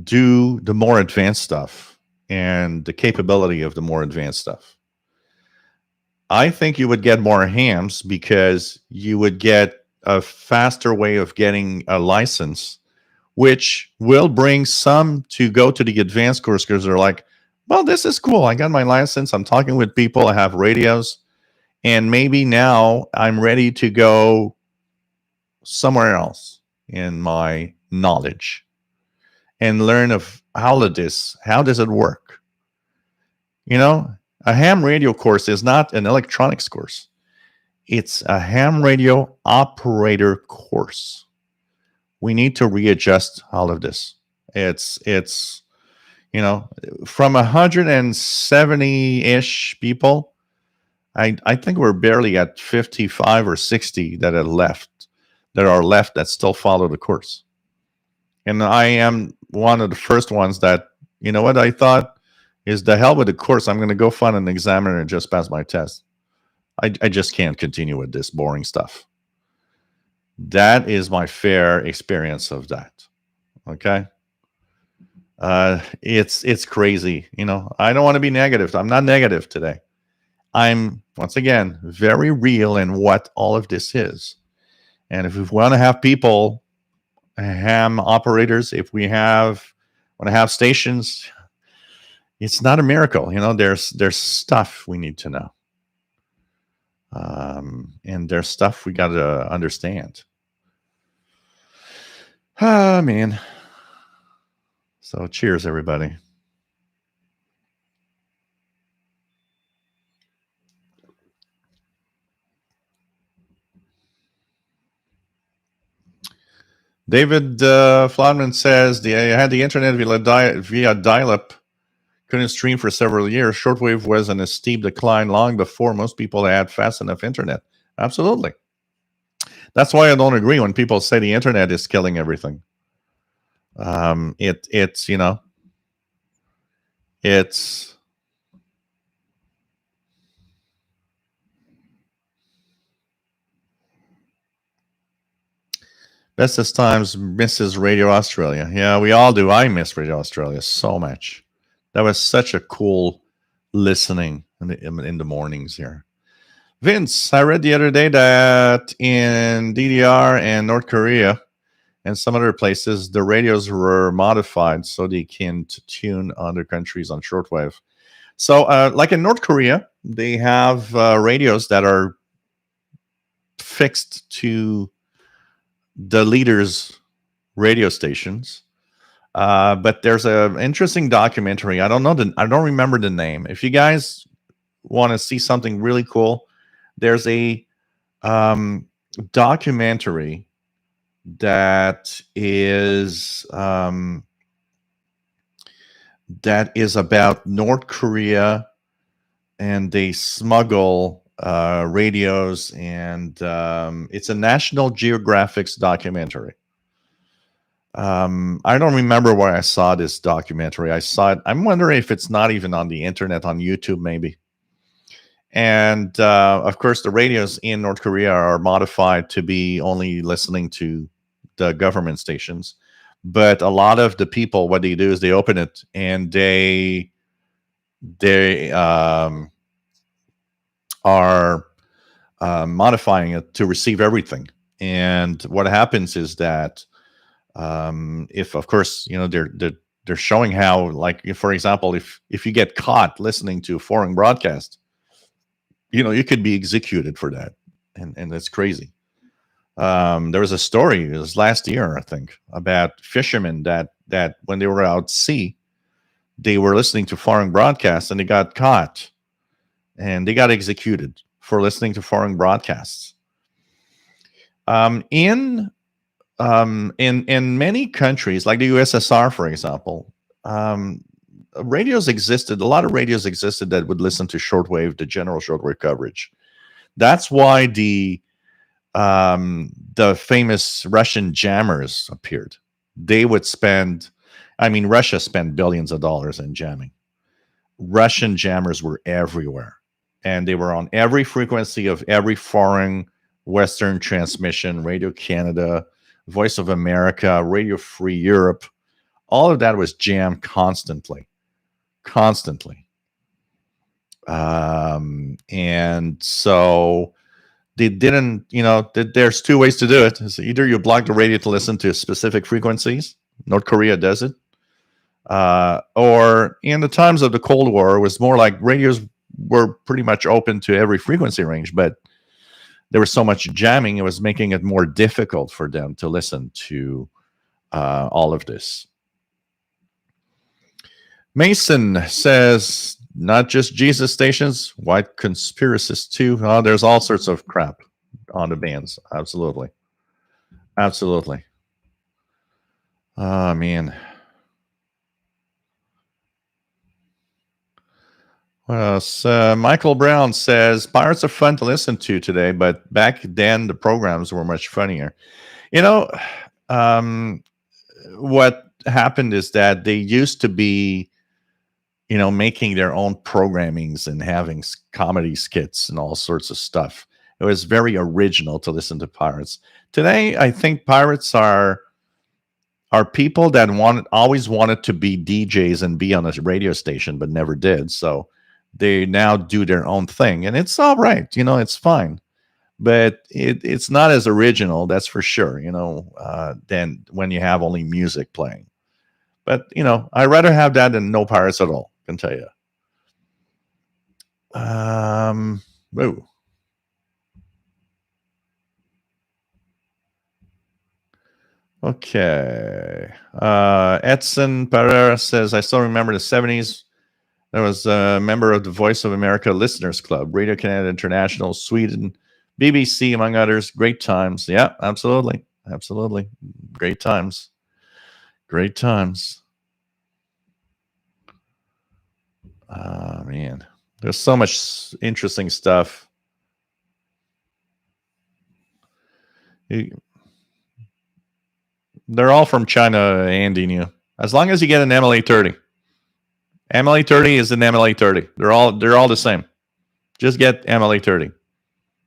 do the more advanced stuff and the capability of the more advanced stuff. I think you would get more hams because you would get a faster way of getting a license, which will bring some to go to the advanced course because they're like, well, this is cool. I got my license. I'm talking with people. I have radios. And maybe now I'm ready to go somewhere else in my knowledge and learn of all of this. How does it work? A ham radio course is not an electronics course. It's a ham radio operator course. We need to readjust all of this. It's from 170-ish people, I think we're barely at 55 or 60 that are left that still follow the course. And I am one of the first ones that, what I thought is the hell with the course. I'm going to go find an examiner and just pass my test. I just can't continue with this boring stuff. That is my fair experience of that. Okay. It's crazy. I don't want to be negative. I'm not negative today. I'm, once again, very real in what all of this is. And if we want to have people, ham operators, if we want to have stations, it's not a miracle. There's stuff we need to know. And there's stuff we got to understand. Man. So cheers, everybody. David Flodman says, I had the internet via dial-up. Couldn't stream for several years. Shortwave was in a steep decline long before most people had fast enough internet. Absolutely. That's why I don't agree when people say the internet is killing everything. It's bestest times misses Radio Australia. Yeah, we all do. I miss Radio Australia so much. That was such a cool listening in the mornings here. Vince, I read the other day that in DDR and North Korea and some other places, the radios were modified so they can tune other countries on shortwave. So like in North Korea, they have radios that are fixed to the leaders' radio stations. But there's an interesting documentary. I don't remember the name. If you guys want to see something really cool, there's a documentary that is about North Korea, and they smuggle radios, and it's a National Geographic's documentary. I don't remember where I saw this documentary. I saw it. I'm wondering if it's not even on the internet, on YouTube, maybe. And of course, the radios in North Korea are modified to be only listening to the government stations. But a lot of the people, what they do is they open it and they are modifying it to receive everything. And what happens is that if, of course, they're showing how, like, if, for example, if you get caught listening to a foreign broadcast, you could be executed for that, and that's crazy. There was a story, it was last year, I think, about fishermen that when they were out at sea, they were listening to foreign broadcasts and they got caught and they got executed for listening to foreign broadcasts. In many countries, like the USSR, for example, radios existed. A lot of radios existed that would listen to shortwave, the general shortwave coverage. That's why the famous Russian jammers appeared. They would spend, Russia spent billions of dollars in jamming. Russian jammers were everywhere, and they were on every frequency of every foreign Western transmission, Radio Canada, Voice of America, Radio Free Europe. All of that was jammed constantly. And so they didn't, there's two ways to do it. It's either you block the radio to listen to specific frequencies. North Korea does it. Or in the times of the Cold War, it was more like radios were pretty much open to every frequency range, but there was so much jamming, it was making it more difficult for them to listen to all of this. Mason says, not just Jesus stations, white conspiracists too. Oh, there's all sorts of crap on the bands. Absolutely. Oh, man. Michael Brown says, pirates are fun to listen to today, but back then the programs were much funnier. What happened is that they used to be, making their own programmings and having comedy skits and all sorts of stuff. It was very original to listen to pirates. Today, I think pirates are people that always wanted to be DJs and be on a radio station, but never did. So they now do their own thing, and it's all right. It's fine, but it's not as original, that's for sure. Than when you have only music playing. But I'd rather have that than no pirates at all. I can tell you. Whoa. Okay. Edson Pereira says, I still remember the 70s. There was a member of the Voice of America Listeners Club, Radio Canada International, Sweden, BBC, among others. Great times. Yeah, absolutely. Great times. Man. There's so much interesting stuff. They're all from China, Andy knew. As long as you get an MLA30. MLA30 is an MLA30. They're all the same. Just get MLA30.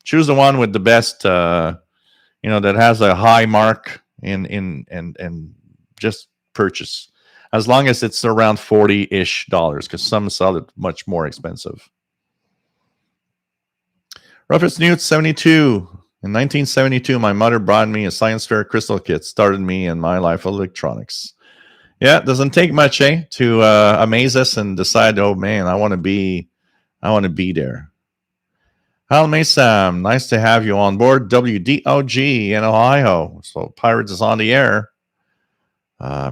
Choose the one with the best, that has a high mark and just purchase. As long as it's around $40-ish, because some sell it much more expensive. Rufus Newt, 72. In 1972, my mother brought me a science fair crystal kit, started me in my life of electronics. Yeah, it doesn't take much, to amaze us and decide, oh man, I want to be there. Hal Mason, nice to have you on board. WDOG in Ohio. So Pirates is on the air.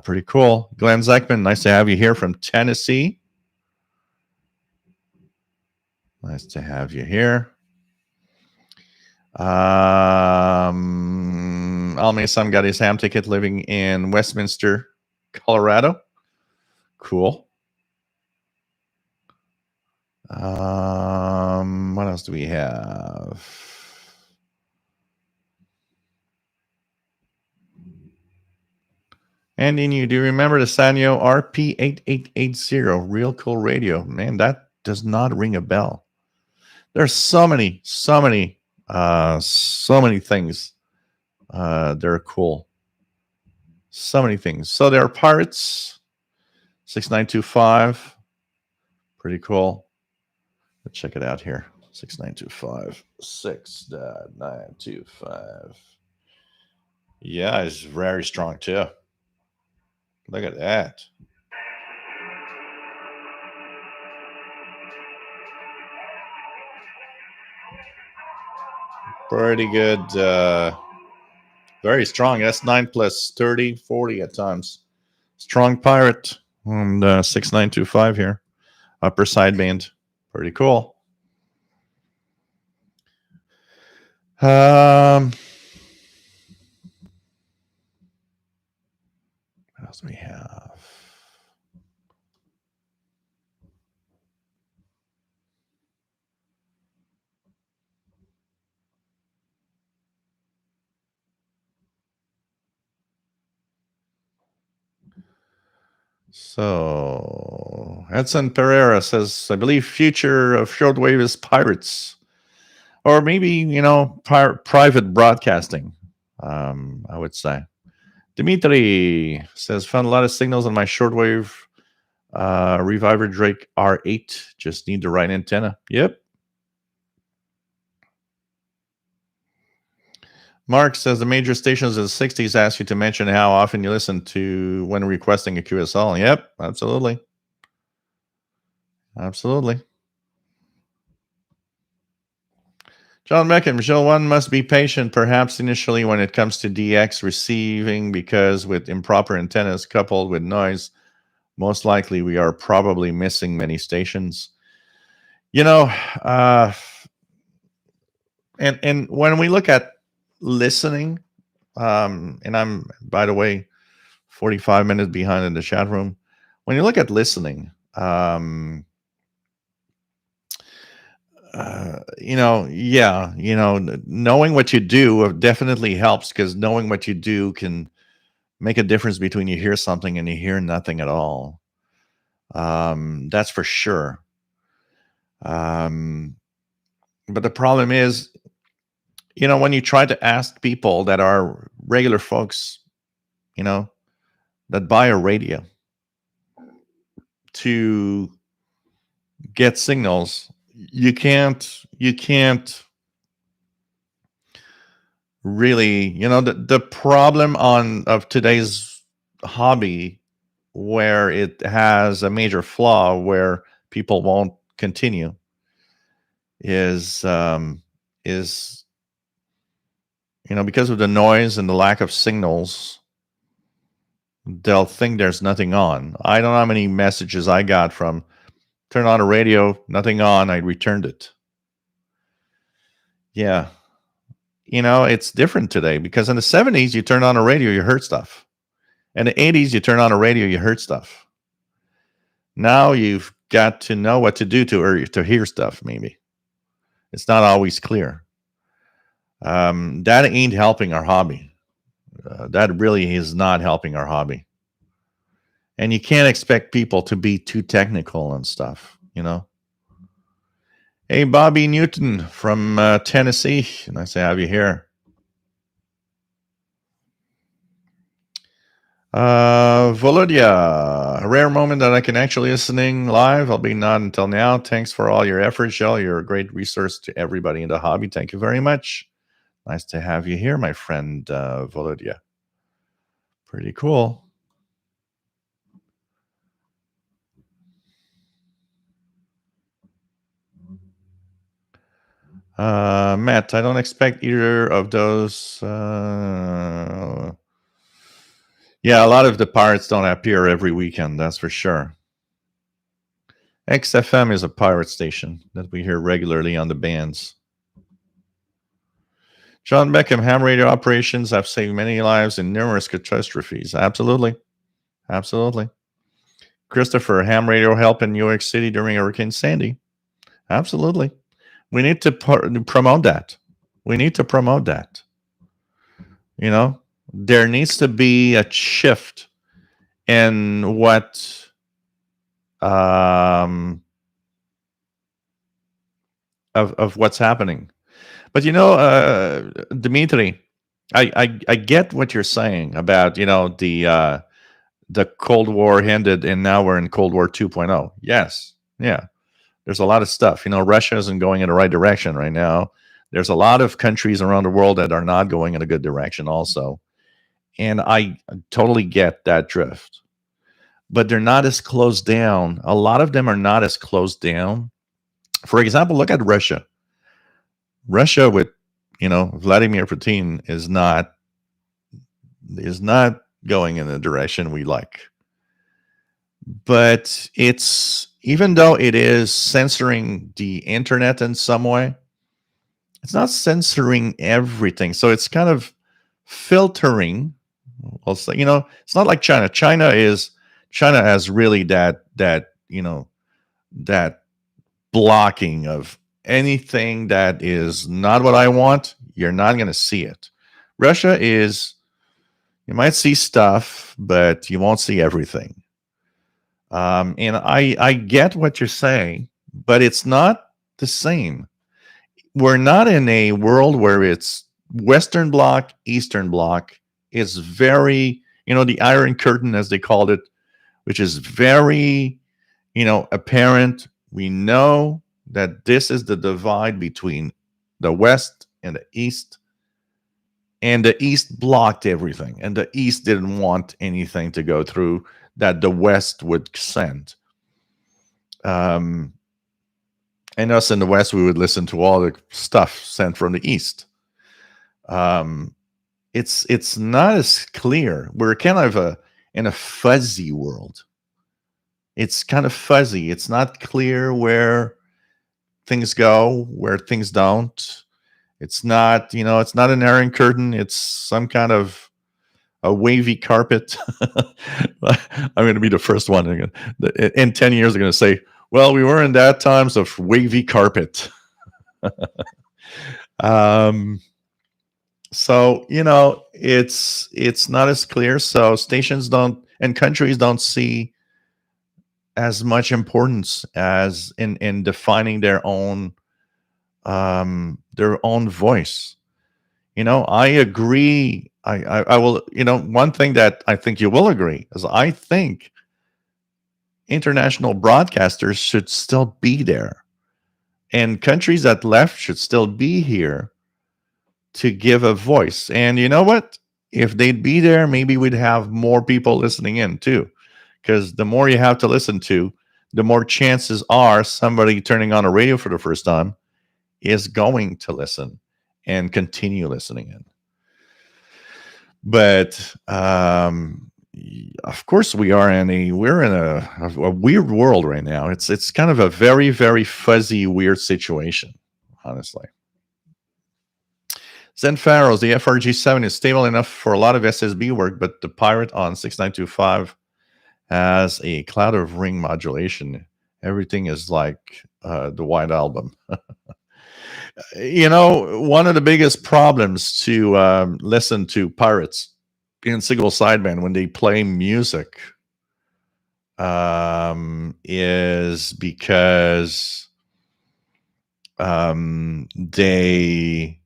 Pretty cool. Glenn Zeckman, nice to have you here from Tennessee. Nice to have you here. Al Mason got his ham ticket living in Westminster, Colorado. Cool. What else do we have? Andy, do you remember the Sanyo RP8880? Real cool radio. Man, that does not ring a bell. There's so many things. They're cool. So many things. So there are Pirates. 6925. Pretty cool. Let's check it out here. 6925. 6925. Yeah, it's very strong too. Look at that. Pretty good. Very strong. That's 9 plus 30, 40 at times. Strong pirate on 6925 here. Upper sideband. Pretty cool. What else do we have? So Edson Pereira says, I believe future of shortwave is pirates. Or maybe, private broadcasting, I would say. Dimitri says, found a lot of signals on my shortwave Reviver Drake R8. Just need the right antenna. Yep. Mark says the major stations of the 60s ask you to mention how often you listen to when requesting a QSL. Yep, absolutely. Absolutely. John Meckham, Show 1 must be patient, perhaps initially when it comes to DX receiving, because with improper antennas coupled with noise, most likely we are probably missing many stations. And when we look at listening, and I'm, by the way, 45 minutes behind in the chat room. When you look at listening, knowing what you do definitely helps, because knowing what you do can make a difference between you hear something and you hear nothing at all. That's for sure. But the problem is, when you try to ask people that are regular folks, that buy a radio to get signals, you can't really, the problem of today's hobby, where it has a major flaw where people won't continue, is because of the noise and the lack of signals, they'll think there's nothing on. I don't know how many messages I got from turn on a radio, nothing on, I returned it. Yeah. It's different today, because in the 70s, you turn on a radio, you heard stuff. In the 80s, you turn on a radio, you heard stuff. Now you've got to know what to do to hear stuff, maybe. It's not always clear. That ain't helping our hobby. That really is not helping our hobby. And you can't expect people to be too technical and stuff, Hey, Bobby Newton from Tennessee. Nice to have you here. Volodya, a rare moment that I can actually listening live. I'll be not until now. Thanks for all your efforts, Joe. You're a great resource to everybody in the hobby. Thank you very much. Nice to have you here, my friend Volodya. Pretty cool. Matt, I don't expect either of those. Yeah, a lot of the pirates don't appear every weekend, that's for sure. XFM is a pirate station that we hear regularly on the bands. John Beckham, ham radio operations have saved many lives in numerous catastrophes. Absolutely. Absolutely. Christopher, ham radio help in New York City during Hurricane Sandy. Absolutely. We need to promote that. We need to promote that. There needs to be a shift in what of what's happening. But Dimitri, I get what you're saying about the Cold War ended and now we're in Cold War 2.0. Yes, yeah. There's a lot of stuff. Russia isn't going in the right direction right now. There's a lot of countries around the world that are not going in a good direction also. And I totally get that drift. But they're not as closed down. A lot of them are not as closed down. For example, look at Russia. Russia with, Vladimir Putin is not going in the direction we like. But it's, even though it is censoring the internet in some way, it's not censoring everything. So it's kind of filtering. I'll say, it's not like China. China has really that blocking of anything that is not what I want. You're not going to see it. Russia is, you might see stuff, but you won't see everything. And I get what you're saying, but it's not the same. We're not in a world where it's Western Bloc, Eastern Bloc. It's very, the Iron Curtain, as they called it, which is very, apparent. We know that this is the divide between the West and the East. And the East blocked everything. And the East didn't want anything to go through that the West would send. And us in the West, we would listen to all the stuff sent from the East. It's not as clear. We're kind of in a fuzzy world. It's kind of fuzzy. It's not clear where things go, where things don't. It's not, it's not an Iron Curtain. It's some kind of a wavy carpet. I'm going to be the first one. In 10 years, I'm going to say, well, we were in that times of wavy carpet. So, it's not as clear. So stations don't, and countries don't see as much importance as in defining their own voice. I agree. I will, one thing that I think you will agree is I think international broadcasters should still be there, and countries that left should still be here to give a voice. And you know what? If they'd be there, maybe we'd have more people listening in too, because the more you have to listen to, the more chances are somebody turning on a radio for the first time is going to listen and continue listening in. But of course, we're in a weird world right now. It's kind of a very, very fuzzy, weird situation, honestly. Zen Pharaohs, the FRG7 is stable enough for a lot of SSB work, but the Pirate on 6925 has a cloud of ring modulation. Everything is like the White Album. One of the biggest problems to listen to Pirates in single sideband when they play music is because they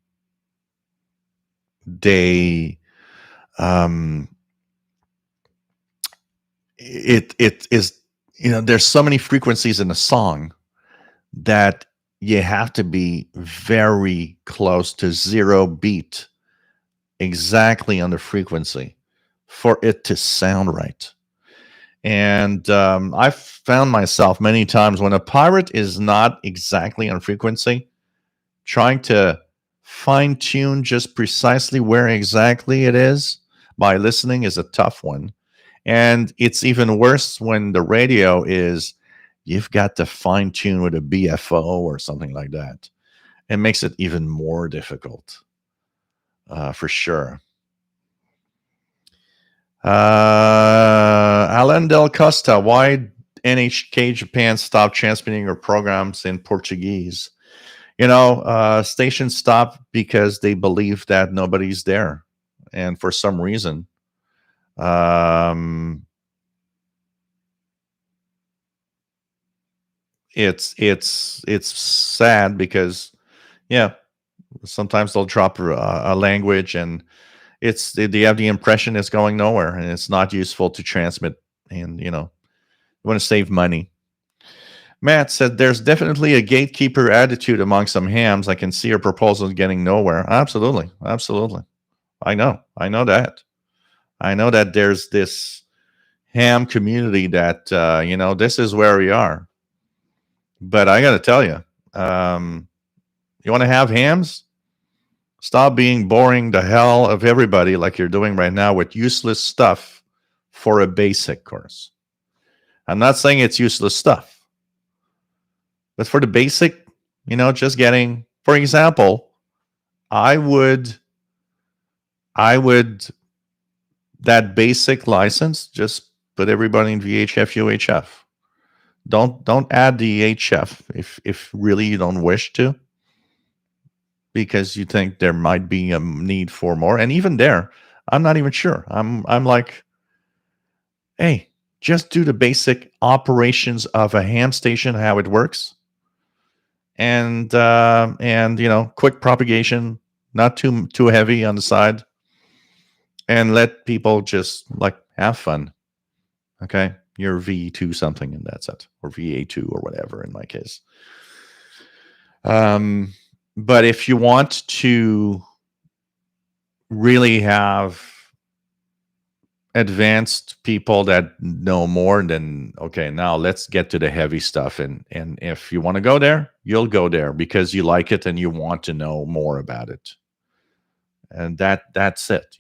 it is, there's so many frequencies in a song that you have to be very close to zero beat exactly on the frequency for it to sound right. And I've found myself many times when a pirate is not exactly on frequency, trying to fine tune just precisely where exactly it is by listening is a tough one. And it's even worse when the radio is, you've got to fine tune with a BFO or something like that. It makes it even more difficult, for sure. Alan Del Costa, why NHK Japan stopped transmitting their programs in Portuguese? Stations stopped because they believe that nobody's there, and for some reason, it's sad because, sometimes they'll drop a language and they have the impression it's going nowhere and it's not useful to transmit, and you want to save money. Matt said there's definitely a gatekeeper attitude among some hams. I can see your proposals getting nowhere. Absolutely. I know that. I know that there's this ham community that, this is where we are. But I got to tell you, you want to have hams? Stop being boring the hell of everybody like you're doing right now with useless stuff for a basic course. I'm not saying it's useless stuff, but for the basic, just getting, for example, I would that basic license, just put everybody in VHF, UHF. Don't add the HF if really you don't wish to, because you think there might be a need for more. And even there, I'm not even sure. I'm like, hey, just do the basic operations of a ham station, how it works, and quick propagation, not too heavy on the side, and let people just like have fun. Okay, you're V2 something, and that's it, or VA2 or whatever in my case. But if you want to really have advanced people that know more, then okay, now let's get to the heavy stuff. And if you want to go there, you'll go there because you like it and you want to know more about it. And that's it,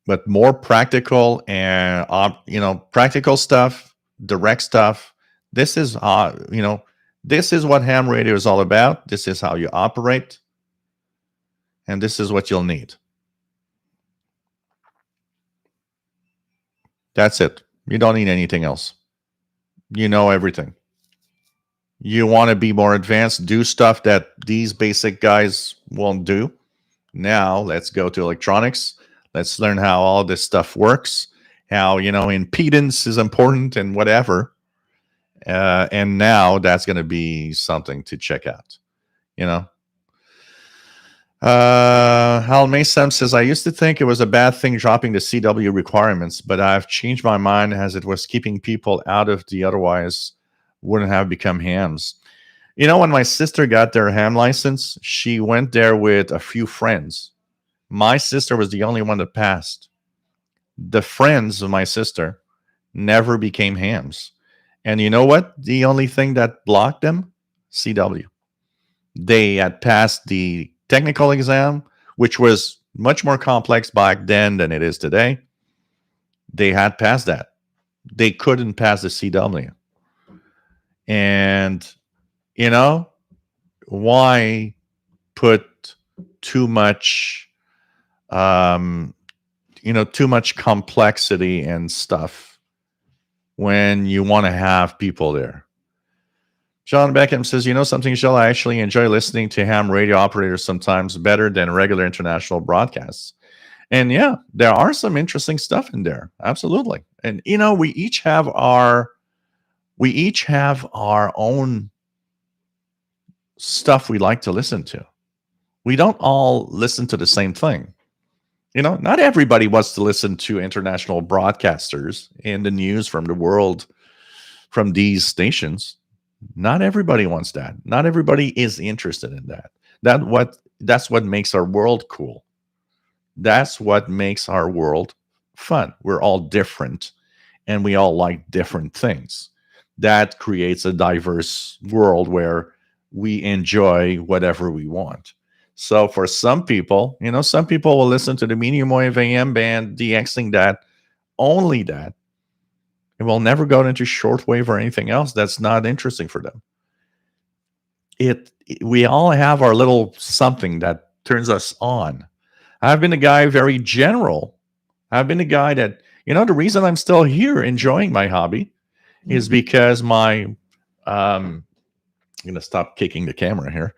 But more practical and practical stuff, direct stuff. This is this is what ham radio is all about. This is how you operate, and this is what you'll need. That's it. You don't need anything else. You know everything. You want to be more advanced, do stuff that these basic guys won't do. Now let's go to electronics. Let's learn how all this stuff works, how, impedance is important and whatever. And now that's going to be something to check out, Hal Mason says, I used to think it was a bad thing dropping the CW requirements, but I've changed my mind as it was keeping people out of the otherwise wouldn't have become hams. When my sister got their ham license, she went there with a few friends. My sister was the only one that passed. The friends of my sister never became hams. And you know what? The only thing that blocked them? CW. They had passed the technical exam, which was much more complex back then than it is today. They had passed that. They couldn't pass the CW. And, why put too much too much complexity and stuff when you want to have people there? John Beckham says, something, Shell, I actually enjoy listening to ham radio operators sometimes better than regular international broadcasts. And yeah, there are some interesting stuff in there. Absolutely. And, we each have our own stuff we like to listen to. We don't all listen to the same thing. Not everybody wants to listen to international broadcasters and the news from the world from these stations. Not everybody wants that. Not everybody is interested in that. That's what makes our world cool. That's what makes our world fun. We're all different and we all like different things. That creates a diverse world where we enjoy whatever we want. So for some people, some people will listen to the medium wave AM band, DXing that, only that. It will never go into shortwave or anything else that's not interesting for them. We all have our little something that turns us on. I've been a guy very general. I've been a guy that, the reason I'm still here enjoying my hobby is because I'm going to stop kicking the camera here.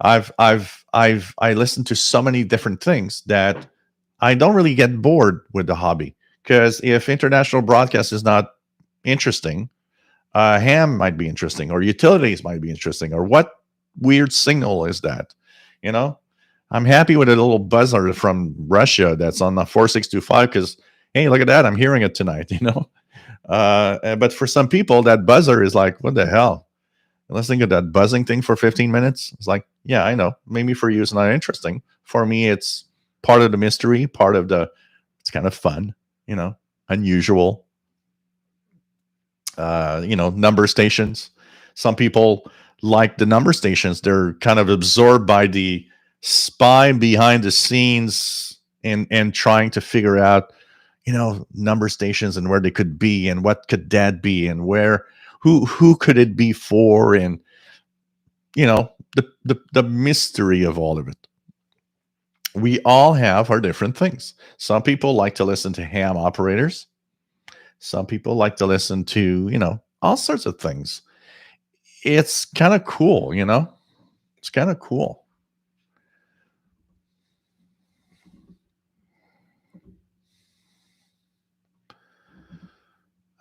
I listen to so many different things that I don't really get bored with the hobby, because if international broadcast is not interesting, ham might be interesting, or utilities might be interesting, or what weird signal is that? I'm happy with a little buzzer from Russia that's on the 4625 because, hey, look at that, I'm hearing it tonight. But for some people, that buzzer is like, what the hell? Let's think of that buzzing thing for 15 minutes. It's like, yeah, I know. Maybe for you it's not interesting. For me, it's part of the mystery, part of the, it's kind of fun, unusual, number stations. Some people like the number stations. They're kind of absorbed by the spy behind the scenes and trying to figure out, number stations and where they could be and what could that be and who could it be for, and the mystery of all of it. We all have our different things. Some people like to listen to ham operators. Some people like to listen to, all sorts of things. It's kind of cool, It's kind of cool.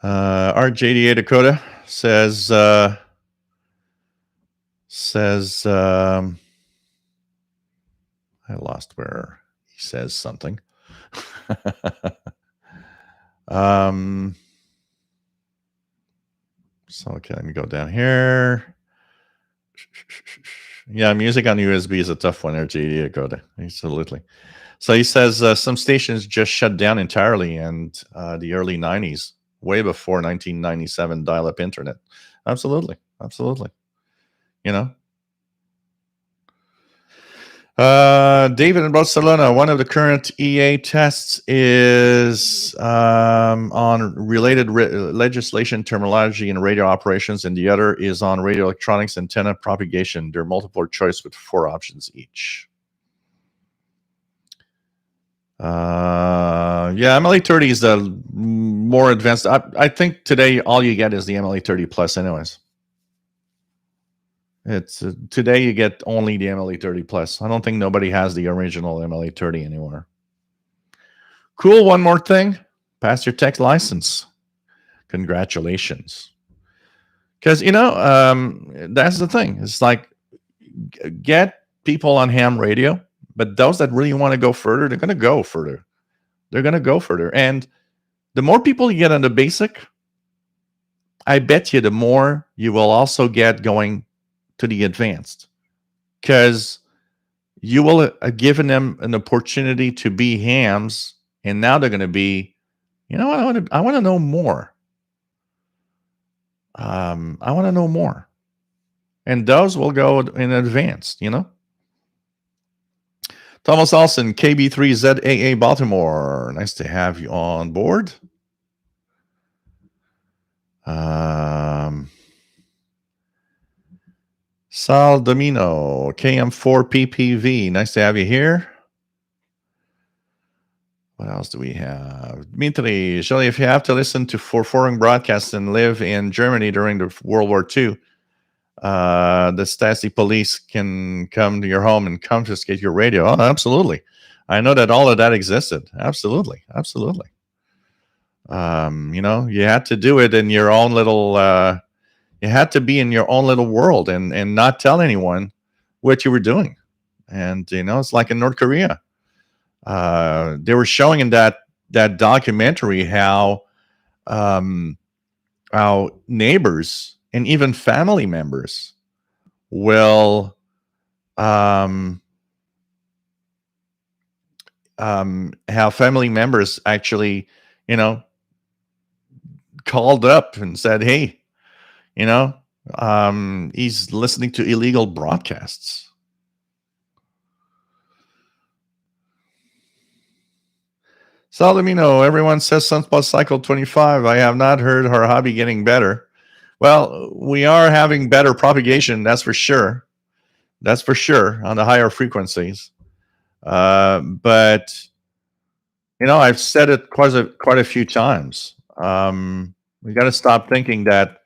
RJDA Dakota says, I lost where he says something. So, okay, let me go down here. Yeah, music on USB is a tough one, RJDA Dakota. Absolutely. So he says some stations just shut down entirely in the early 90s, way before 1997 dial-up internet. Absolutely. David in Barcelona, one of the current EA tests is on related legislation terminology and radio operations, and the other is on radio electronics antenna propagation. There are multiple choice with 4 options each. Yeah, MLA30 is the more advanced. I think today all you get is the MLA30 Plus anyways. It's today you get only the MLA30 Plus. I don't think nobody has the original MLA30 anymore. Cool. One more thing. Pass your tech license. Congratulations. Because, that's the thing. It's like, get people on ham radio, but those that really want to go further, they're going to go further. And the more people you get on the basic, I bet you the more you will also get going to the advanced, because you will have given them an opportunity to be hams, and now they're going to be, I want to know more. I want to know more, and those will go in advanced. Thomas Olson, KB3ZAA Baltimore. Nice to have you on board. Sal Domino, KM4PPV. Nice to have you here. What else do we have? Dmitry, surely if you have to listen to foreign broadcasts and live in Germany during the World War II, the Stasi police can come to your home and confiscate your radio. Oh, absolutely. I know that all of that existed. Absolutely. You had to do it in your own little... you had to be in your own little world and not tell anyone what you were doing. And, it's like in North Korea. They were showing in that documentary how neighbors and even family members will how family members actually, called up and said, hey, he's listening to illegal broadcasts. Salamino, everyone says Sunspot Cycle 25. I have not heard her hobby getting better. Well, we are having better propagation, that's for sure. On the higher frequencies. But, I've said it quite a few times. We got to stop thinking that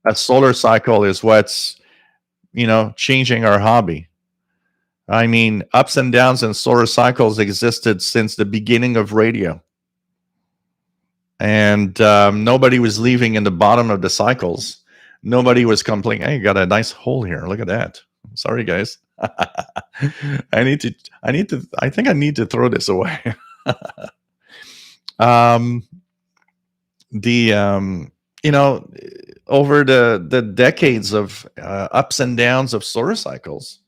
a solar cycle is what's, changing our hobby. I mean, ups and downs in solar cycles existed since the beginning of radio. And nobody was leaving in the bottom of the cycles. Nobody was complaining, hey, you got a nice hole here. Look at that. Sorry, guys. I think I need to throw this away. Over the decades of ups and downs of solar cycles,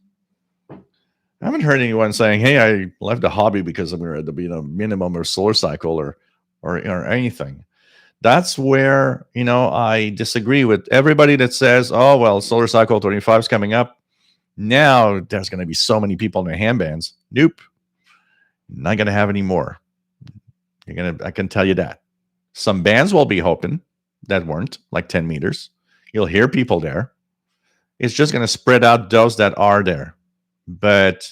I haven't heard anyone saying, "Hey, I left the hobby because I'm going to be a minimum of solar cycle or anything." That's where I disagree with everybody that says, "Oh well, solar cycle 25 is coming up. Now there's going to be so many people in their ham bands." Nope, not going to have any more. I can tell you that. Some bands will be open that weren't, like 10 meters. You'll hear people there. It's just going to spread out those that are there. But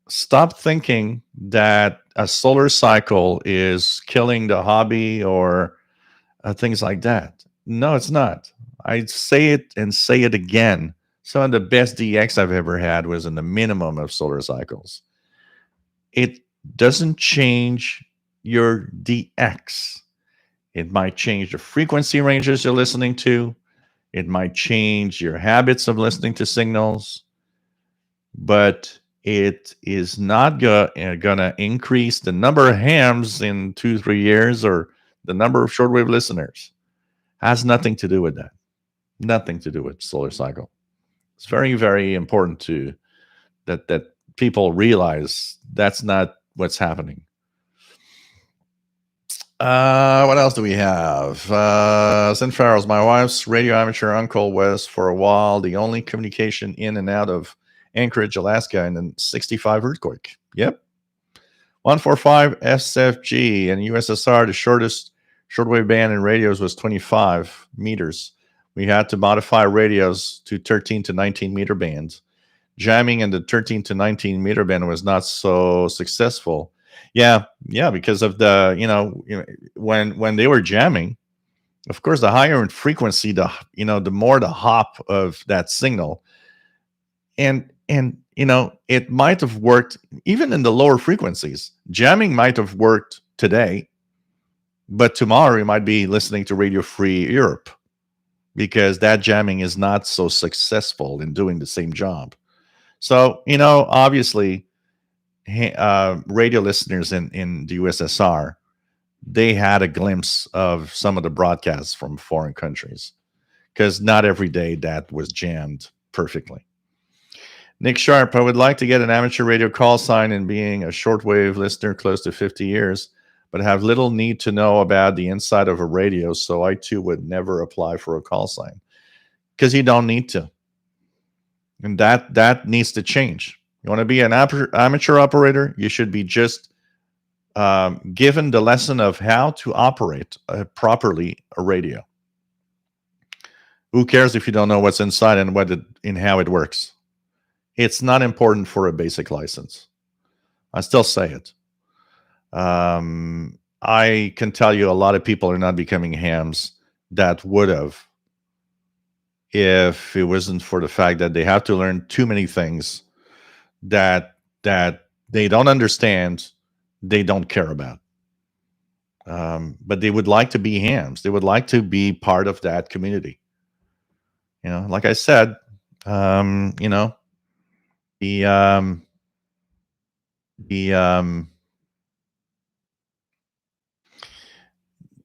stop thinking that a solar cycle is killing the hobby or things like that. No, it's not. I say it and say it again. Some of the best DX I've ever had was in the minimum of solar cycles. It doesn't change your DX. It might change the frequency ranges you're listening to. It might change your habits of listening to signals. But it is not going to increase the number of hams in 2-3 years or the number of shortwave listeners. Has nothing to do with that. Nothing to do with solar cycle. It's very, very important to that people realize that's not what's happening. What else do we have? St. Farrell's, my wife's radio amateur uncle was for a while the only communication in and out of Anchorage, Alaska in the 65 earthquake. Yep. 145 SFG in USSR, the shortest shortwave band in radios was 25 meters. We had to modify radios to 13 to 19 meter bands. Jamming in the 13 to 19 meter band was not so successful. Yeah, because of the when they were jamming, of course, the higher in frequency, the more the hop of that signal, and it might have worked even in the lower frequencies. Jamming might have worked today, but tomorrow you might be listening to Radio Free Europe because that jamming is not so successful in doing the same job. So obviously, radio listeners in the USSR, they had a glimpse of some of the broadcasts from foreign countries because not every day that was jammed perfectly. Nick Sharp, I would like to get an amateur radio call sign and being a shortwave listener close to 50 years, but have little need to know about the inside of a radio, so I too would never apply for a call sign because you don't need to. And that needs to change. You want to be an amateur operator, you should be just given the lesson of how to operate properly a radio. Who cares if you don't know what's inside and how it works? It's not important for a basic license. I still say it. I can tell you a lot of people are not becoming hams that would have if it wasn't for the fact that they have to learn too many things that they don't understand, they don't care about. But they would like to be hams. They would like to be part of that community. Like I said,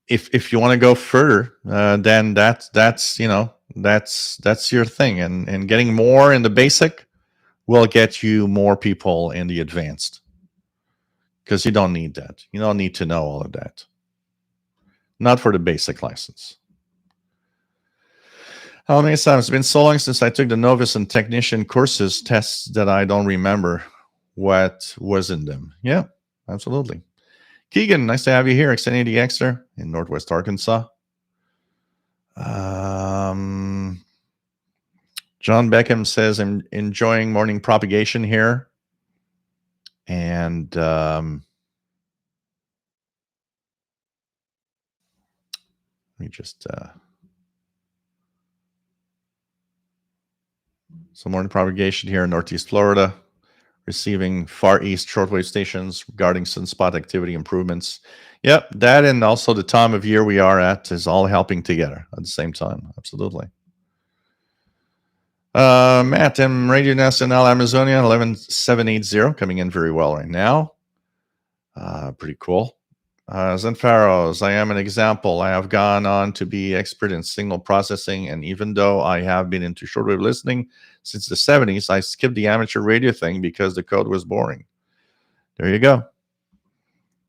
if you want to go further, then that's your thing, and getting more in the basic will get you more people in the advanced, because you don't need that. You don't need to know all of that. Not for the basic license. How many times? It's been so long since I took the novice and technician courses tests that I don't remember what was in them. Yeah, absolutely. Keegan, nice to have you here. Extending the Exeter in Northwest Arkansas. John Beckham says, I'm enjoying morning propagation here. And let me just some morning propagation here in Northeast Florida, receiving Far East shortwave stations regarding sunspot activity improvements. Yep, that and also the time of year we are at is all helping together at the same time. Absolutely. Matt, M Radio Nacional Amazonia 11780 coming in very well right now. Pretty cool. Zenfaros, I am an example. I have gone on to be expert in signal processing, and even though I have been into shortwave listening since the 70s, I skipped the amateur radio thing because the code was boring. There you go.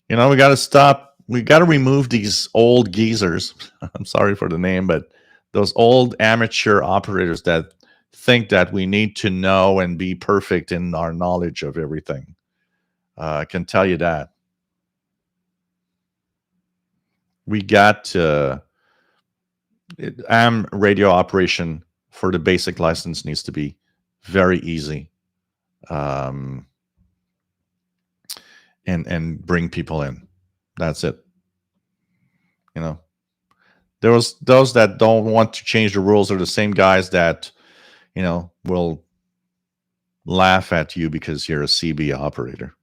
You know, we got to stop. We got to remove these old geezers. I'm sorry for the name, but those old amateur operators that think that we need to know and be perfect in our knowledge of everything. I can tell you that. We got AM radio operation for the basic license needs to be very easy, and bring people in. That's it. You know, those that don't want to change the rules are the same guys that, you know, will laugh at you because you're a CB operator.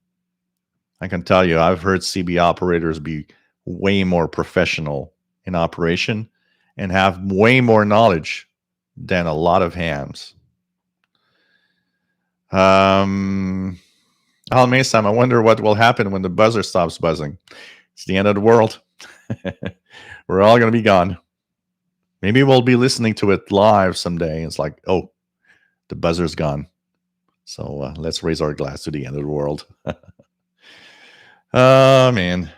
I can tell you, I've heard CB operators be way more professional in operation and have way more knowledge than a lot of hams. Al Mesam, I wonder what will happen when the buzzer stops buzzing. It's the end of the world. We're all going to be gone. Maybe we'll be listening to it live someday. It's like, oh, the buzzer's gone. So let's raise our glass to the end of the world. Oh, man.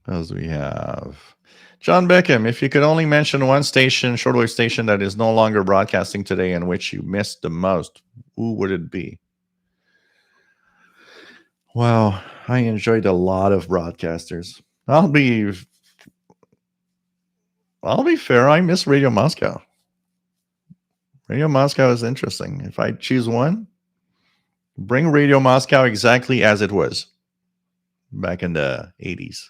As we have John Beckham, if you could only mention one station, shortwave station, that is no longer broadcasting today and which you missed the most, who would it be? Well, I enjoyed a lot of broadcasters. I'll be fair. I miss Radio Moscow. Radio Moscow is interesting. If I choose one, bring Radio Moscow exactly as it was back in the 80s.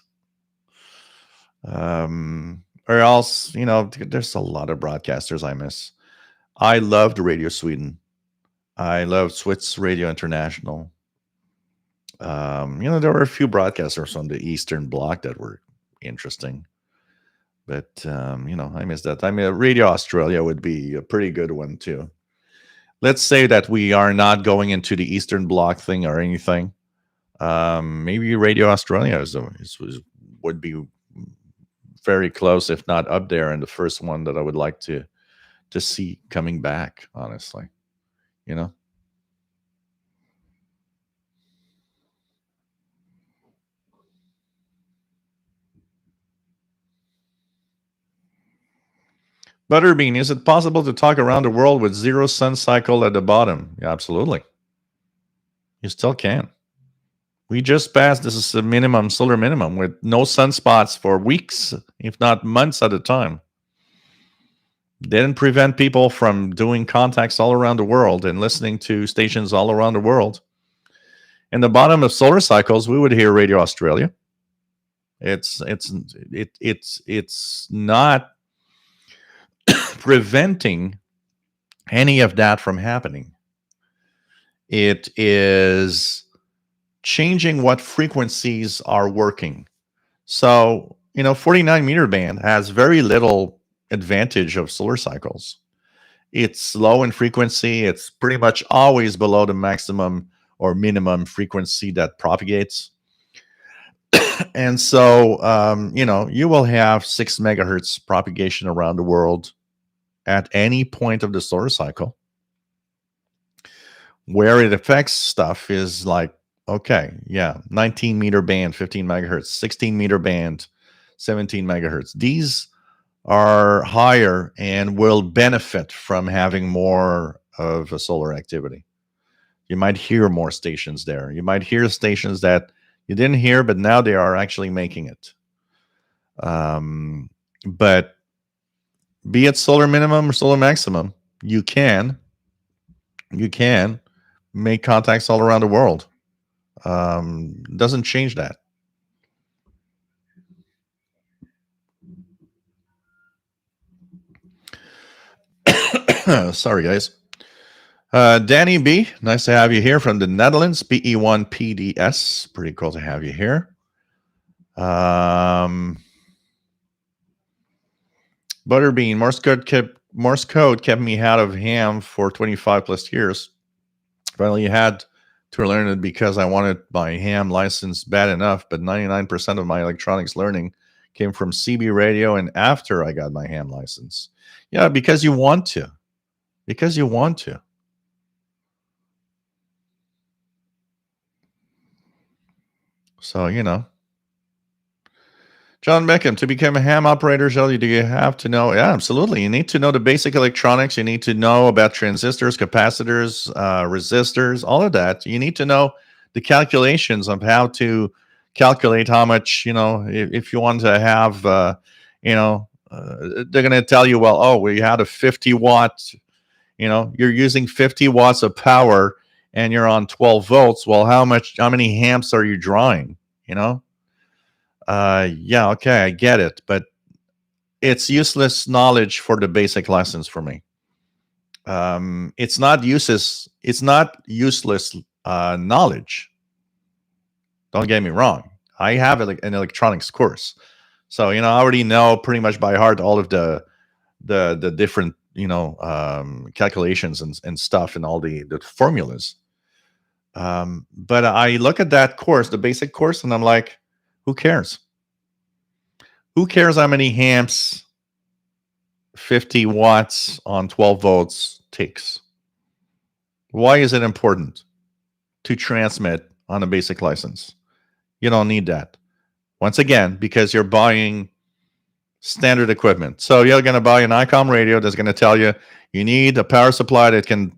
Or else, you know, there's a lot of broadcasters I miss. I loved Radio Sweden. I loved Swiss Radio International. You know, there were a few broadcasters on the Eastern Bloc that were interesting. But, you know, I miss that. I mean, Radio Australia would be a pretty good one, too. Let's say that we are not going into the Eastern Bloc thing or anything. Maybe Radio Australia would be very close, if not up there, and the first one that I would like to see coming back, honestly. You know? Butterbean, is it possible to talk around the world with zero sun cycle at the bottom? Yeah, absolutely. You still can. We just passed, this is a minimum, solar minimum, with no sunspots for weeks, if not months at a time. Didn't prevent people from doing contacts all around the world and listening to stations all around the world. In the bottom of solar cycles, we would hear Radio Australia. It's not preventing any of that from happening. It is changing what frequencies are working. So, you know, 49 meter band has very little advantage of solar cycles. It's low in frequency. It's pretty much always below the maximum or minimum frequency that propagates. And so, you know, you will have 6 megahertz propagation around the world at any point of the solar cycle. Where it affects stuff is like, okay, yeah, 19 meter band, 15 megahertz, 16 meter band, 17 megahertz. These are higher and will benefit from having more of a solar activity. You might hear more stations there. You might hear stations that you didn't hear, but now they are actually making it. But be it solar minimum or solar maximum, you can make contacts all around the world. Doesn't change that. Sorry, guys. Danny B, nice to have you here from the Netherlands. PE1PDS, pretty cool to have you here. Butterbean, Morse code kept Morse code kept me out of ham for 25 plus years. Finally had to learn it because I wanted my ham license bad enough, but 99% of my electronics learning came from CB radio and after I got my ham license. Yeah, because you want to. Because you want to. So, you know. John Beckham, to become a ham operator, Shelley, do you have to know? Yeah, absolutely. You need to know the basic electronics. You need to know about transistors, capacitors, resistors, all of that. You need to know the calculations of how to calculate how much, if you want to have, they're going to tell you, well, oh, we had a 50 watt, you're using 50 watts of power and you're on 12 volts. Well, how many amps are you drawing, yeah, okay, I get it, but it's useless knowledge for the basic lessons for me. It's not useless knowledge. Don't get me wrong. I have an electronics course, so I already know pretty much by heart all of the different calculations and stuff and all the formulas. But I look at that course, the basic course, and I'm like, who cares? Who cares how many amps 50 watts on 12 volts takes? Why is it important to transmit on a basic license? You don't need that. Once again, because you're buying standard equipment. So you're going to buy an Icom radio that's going to tell you you need a power supply that can,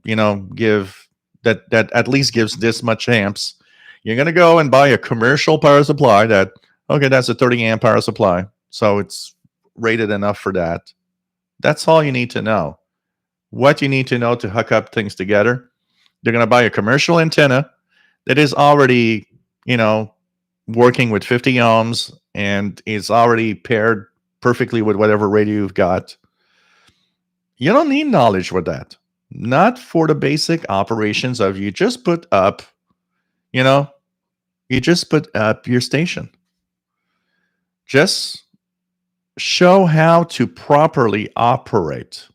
give that at least gives this much amps. You're going to go and buy a commercial power supply that's a 30 amp power supply. So it's rated enough for that. That's all you need to know. What you need to know to hook up things together, they're going to buy a commercial antenna that is already, working with 50 ohms and is already paired perfectly with whatever radio you've got. You don't need knowledge with that. Not for the basic operations of you just put up, your station. Just show how to properly operate.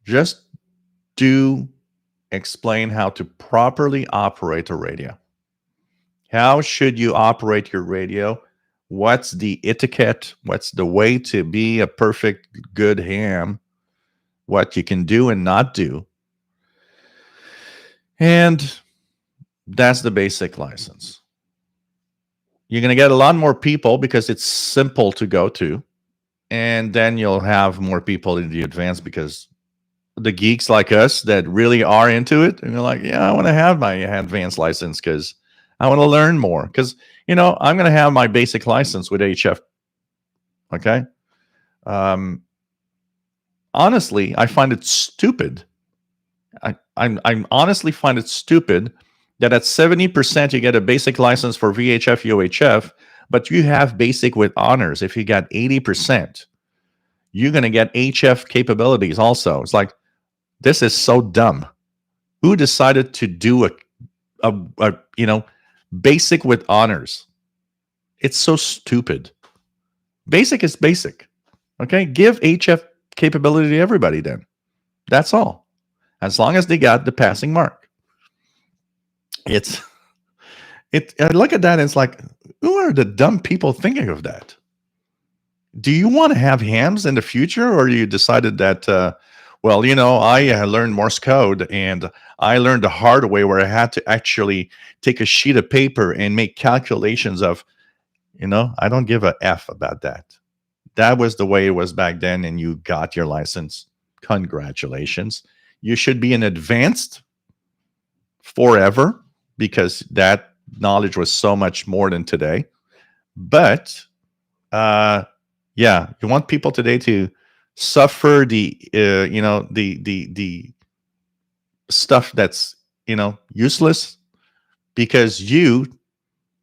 Just explain how to properly operate a radio. How should you operate your radio? What's the etiquette? What's the way to be a perfect good ham? What you can do and not do. And that's the basic license. You're going to get a lot more people because it's simple to go to. And then you'll have more people in the advanced because the geeks like us that really are into it. And they're like, yeah, I want to have my advanced license because I want to learn more. Because, I'm going to have my basic license with HF. Okay. Honestly, I find it stupid. I honestly find it stupid that at 70% you get a basic license for VHF, UHF, but you have basic with honors. If you got 80%, you're going to get HF capabilities also. It's like, this is so dumb. Who decided to do a basic with honors? It's so stupid. Basic is basic. Okay? Give HF capability to everybody then. That's all. As long as they got the passing mark. I look at that and it's like, who are the dumb people thinking of that? Do you want to have hams in the future, or you decided that, I learned Morse code and I learned the hard way where I had to actually take a sheet of paper and make calculations of, I don't give a F about that. That was the way it was back then, and you got your license. Congratulations. You should be an advanced forever because that knowledge was so much more than today. But you want people today to suffer the stuff that's useless because you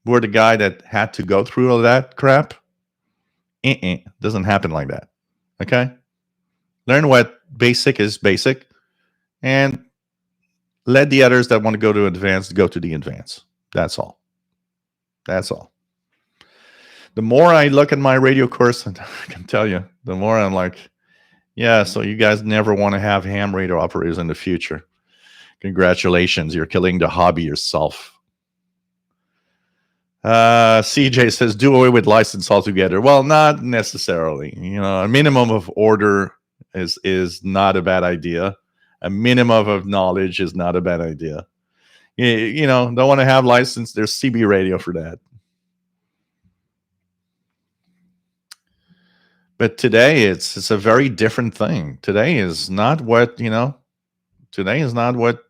were the guy that had to go through all that crap. Doesn't happen like that. Okay, learn what basic is basic, and let the others that want to go to advanced go to the advanced. That's all. That's all. The more I look at my radio course, and I can tell you, the more I'm like, Yeah, so you guys never want to have ham radio operators in the future. Congratulations, you're killing the hobby yourself. CJ says, do away with license altogether. Well, not necessarily. A minimum of order is not a bad idea. A minimum of knowledge is not a bad idea. Don't want to have license. There's CB radio for that. But today it's a very different thing. Today is not what, today is not what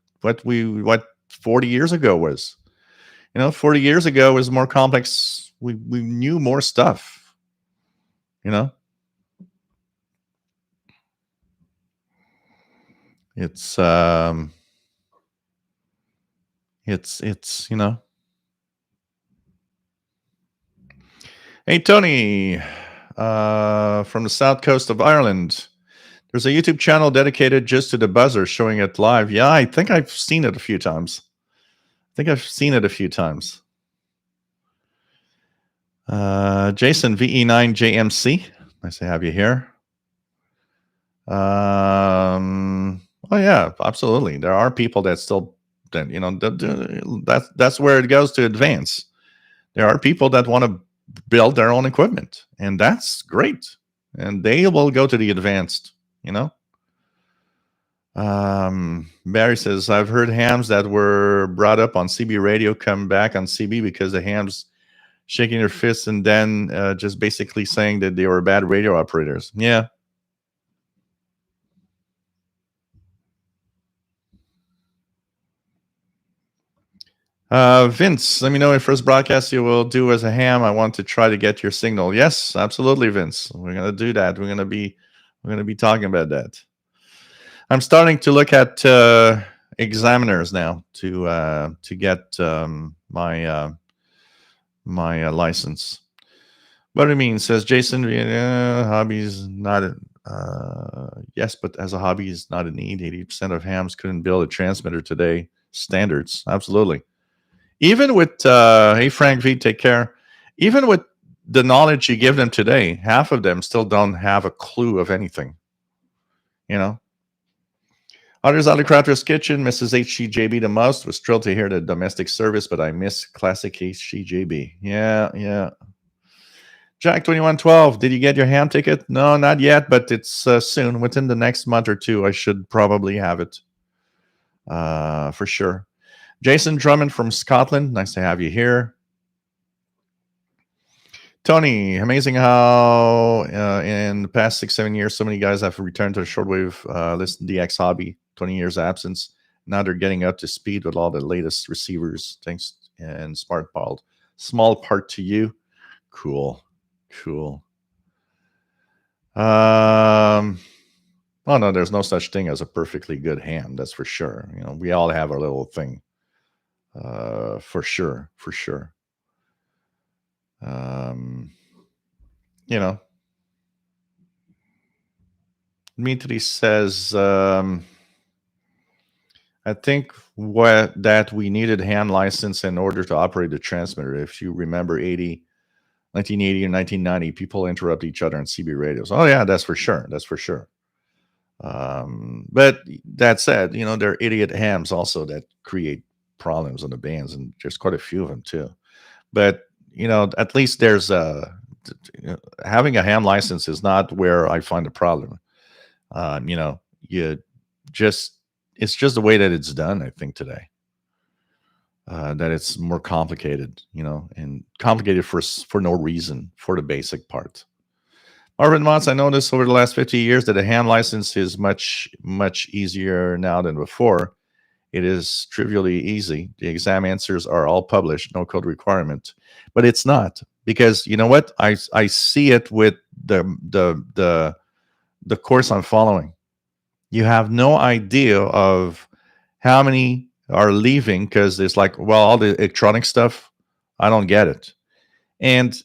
40 years ago was. 40 years ago was more complex. We knew more stuff. It's Hey Tony, from the south coast of Ireland. There's a YouTube channel dedicated just to the buzzer, showing it live. Yeah, I think I've seen it a few times. Jason VE9JMC, nice to have you here. Oh yeah, absolutely. There are people that still, that's where it goes to advance. There are people that want to build their own equipment, and that's great. And they will go to the advanced, Barry says, I've heard hams that were brought up on CB radio come back on CB because the hams shaking their fists and then just basically saying that they were bad radio operators. Yeah. Vince, let me know if first broadcast you will do as a ham. I want to try to get your signal. Yes, absolutely, Vince. We're gonna do that. We're gonna be talking about that. I'm starting to look at examiners now to get my license. What do you mean? Says Jason. Hobbies not. Yes, but as a hobby is not a need. 80% of hams couldn't build a transmitter today. Standards, absolutely. Even with hey Frank V, take care. Even with the knowledge you give them today, half of them still don't have a clue of anything. Others out of Crafter's Kitchen, Mrs. HCJB the most. Was thrilled to hear the domestic service, but I miss classic HCJB. Yeah. Jack 2112, did you get your ham ticket? No, not yet, but it's soon. Within the next month or two, I should probably have it. For sure. Jason Drummond from Scotland, nice to have you here. Tony, amazing how in the past 6-7 years, so many guys have returned to the shortwave listen DX hobby. 20 years absence. Now they're getting up to speed with all the latest receivers. Thanks and small part to you. Cool. Oh no, there's no such thing as a perfectly good ham. That's for sure. We all have our little thing. For sure. Dmitry says, I think that we needed hand license in order to operate the transmitter. If you remember 1980 and 1990, people interrupt each other on CB radios. Oh yeah, that's for sure. But that said, there are idiot hams also that create problems on the bands, and there's quite a few of them too. But at least there's having a ham license is not where I find a problem. It's just the way that it's done, I think, today. That it's more complicated, and complicated for no reason, for the basic part. Marvin Motz, I noticed over the last 50 years that a ham license is much, much easier now than before. It is trivially easy. The exam answers are all published, no code requirement. But it's not, because you know what? I see it with the course I'm following. You have no idea of how many are leaving because it's like, well, all the electronic stuff, I don't get it. And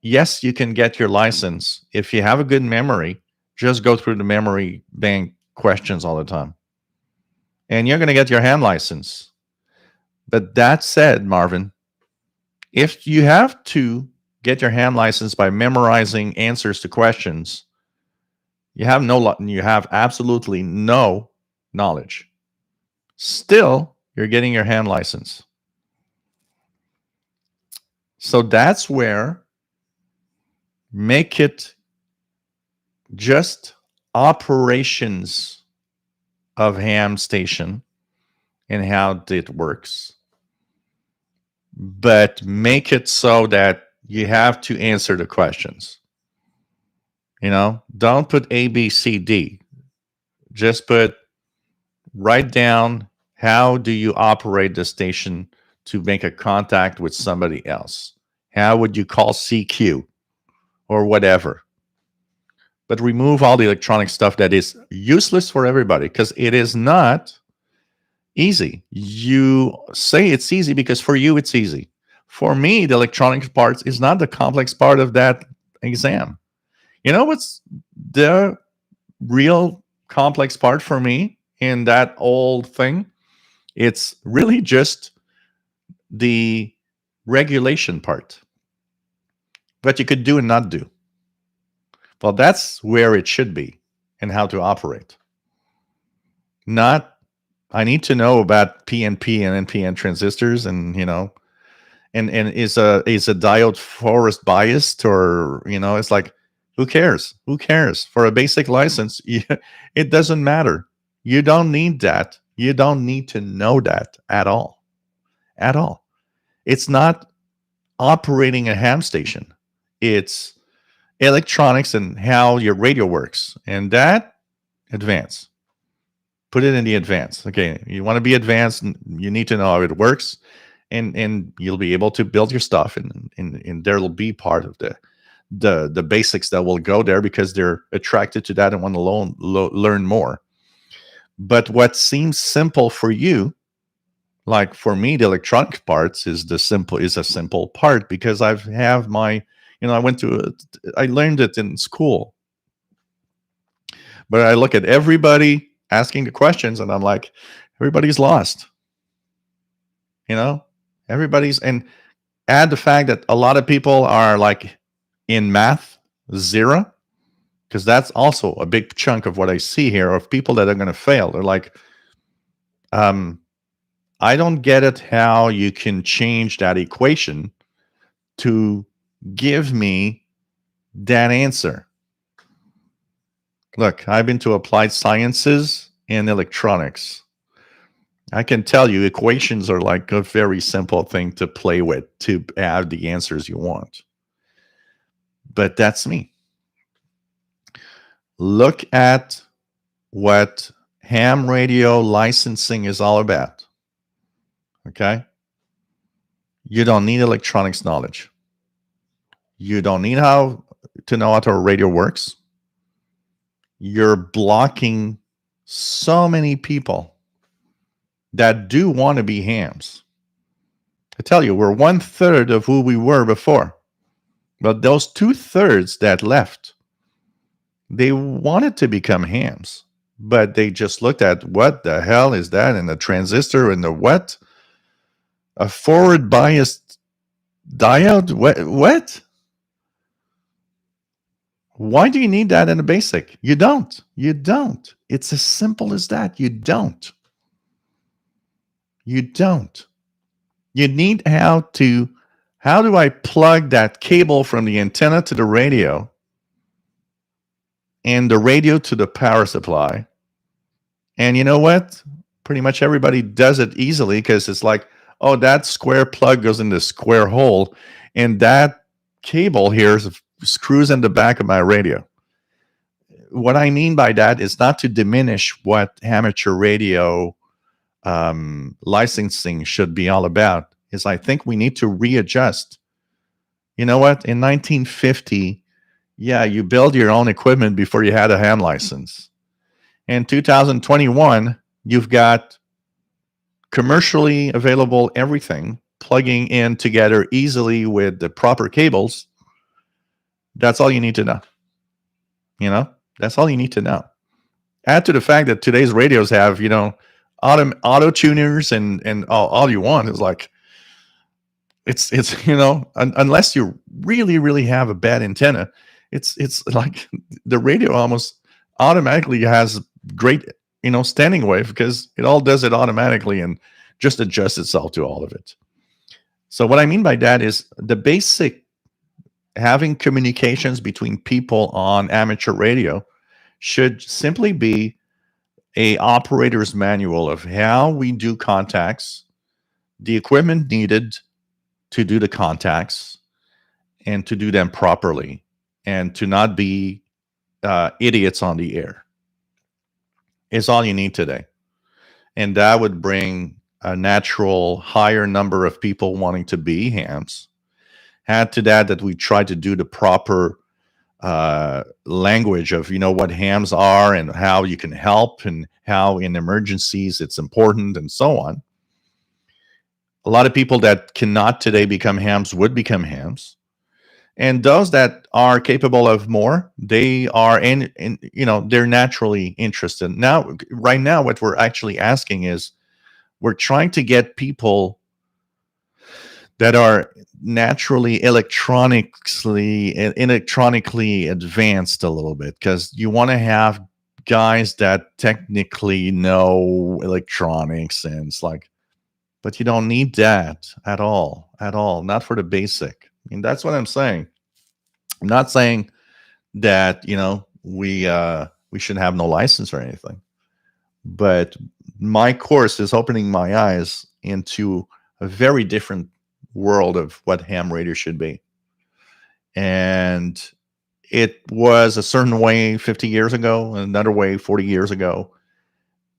yes, you can get your license. If you have a good memory, just go through the memory bank questions all the time, and you're going to get your ham license. But that said, Marvin, if you have to get your ham license by memorizing answers to questions, You have absolutely no knowledge. Still, you're getting your ham license. So that's where make it just operations of ham station and how it works. But make it so that you have to answer the questions. Don't put A, B, C, D. Just write down how do you operate the station to make a contact with somebody else. How would you call CQ or whatever? But remove all the electronic stuff that is useless for everybody, because it is not easy. You say it's easy because for you it's easy. For me, the electronic parts is not the complex part of that exam. You know what's the real complex part for me in that old thing? It's really just the regulation part. What you could do and not do. Well, that's where it should be and how to operate. Not, I need to know about PNP and NPN transistors and, and is a diode forest biased, or, it's like, who cares? Who cares? For a basic license, it doesn't matter. You don't need that. You don't need to know that at all. At all. It's not operating a ham station. It's electronics and how your radio works. And that, advance. Put it in the advance. Okay, you want to be advanced, you need to know how it works. And you'll be able to build your stuff. And there'll be part of the basics that will go there because they're attracted to that and want to learn more. But what seems simple for you, like for me, the electronic parts is a simple part because I have my, I learned it in school. But I look at everybody asking the questions and I'm like, everybody's lost. Everybody's, and add the fact that a lot of people are like in math 0, because that's also a big chunk of what I see here of people that are going to fail. They're like, I don't get it how you can change that equation to give me that answer. Look, I've been to applied sciences and electronics. I can tell you equations are like a very simple thing to play with to have the answers you want. But that's me. Look at what ham radio licensing is all about. Okay? You don't need electronics knowledge. You don't need to know how a radio works. You're blocking so many people that do want to be hams. I tell you, we're 1/3 of who we were before. But those 2/3 that left, they wanted to become hams. But they just looked at, what the hell is that? And the transistor and the what? A forward biased diode? What? Why do you need that in a basic? You don't. You don't. It's as simple as that. You don't. You don't. You need how do I plug that cable from the antenna to the radio and the radio to the power supply? And you know what? Pretty much everybody does it easily because it's like, oh, that square plug goes in the square hole and that cable here screws in the back of my radio. What I mean by that is not to diminish what amateur radio licensing should be all about. Is I think we need to readjust. You know what? In 1950, yeah, you build your own equipment before you had a ham license. In 2021, you've got commercially available everything plugging in together easily with the proper cables. That's all you need to know. That's all you need to know. Add to the fact that today's radios have, auto tuners and all you want is like, it's unless you really, really have a bad antenna, it's like the radio almost automatically has great, standing wave because it all does it automatically and just adjusts itself to all of it. So what I mean by that is the basic having communications between people on amateur radio should simply be a operator's manual of how we do contacts, the equipment needed to do the contacts, and to do them properly, and to not be idiots on the air. Is all you need today. And that would bring a natural higher number of people wanting to be hams. Add to that we try to do the proper language of what hams are and how you can help and how in emergencies it's important and so on. A lot of people that cannot today become hams would become hams. And those that are capable of more, they are they're naturally interested. Right now, what we're actually asking is we're trying to get people that are naturally electronically advanced a little bit, because you want to have guys that technically know electronics, and it's like, but you don't need that at all, not for the basic. I mean, that's what I'm saying. I'm not saying that we should have no license or anything, but my course is opening my eyes into a very different world of what ham radio should be. And it was a certain way 50 years ago, another way 40 years ago.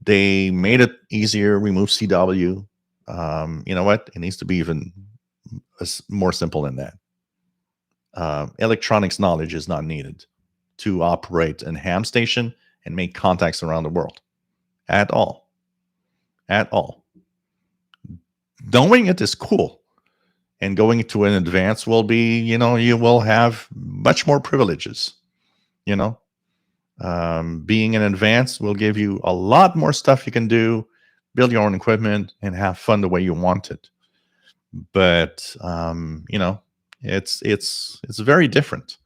They made it easier, removed CW. You know what? It needs to be even more simple than that. Electronics knowledge is not needed to operate a ham station and make contacts around the world at all. Knowing it is cool, and going to an advance will be, you will have much more privileges. Being an advance will give you a lot more stuff you can do, build your own equipment, and have fun the way you want it. But it's very different,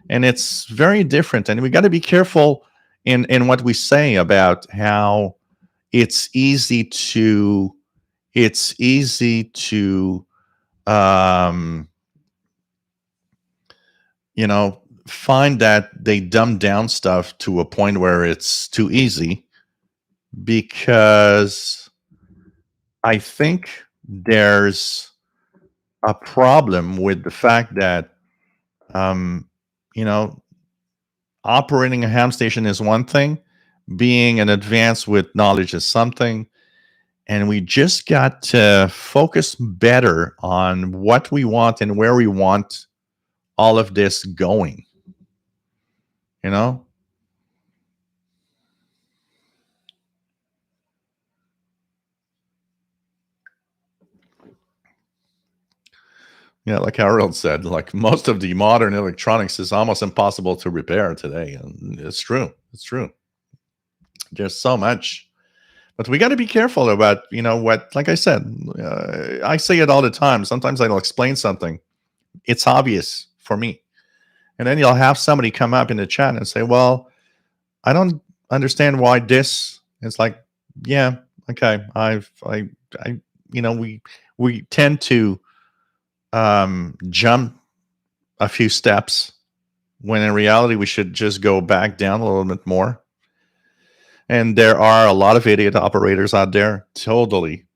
and it's very different, and we got to be careful in what we say about how it's easy to find that they dumb down stuff to a point where it's too easy, because I think there's a problem with the fact that operating a ham station is one thing, being an advance with knowledge is something, and we just got to focus better on what we want and where we want all of this going. Yeah, like Harold said, like most of the modern electronics is almost impossible to repair today. And it's true. There's so much. But we got to be careful about, what, like I said, I say it all the time. Sometimes I'll explain something. It's obvious for me. And then you'll have somebody come up in the chat and say, well, I don't understand why this. It's like, yeah, okay. We tend to jump a few steps when in reality we should just go back down a little bit more. And there are a lot of idiot operators out there. Totally,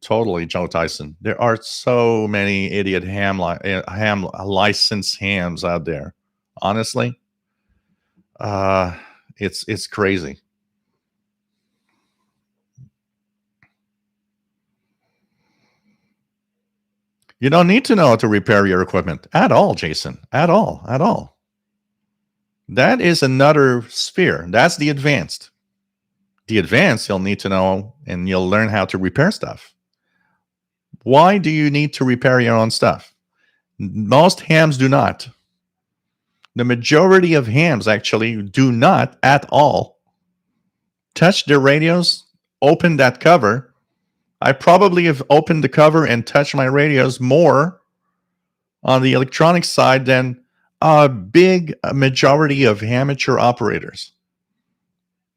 Joe Tyson. There are so many idiot ham licensed hams out there. Honestly, it's crazy. You don't need to know how to repair your equipment at all, Jason. At all. That is another sphere. That's the advanced. The advanced, you'll need to know, and you'll learn how to repair stuff. Why do you need to repair your own stuff? Most hams do not. The majority of hams actually do not at all touch their radios, open that cover. I probably have opened the cover and touched my radios more on the electronic side than a big majority of amateur operators.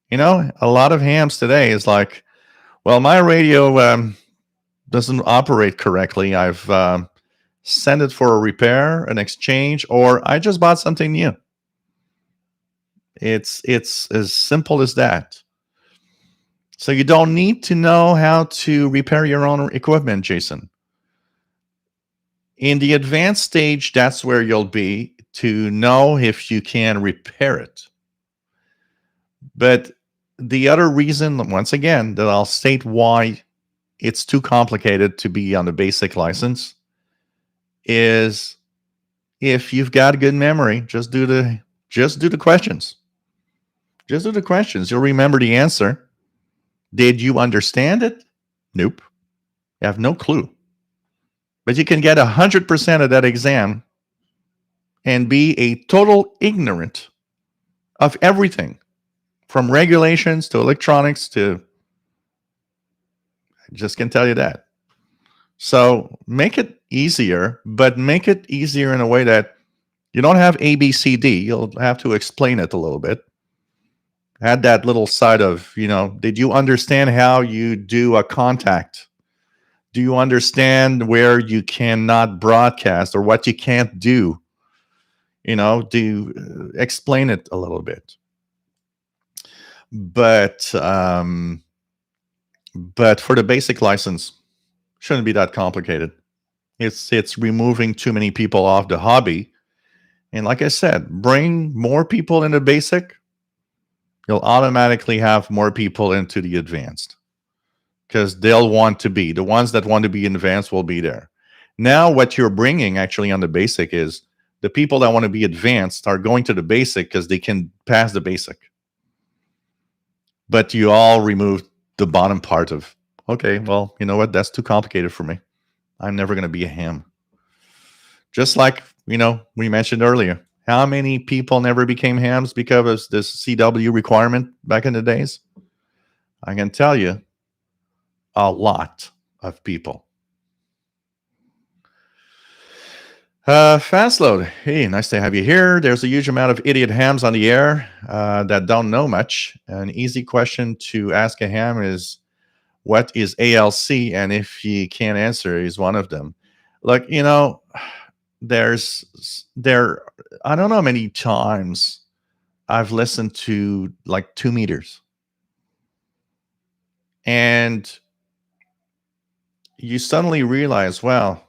You know, a lot of hams today is like, well, my radio doesn't operate correctly. I've sent it for a repair, an exchange, or I just bought something new. It's as simple as that. So you don't need to know how to repair your own equipment, Jason. In the advanced stage, that's where you'll be to know if you can repair it. But the other reason, once again, that I'll state why it's too complicated to be on the basic license is if you've got a good memory, just do the questions. Just do the questions. You'll remember the answer. Did you understand it? Nope. You have no clue. But you can get 100% of that exam and be a total ignorant of everything, from regulations to electronics to, I just can tell you that. So make it easier, but make it easier in a way that you don't have A, B, C, D. You'll have to explain it a little bit. Add that little side of, did you understand how you do a contact? Do you understand where you cannot broadcast or what you can't do? Do you explain it a little bit? But for the basic license, shouldn't be that complicated. It's removing too many people off the hobby. And like I said, bring more people into basic, you'll automatically have more people into the advanced because they'll want to be. The ones that want to be advanced will be there. Now, what you're bringing actually on the basic is the people that want to be advanced are going to the basic because they can pass the basic. But you all removed the bottom part of, okay, well, you know what? That's too complicated for me. I'm never going to be a ham. Just like, we mentioned earlier. How many people never became hams because of this CW requirement back in the days? I can tell you, a lot of people. Fast load. Hey, nice to have you here. There's a huge amount of idiot hams on the air that don't know much. An easy question to ask a ham is, what is ALC? And if you can't answer, is one of them. Like, I don't know how many times I've listened to like 2 meters. And you suddenly realize, well,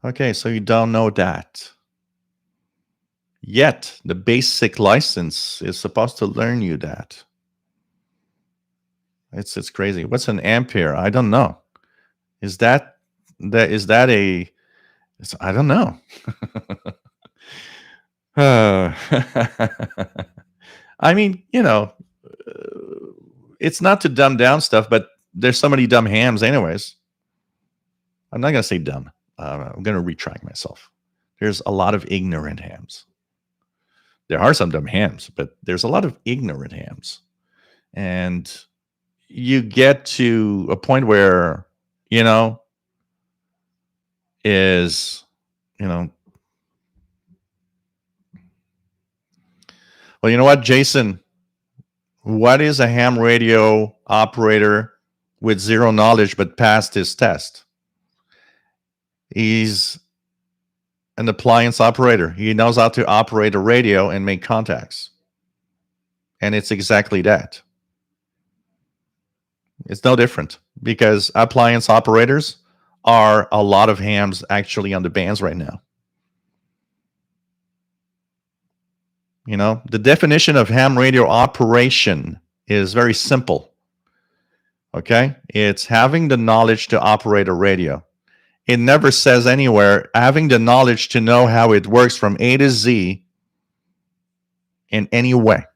okay, so you don't know that. Yet the basic license is supposed to learn you that. It's crazy. What's an ampere? I don't know. Is that a? I don't know. I mean, it's not to dumb down stuff, but there's so many dumb hams anyways. I'm not going to say dumb. I'm going to retract myself. There's a lot of ignorant hams. There are some dumb hams, but there's a lot of ignorant hams. And you get to a point where, well, you know what, Jason? What is a ham radio operator with zero knowledge but passed his test? He's an appliance operator. He knows how to operate a radio and make contacts. And it's exactly that. It's no different because appliance operators are a lot of hams actually on the bands right now. The definition of ham radio operation is very simple. Okay? It's having the knowledge to operate a radio. It never says anywhere having the knowledge to know how it works from A to Z in any way.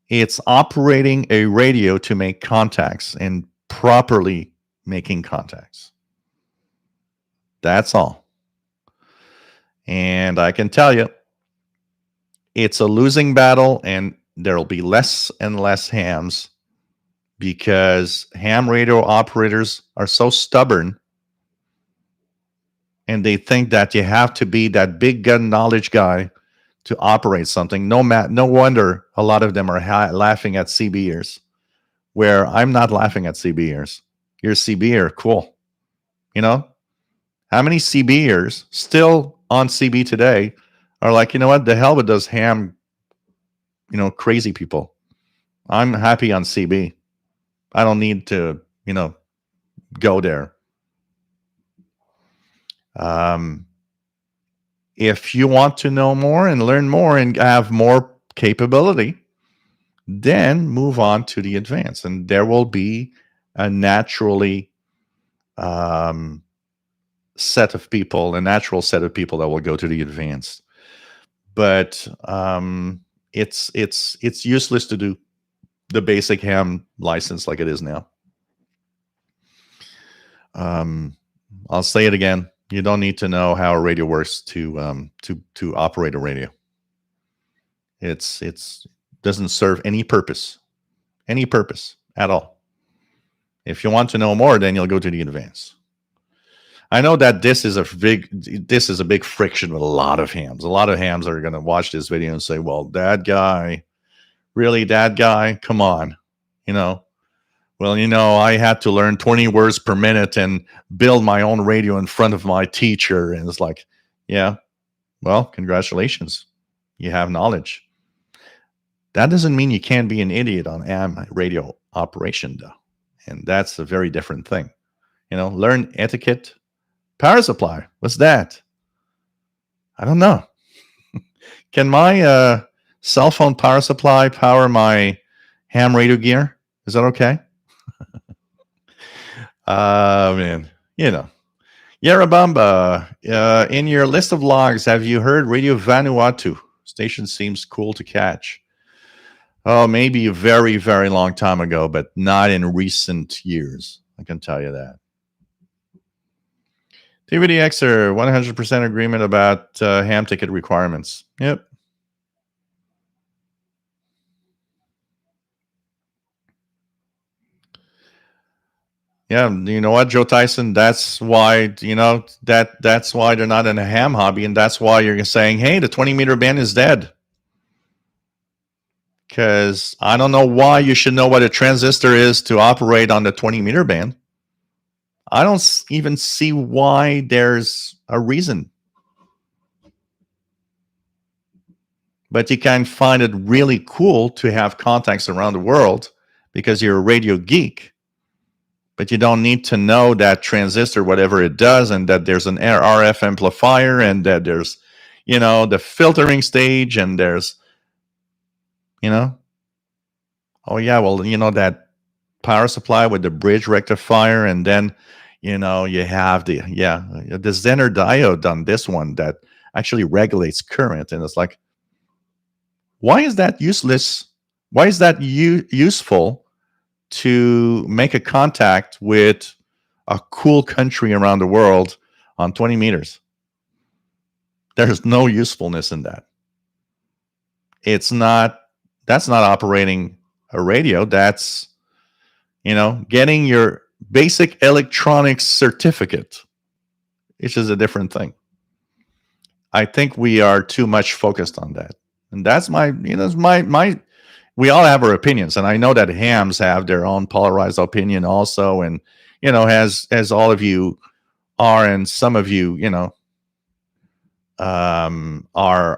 It's operating a radio to make contacts and properly making contacts. That's all. And I can tell you, it's a losing battle, and there'll be less and less hams because ham radio operators are so stubborn and they think that you have to be that big gun knowledge guy to operate something. No wonder a lot of them are laughing at CB ears, where I'm not laughing at CB ears. You're CB ear, cool. You know, how many CB ears still on CB today are like, you know what, the hell with those ham, crazy people. I'm happy on CB. I don't need to, go there. If you want to know more and learn more and have more capability, then move on to the advanced, and there will be a naturally set of people, a natural set of people that will go to the advanced. But it's useless to do the basic ham license like it is now. I'll say it again. You don't need to know how a radio works to operate a radio. It's doesn't serve any purpose at all. If you want to know more, then you'll go to the advanced. I know that this is a big friction with a lot of hams. A lot of hams are going to watch this video and say, "Well, that guy, come on, Well, I had to learn 20 words per minute and build my own radio in front of my teacher." And it's like, yeah, well, congratulations. You have knowledge. That doesn't mean you can't be an idiot on AM radio operation, though. And that's a very different thing. Learn etiquette. Power supply. What's that? I don't know. Can my cell phone power supply power my ham radio gear? Is that okay? Man, Yarabamba, in your list of logs, have you heard Radio Vanuatu? Station seems cool to catch. Oh, maybe a very, very long time ago, but not in recent years. I can tell you that. TVDXer, 100% agreement about ham ticket requirements. Yep. Yeah, you know what, Joe Tyson? That's why, that's why they're not in a ham hobby, and that's why you're saying, hey, the 20-meter band is dead. Because I don't know why you should know what a transistor is to operate on the 20-meter band. I don't even see why there's a reason. But you can find it really cool to have contacts around the world because you're a radio geek. But you don't need to know that transistor, whatever it does, and that there's an RF amplifier, and that there's, the filtering stage, and there's, oh yeah, well, that power supply with the bridge rectifier, and then, you have the Zener diode on this one that actually regulates current, and it's like, why is that useless? Why is that useful to make a contact with a cool country around the world on 20 meters? There's no usefulness in that. That's not operating a radio. That's, getting your basic electronics certificate, which is a different thing. I think we are too much focused on that. And that's my we all have our opinions, and I know that hams have their own polarized opinion also, and as all of you are, and some of you are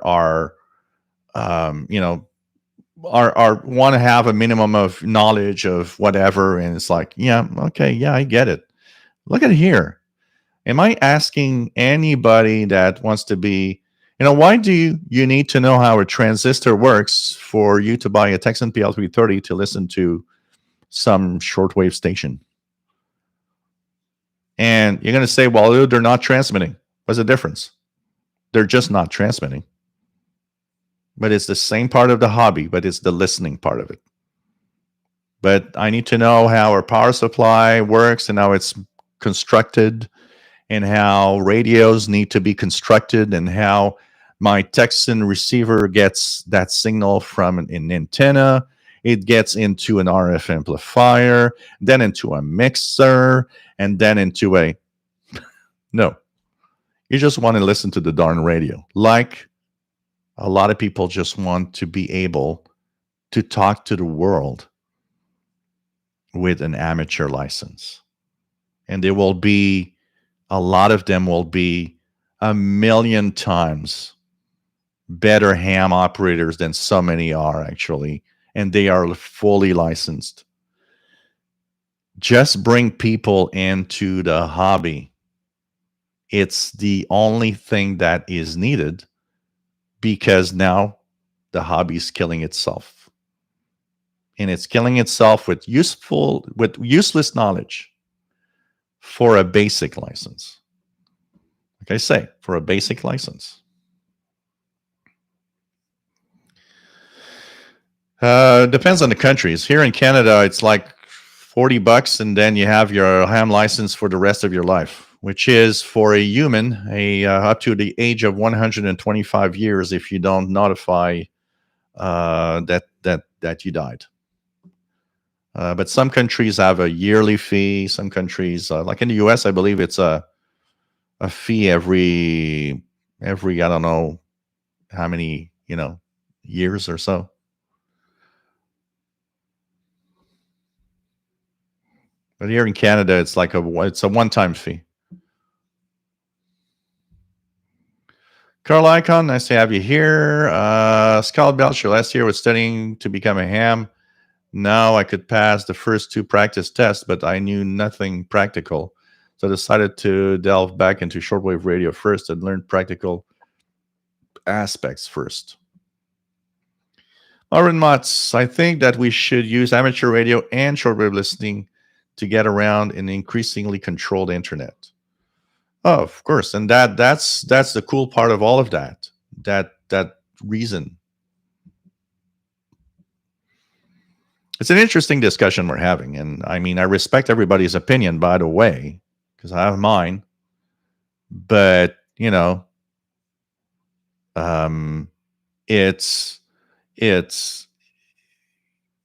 want to have a minimum of knowledge of whatever, and it's like, yeah, okay, yeah, I get it. Look at here. Am I asking anybody that wants to be, why do you need to know how a transistor works for you to buy a Texan PL330 to listen to some shortwave station? And you're going to say, well, they're not transmitting. What's the difference? They're just not transmitting. But it's the same part of the hobby, but it's the listening part of it. But I need to know how our power supply works and how it's constructed, and how radios need to be constructed, and how my Texan receiver gets that signal from an antenna. It gets into an RF amplifier, then into a mixer, and then into a... No. You just want to listen to the darn radio. Like A lot of people just want to be able to talk to the world with an amateur license. And there will be, a lot of them will be a million times better ham operators than so many are actually. And they are fully licensed. Just bring people into the hobby. It's the only thing that is needed, because now the hobby is killing itself. And it's killing itself with useless knowledge for a basic license. Like I say, for a basic license. Depends on the countries. Here in Canada, it's like $40, and then you have your ham license for the rest of your life, which is for a human up to the age of 125 years if you don't notify that you died. But some countries have a yearly fee. Some countries, like in the U.S., I believe it's a fee every I don't know how many years or so. But here in Canada, it's like it's a one-time fee. Carl Icom, nice to have you here. Scott Belcher, last year was studying to become a ham. Now I could pass the first 2 practice tests, but I knew nothing practical. So I decided to delve back into shortwave radio first and learn practical aspects first. Marvin Motz, I think that we should use amateur radio and shortwave listening to get around an increasingly controlled internet. Oh, of course, and that's the cool part of all of that. That reason. It's an interesting discussion we're having, and I mean, I respect everybody's opinion, by the way, because I have mine. But it's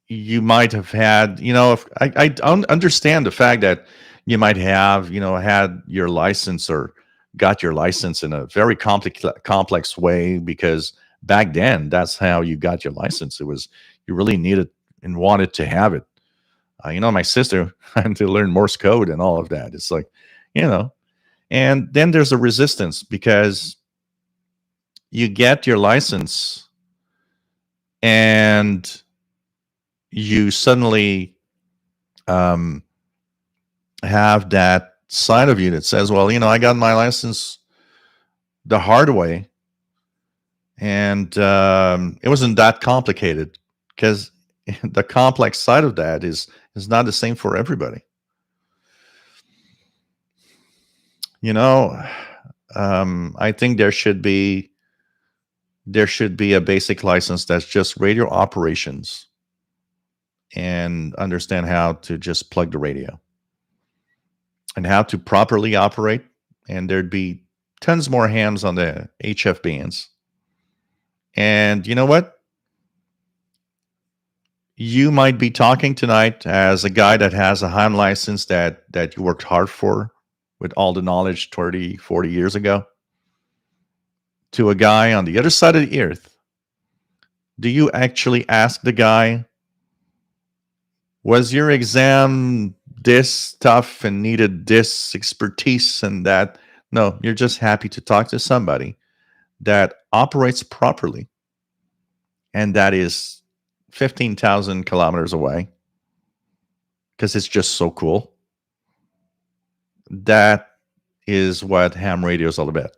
you might have had, if I don't understand the fact that you might have, had your license or got your license in a very complex way, because back then that's how you got your license. It was, you really needed and wanted to have it. My sister had to learn Morse code and all of that. It's like, and then there's a resistance, because you get your license and you suddenly have that side of you that says, well, I got my license the hard way, and it wasn't that complicated, because the complex side of that is not the same for everybody. I think there should be a basic license that's just radio operations, and understand how to just plug the radio and how to properly operate. And there'd be tons more hams on the HF bands. And you know what? You might be talking tonight as a guy that has a ham license that you worked hard for with all the knowledge 30, 40 years ago, to a guy on the other side of the earth. Do you actually ask the guy, was your exam this tough and needed this expertise and that? No, you're just happy to talk to somebody that operates properly, and that is 15,000 kilometers away, because it's just so cool. That is what ham radio is all about.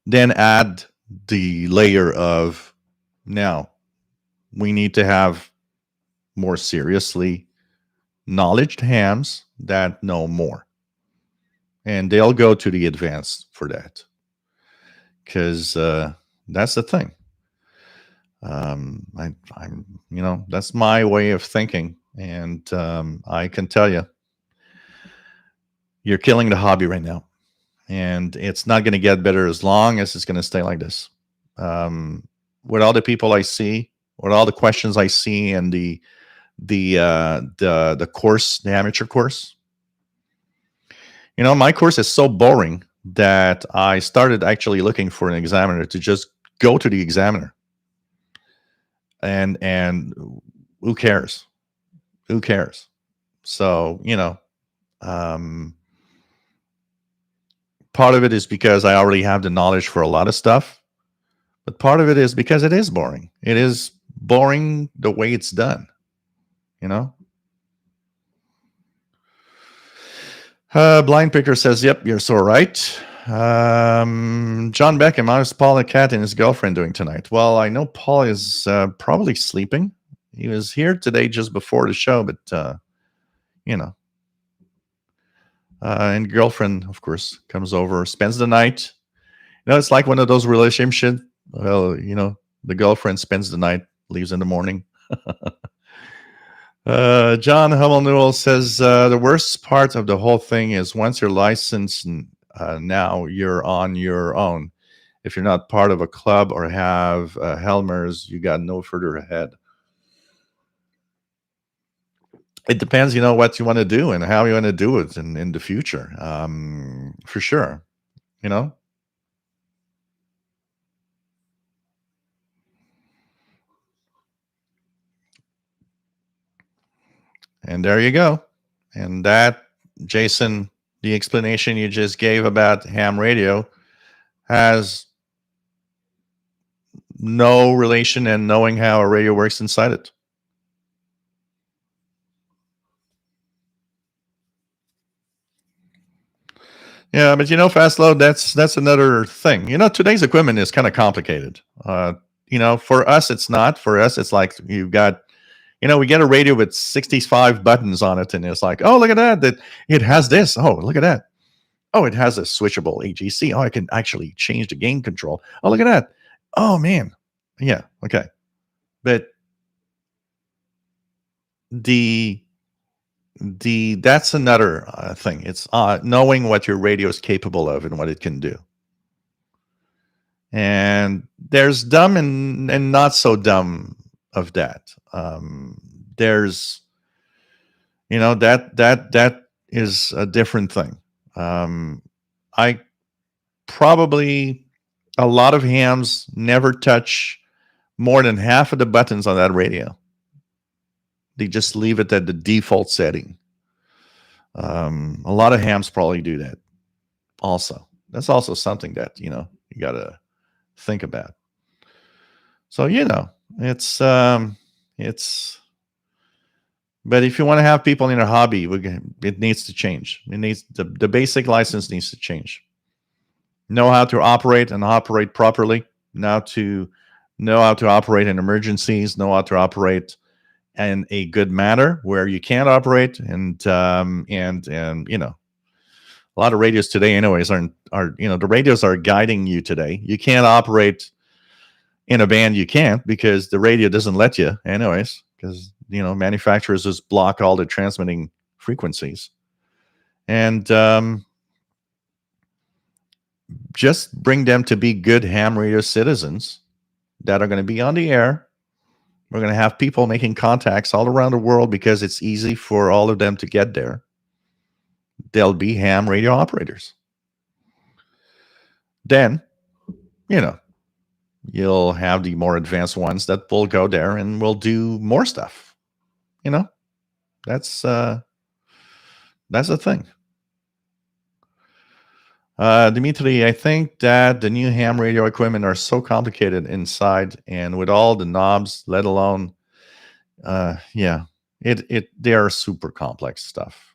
Then add the layer of, now we need to have more seriously knowledge hams that know more, and they'll go to the advanced for that, because that's the thing. I'm that's my way of thinking, and I can tell you, you're killing the hobby right now, and it's not going to get better as long as it's going to stay like this. With all the people I see, with all the questions I see, and the course, the amateur course, my course is so boring that I started actually looking for an examiner to just go to the examiner. And who cares? Who cares? So, part of it is because I already have the knowledge for a lot of stuff, but part of it is because it is boring. It is boring the way it's done, you know? Blind Picker says, yep, you're so right. John Beckham, how's Paul and Kat and his girlfriend doing tonight? Well, I know Paul is probably sleeping. He was here today just before the show, but, and girlfriend, of course, comes over, spends the night. It's like one of those relationships. Well, the girlfriend spends the night, leaves in the morning. John Hummel Newell says the worst part of the whole thing is once you're licensed, now you're on your own. If you're not part of a club or have Helmers, you got no further ahead. It depends, what you want to do and how you want to do it in the future. For sure, And there you go. And that, Jason, the explanation you just gave about ham radio has no relation in knowing how a radio works inside it. Yeah, but fast load, that's another thing. Today's equipment is kind of complicated. For us, it's not. For us, it's like you've got, we get a radio with 65 buttons on it, and it's like, oh, look at that it has this. Oh, look at that. Oh, it has a switchable AGC. Oh, I can actually change the gain control. Oh, look at that. Oh, man. Yeah, okay. But that's another thing. It's knowing what your radio is capable of and what it can do. And there's dumb and not so dumb of that. There's, that is a different thing. I probably, a lot of hams never touch more than half of the buttons on that radio. They just leave it at the default setting. A lot of hams probably do that also. That's also something that, you got to think about. So, it's, but if you want to have people in a hobby, it needs to change. It needs the basic license needs to change. Know how to operate and operate properly. Know how to operate in emergencies. Know how to operate in a good manner where you can't operate. And a lot of radios today, anyways, are the radios are guiding you today. You can't operate in a band. You can't because the radio doesn't let you, anyways, because manufacturers just block all the transmitting frequencies. And just bring them to be good ham radio citizens that are going to be on the air. We're going to have people making contacts all around the world because it's easy for all of them to get there. They'll be ham radio operators. Then, you'll have the more advanced ones that will go there and will do more stuff. That's a thing. Dimitri, I think that the new ham radio equipment are so complicated inside and with all the knobs, let alone, they are super complex stuff.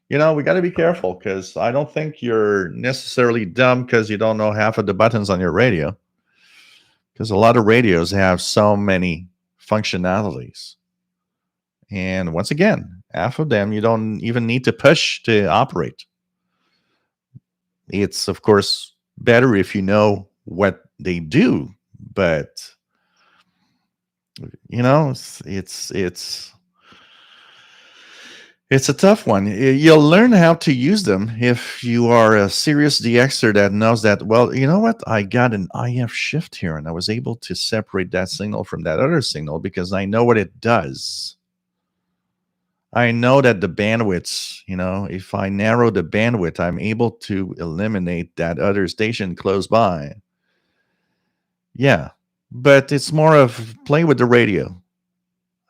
We got to be careful because I don't think you're necessarily dumb because you don't know half of the buttons on your radio. Because a lot of radios have so many functionalities. And once again, half of them you don't even need to push to operate. It's, of course, better if you know what they do, but it's a tough one. You'll learn how to use them if you are a serious DXer that knows that, well, you know what? I got an IF shift here, and I was able to separate that signal from that other signal because I know what it does. I know that the bandwidths, if I narrow the bandwidth, I'm able to eliminate that other station close by. Yeah, but it's more of play with the radio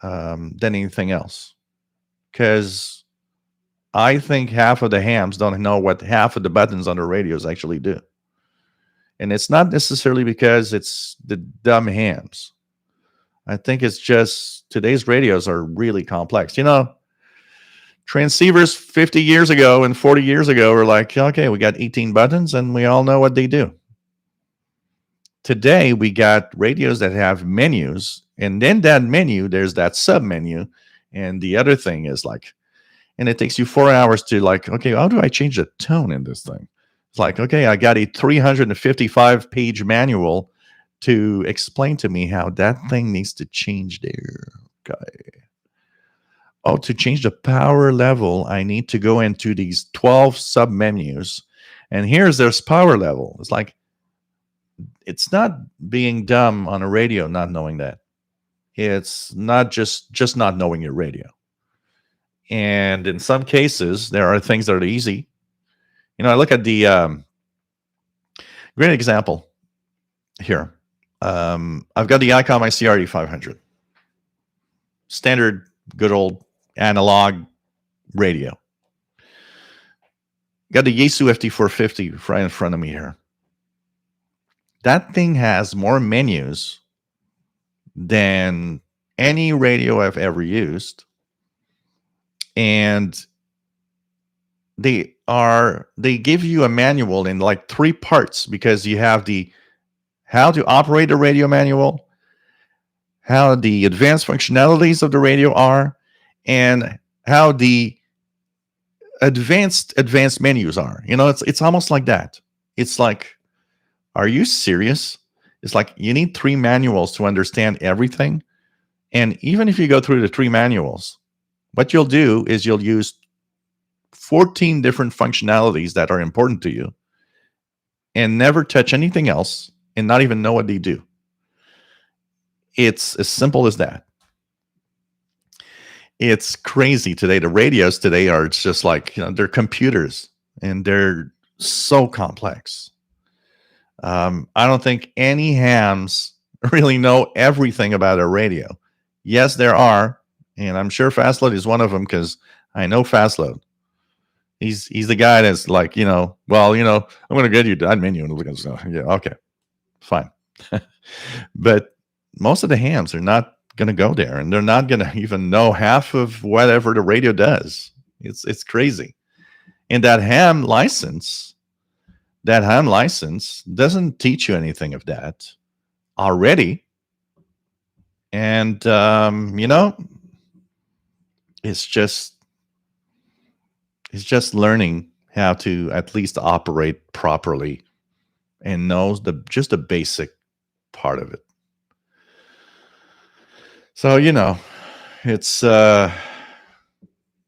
than anything else. Because I think half of the hams don't know what half of the buttons on the radios actually do. And it's not necessarily because it's the dumb hams. I think it's just today's radios are really complex. Transceivers 50 years ago and 40 years ago were like, okay, we got 18 buttons and we all know what they do. Today, we got radios that have menus, and then that menu, there's that sub menu. And the other thing is like, and it takes you 4 hours to like, okay, how do I change the tone in this thing? It's like, okay, I got a 355 page manual to explain to me how that thing needs to change there. Okay. Oh, to change the power level, I need to go into these 12 sub menus. And here's this power level. It's like, it's not being dumb on a radio, not knowing that. It's not just not knowing your radio. And in some cases, there are things that are easy. I look at the great example here. I've got the Icom ICR 500, standard, good old analog radio. Got the Yaesu FT450 right in front of me here. That thing has more menus than any radio I've ever used. And they give you a manual in like 3 parts, because you have the how to operate a radio manual, how the advanced functionalities of the radio are, and how the advanced menus are. It's almost like that. It's like, are you serious? It's like you need 3 manuals to understand everything. And even if you go through the 3 manuals, what you'll do is you'll use 14 different functionalities that are important to you and never touch anything else and not even know what they do. It's as simple as that. It's crazy today. The radios today are just like, they're computers, and they're so complex. I don't think any hams really know everything about a radio. Yes, there are, and I'm sure Fastload is one of them, because I know Fastload. He's the guy that's like, I'm going to get you that menu. Yeah, okay, fine. But most of the hams are not going to go there, and they're not going to even know half of whatever the radio does. It's crazy. And that ham license doesn't teach you anything of that already. And it's just learning how to at least operate properly and knows just the basic part of it. So, it's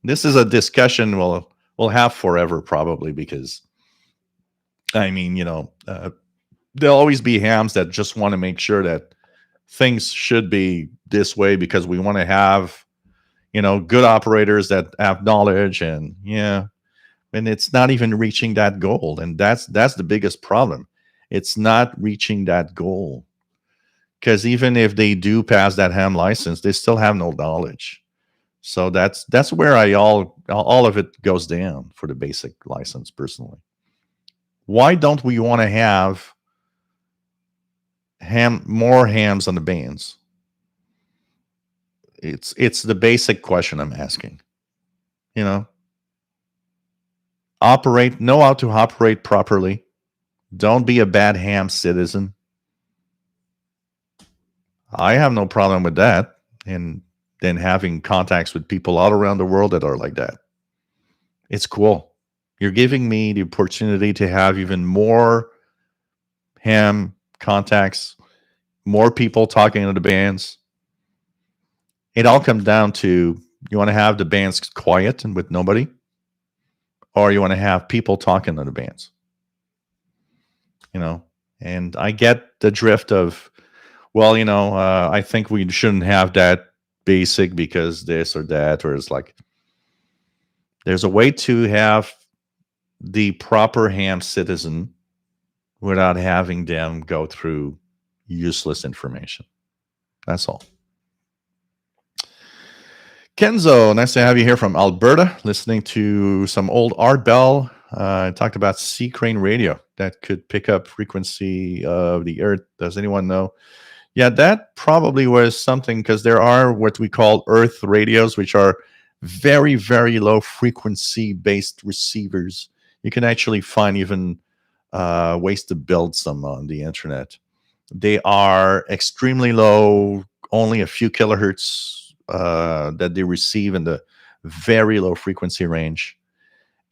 this is a discussion we'll have forever, probably, because there'll always be hams that just want to make sure that things should be this way because we want to have, good operators that have knowledge, and it's not even reaching that goal. And that's the biggest problem. It's not reaching that goal, because even if they do pass that ham license, they still have no knowledge. So that's where all of it goes down for the basic license, personally. Why don't we want to have more hams on the bands? It's the basic question I'm asking. Know how to operate properly. Don't be a bad ham citizen. I have no problem with that. And then having contacts with people all around the world that are like that. It's cool. You're giving me the opportunity to have even more ham contacts, more people talking to the bands. It all comes down to, you want to have the bands quiet and with nobody, or you want to have people talking to the bands. And I get the drift of, I think we shouldn't have that basic because this or that, or it's like, There's a way to have the proper ham citizen without having them go through useless information. That's all. Kenzo, nice to have you here from Alberta, listening to some old Art Bell. Talked about sea crane radio that could pick up frequency of the Earth. Does anyone know? Yeah, that probably was something, because there are what we call Earth radios, which are very, very low frequency based receivers. You can actually find even ways to build some on the internet. They are extremely low, only a few kilohertz that they receive in the very low frequency range.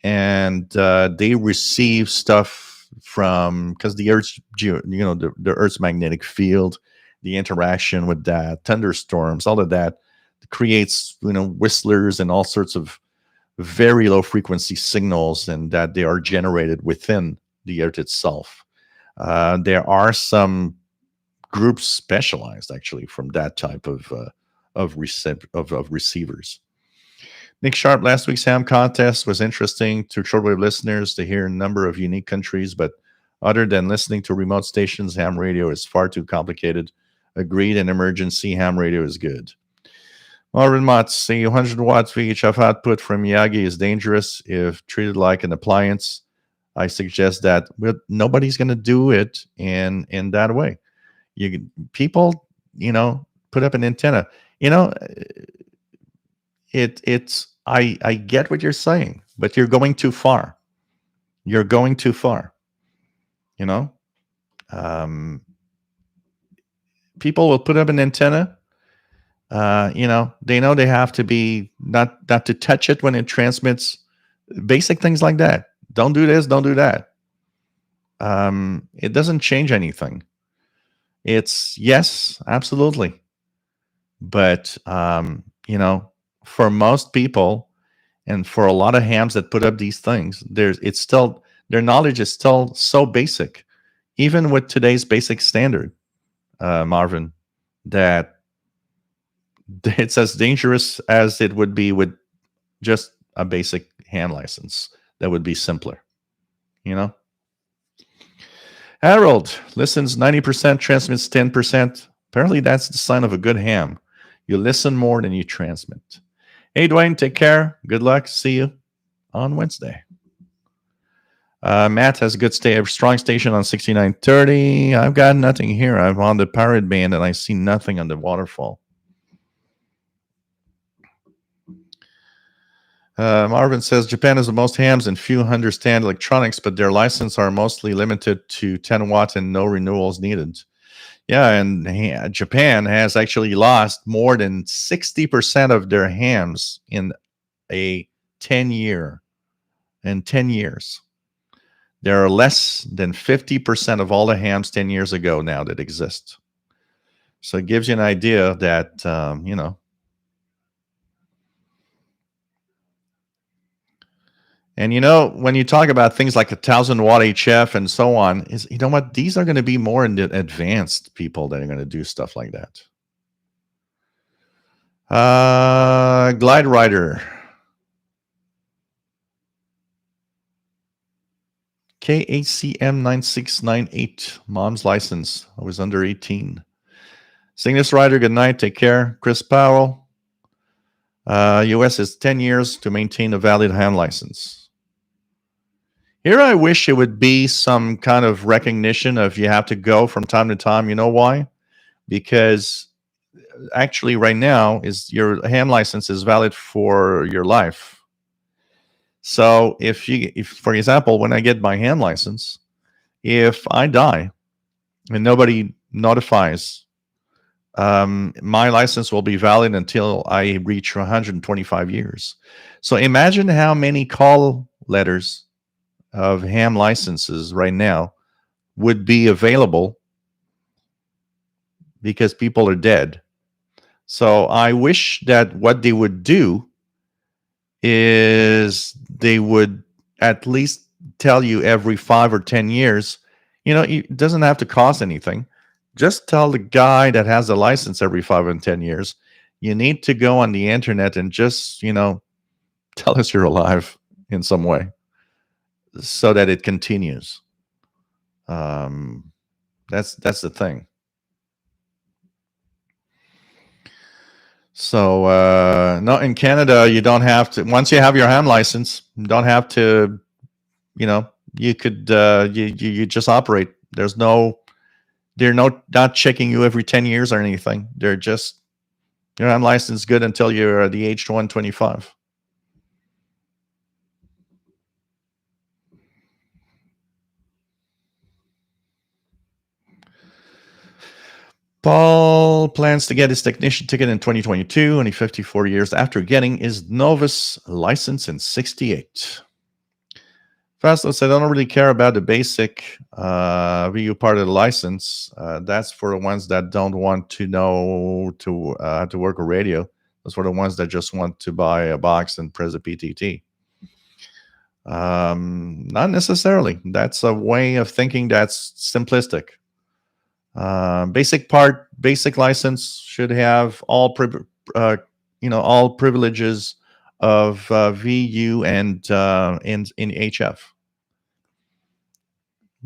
And they receive stuff from, because the Earth's, the Earth's magnetic field, the interaction with that, thunderstorms, all of that creates, whistlers and all sorts of very low frequency signals, and that they are generated within the Earth itself. There are some groups specialized actually from that type of receivers. Nick Sharp, last week's ham contest was interesting to shortwave listeners to hear a number of unique countries, but other than listening to remote stations, ham radio is far too complicated. Agreed, an emergency ham radio is good. Marvin Mott, saying 100 watts VHF output from Yagi is dangerous if treated like an appliance. I suggest that nobody's going to do it in that way. People, put up an antenna. I get what you're saying, but you're going too far. You're going too far. People will put up an antenna. They know they have to be not to touch it when it transmits. Basic things like that. Don't do this. Don't do that. It doesn't change anything. It's yes, absolutely. But for most people, and for a lot of hams that put up these things, their knowledge is still so basic, even with today's basic standard, Marvin, that it's as dangerous as it would be with just a basic ham license that would be simpler. Harold listens 90%, transmits 10%. Apparently that's the sign of a good ham. You listen more than you transmit. Hey, Dwayne, take care. Good luck. See you on Wednesday. Matt has a good strong station on 6930. I've got nothing here. I'm on the Pirate Band, and I see nothing on the waterfall. Marvin says Japan has the most hams and few understand electronics, but their license are mostly limited to 10 watts and no renewals needed. Yeah, and Japan has actually lost more than 60% of their hams in a 10 years. There are less than 50% of all the hams 10 years ago now that exist. So it gives you an idea that, And when you talk about things like 1,000 watt HF and so on, is what? These are going to be more advanced people that are going to do stuff like that. Glide Rider. KHCM 9698. Mom's license. I was under 18. Cygnus Rider, good night. Take care. Chris Powell. US is 10 years to maintain a valid ham license. Here, I wish it would be some kind of recognition of you have to go from time to time. You know why? Because actually right now your ham license is valid for your life. So if for example, when I get my ham license, if I die and nobody notifies, my license will be valid until I reach 125 years. So imagine how many call letters of ham licenses right now would be available because people are dead. So I wish that what they would do is they would at least tell you every 5 or 10 years, it doesn't have to cost anything. Just tell the guy that has a license every 5 and 10 years, you need to go on the internet and just, tell us you're alive in some way so that it continues. That's the thing. So no, in Canada, you don't have to. Once you have your ham license, you don't have to. You could you just operate. They're not checking you every 10 years or anything. They're just your ham license is good until you're the age 125. Paul plans to get his technician ticket in 2022, only 54 years after getting his novice license in 68. Fastlow said, I don't really care about the basic VU part of the license. That's for the ones that don't want to know to work a radio. That's for the ones that just want to buy a box and press a PTT. Not necessarily. That's a way of thinking that's simplistic. Basic license should have all privileges of VU and in HF.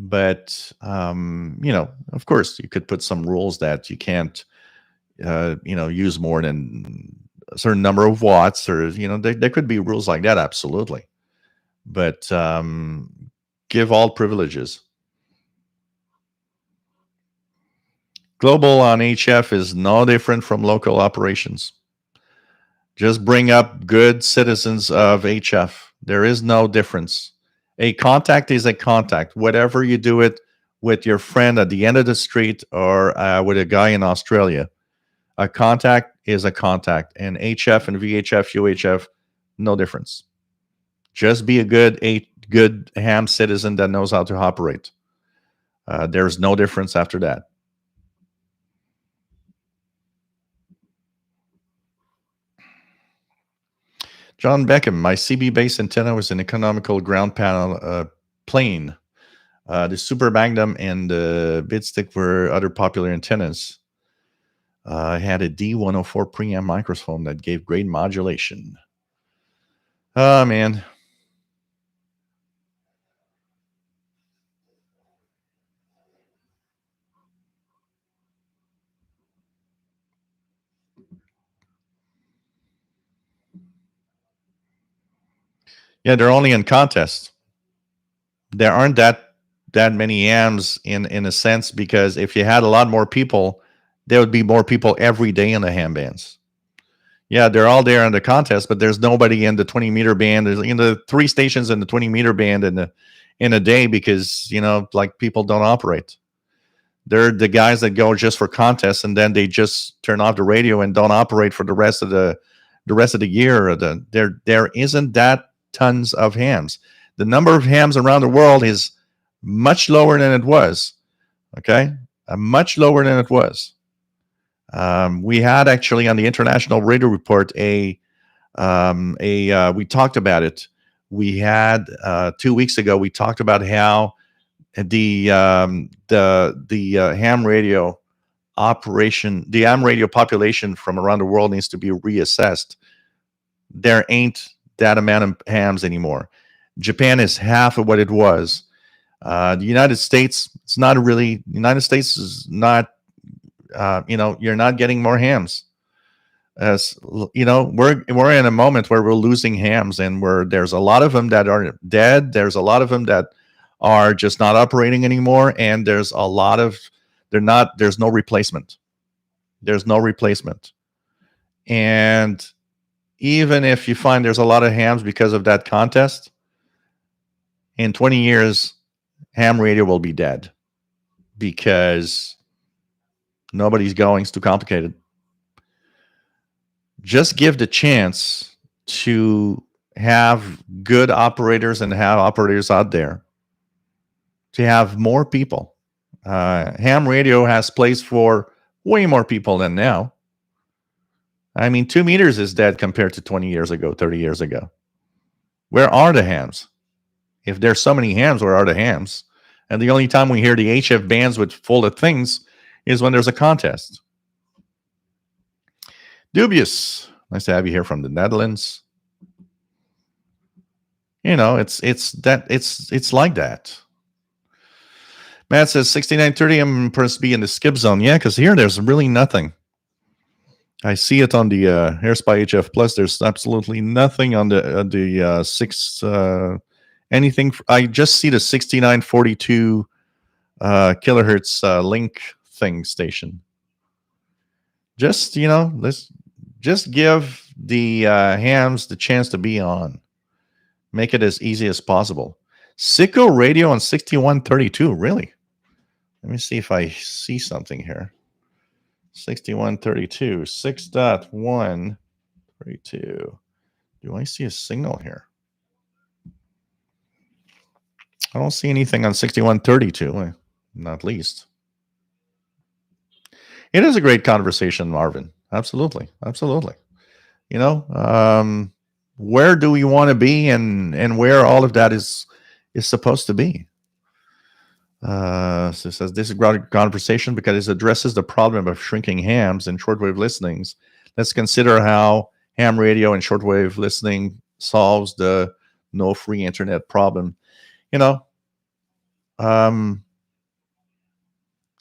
But of course, you could put some rules that you can't use more than a certain number of watts, or there could be rules like that, absolutely. But give all privileges. Global on HF is no different from local operations. Just bring up good citizens of HF. There is no difference. A contact is a contact. Whatever you do it with your friend at the end of the street or with a guy in Australia, a contact is a contact. And HF and VHF, UHF, no difference. Just be a good ham citizen that knows how to operate. There's no difference after that. John Beckham, my CB-based antenna was an economical ground panel plane. The Super Magnum and the Bidstick were other popular antennas. I had a D104 preamp microphone that gave great modulation. Oh, man. Yeah, they're only in contests. There aren't that many AMs in a sense, because if you had a lot more people, there would be more people every day in the ham bands. Yeah, they're all there in the contest, but there's nobody in the 20-meter band. There's the 3 stations in the 20-meter band in a day because people don't operate. They're the guys that go just for contests, and then they just turn off the radio and don't operate for the rest of the year. There isn't that tons of hams. The number of hams around the world is much lower than it was. Okay, much lower than it was. We had actually on the International Radio Report we talked about it. We had 2 weeks ago. We talked about how the ham radio operation, the ham radio population from around the world needs to be reassessed. There ain't that amount of hams anymore. Japan is half of what it was. The United States, it's not really. The United States is not. You're not getting more hams. As we're in a moment where we're losing hams, and there's a lot of them that are dead. There's a lot of them that are just not operating anymore, and there's a lot of there's no replacement. There's no replacement. And even if you find there's a lot of hams because of that contest, in 20 years, ham radio will be dead because nobody's going. It's too complicated. Just give the chance to have good operators and have operators out there to have more people. Ham radio has place for way more people than now. I mean, 2 meters is dead compared to 20 years ago, 30 years ago. Where are the hams? If there's so many hams, where are the hams? And the only time we hear the HF bands with full of things is when there's a contest. Dubious. Nice to have you here from the Netherlands. it's like that. Matt says 6930. I'm supposed to be in the skip zone. Yeah, because here there's really nothing. I see it on the Hairspy HF Plus. There's absolutely nothing on the six anything. I just see the 6942 kilohertz link thing station. Just let's just give the hams the chance to be on. Make it as easy as possible. Sicko radio on 6132. Really? Let me see if I see something here. 6132, 6.132. Do I see a signal here? I don't see anything on 6132, not least. It is a great conversation, Marvin. Absolutely. Absolutely. Where do we want to be and where all of that is supposed to be? So it says this is a great conversation because it addresses the problem of shrinking hams and shortwave listenings. Let's consider how ham radio and shortwave listening solves the no free internet problem.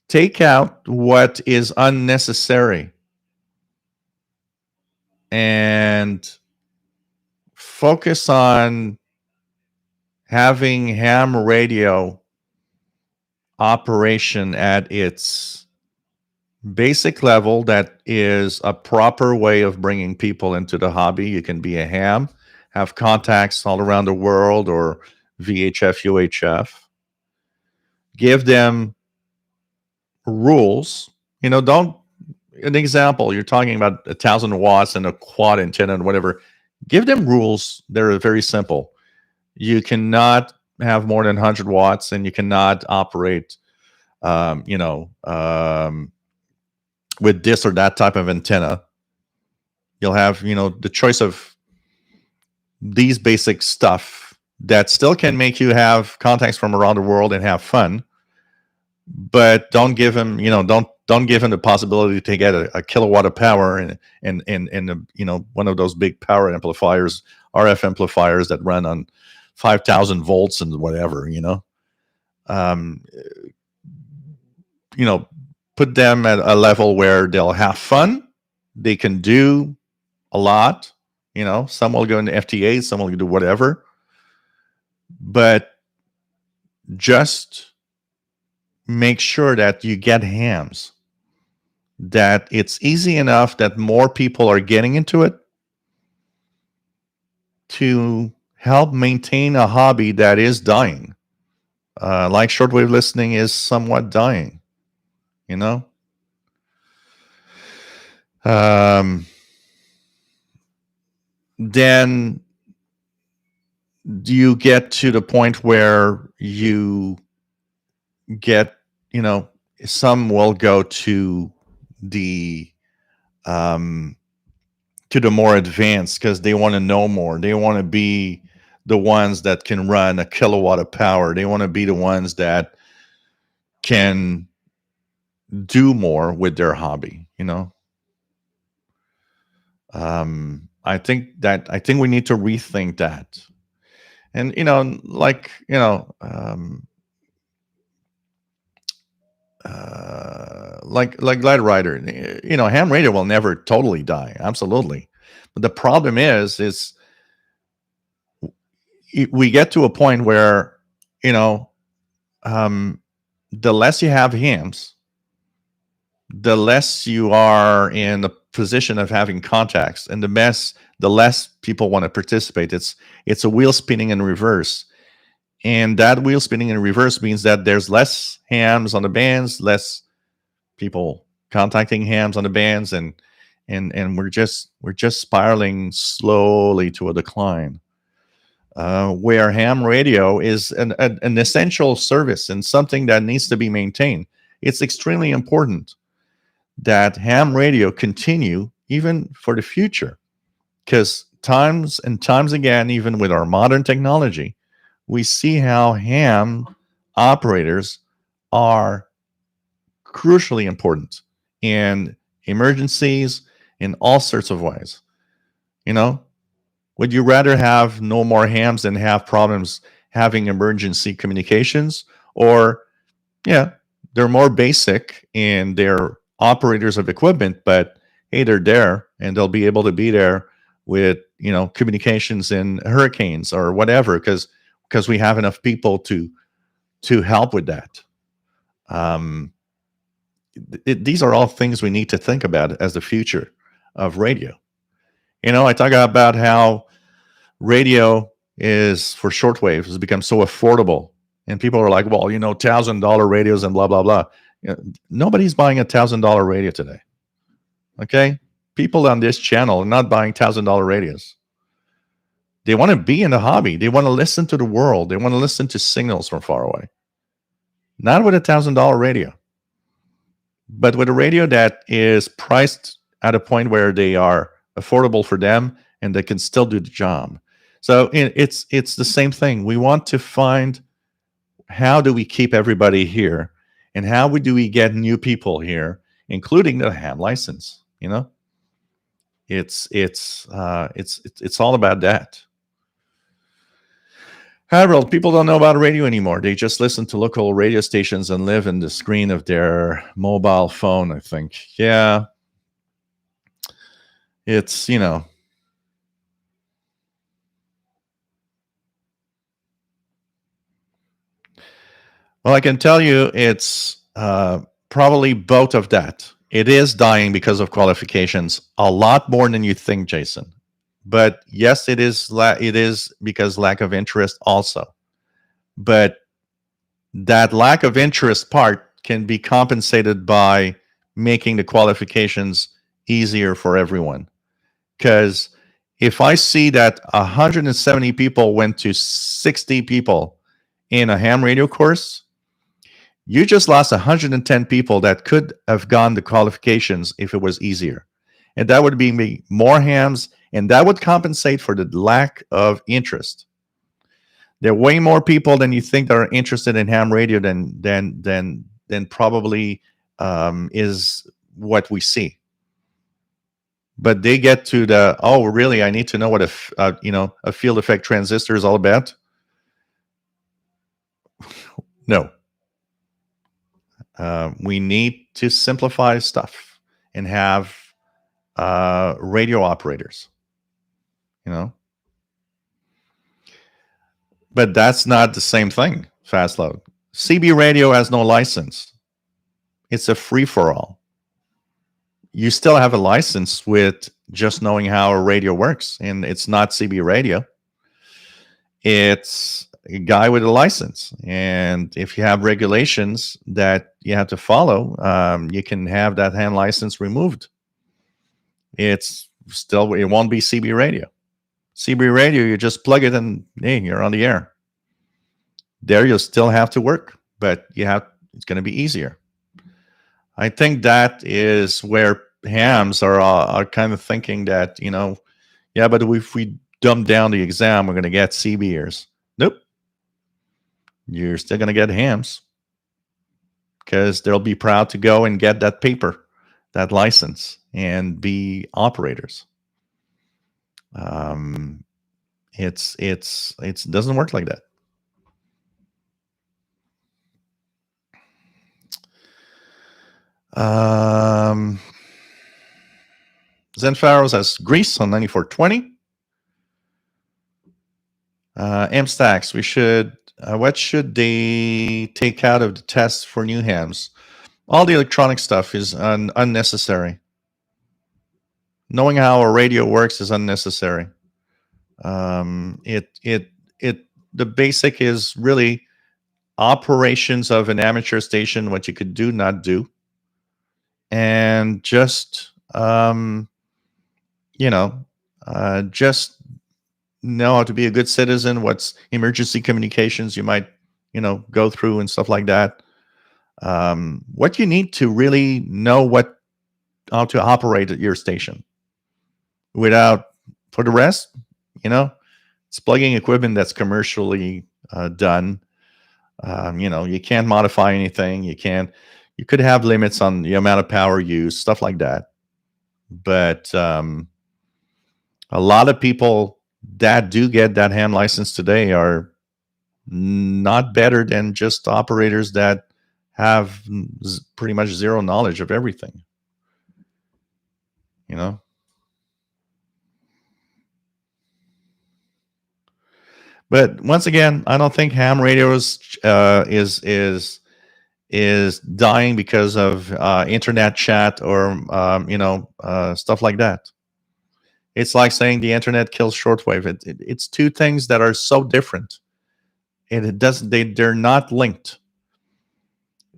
Take out what is unnecessary and focus on having ham radio operation at its basic level that is a proper way of bringing people into the hobby. You can be a ham, have contacts all around the world, or VHF, UHF. Give them rules. An example, you're talking about 1,000 watts and a quad antenna and whatever. Give them rules that are very simple. You cannot have more than 100 watts, and you cannot operate, with this or that type of antenna. You'll have, the choice of these basic stuff that still can make you have contacts from around the world and have fun, but don't give him, don't give him the possibility to get a kilowatt of power and one of those big power amplifiers, RF amplifiers that run on 5,000 volts and whatever. Put them at a level where they'll have fun. They can do a lot. Some will go into FTA, some will do whatever. But just make sure that you get hams, that it's easy enough that more people are getting into it to help maintain a hobby that is dying. Like shortwave listening is somewhat dying, then you get to the point where you get, some will go to the more advanced because they want to know more. They want to be the ones that can run a kilowatt of power. They want to be the ones that can do more with their hobby. I think we need to rethink that. And like Glide Rider, ham radio will never totally die, absolutely. But the problem is we get to a point where the less you have hams, the less you are in the position of having contacts, and the less people want to participate. It's a wheel spinning in reverse. And that wheel spinning in reverse means that there's less hams on the bands, less people contacting hams on the bands, and we're just spiraling slowly to a decline. Where ham radio is an essential service and something that needs to be maintained. It's extremely important that ham radio continue even for the future, because times and times again, even with our modern technology, we see how ham operators are crucially important in emergencies in all sorts of ways. Would you rather have no more hams than have problems having emergency communications? Or, yeah, they're more basic and they're operators of equipment, but hey, they're there and they'll be able to be there with, communications in hurricanes or whatever, because we have enough people to help with that. These are all things we need to think about as the future of radio. I talk about how radio is for shortwave has become so affordable, and people are like, well, $1,000 radios and blah blah blah. Nobody's buying $1,000 radio today. Okay, people on this channel are not buying $1,000 radios. They want to be in the hobby. They want to listen to the world. They want to listen to signals from far away. Not with $1,000 radio, but with a radio that is priced at a point where they are affordable for them and they can still do the job. So it's the same thing. We want to find, how do we keep everybody here, and how do we get new people here, including the ham license. It's all about that. Harold, people don't know about radio anymore. They just listen to local radio stations and live in the screen of their mobile phone, I think. Yeah. It's, well, I can tell you it's probably both of that. It is dying because of qualifications, a lot more than you think, Jason. But yes, it is because lack of interest also. But that lack of interest part can be compensated by making the qualifications easier for everyone. Because if I see that 170 people went to 60 people in a ham radio course, you just lost 110 people that could have gone the qualifications if it was easier. And that would be more hams, and that would compensate for the lack of interest. There are way more people than you think that are interested in ham radio than probably is what we see. But they get to the, oh, really? I need to know what a field effect transistor is all about. No. We need to simplify stuff and have radio operators. But that's not the same thing. Fast load. CB radio has no license. It's a free for all. You still have a license with just knowing how a radio works, and it's not CB radio. It's a guy with a license, and if you have regulations that you have to follow, you can have that hand license removed. It won't be CB radio. CB radio, you just plug it and hey, you're on the air. There you'll still have to work, but it's going to be easier. I think that is where hams are kind of thinking that, yeah, but if we dumb down the exam, we're going to get CBers. Nope. You're still going to get hams because they'll be proud to go and get that paper, that license, and be operators. It doesn't work like that. Zen Pharaoh says Greece on 9420. M-Stacks, what should they take out of the test for new hams? All the electronic stuff is unnecessary. Knowing how a radio works is unnecessary. The basic is really operations of an amateur station, what you could do, not do, and just just know how to be a good citizen, what's emergency communications you might go through and stuff like that. What you need to really know how to operate at your station. For the rest, it's plugging equipment that's commercially done. You can't modify anything. You could have limits on the amount of power used, stuff like that. But a lot of people that do get that ham license today are not better than just operators that have pretty much zero knowledge of everything. You know? But once again, I don't think ham radios is dying because of internet chat or stuff like that. It's like saying the internet kills shortwave. It's two things that are so different, and they're not linked.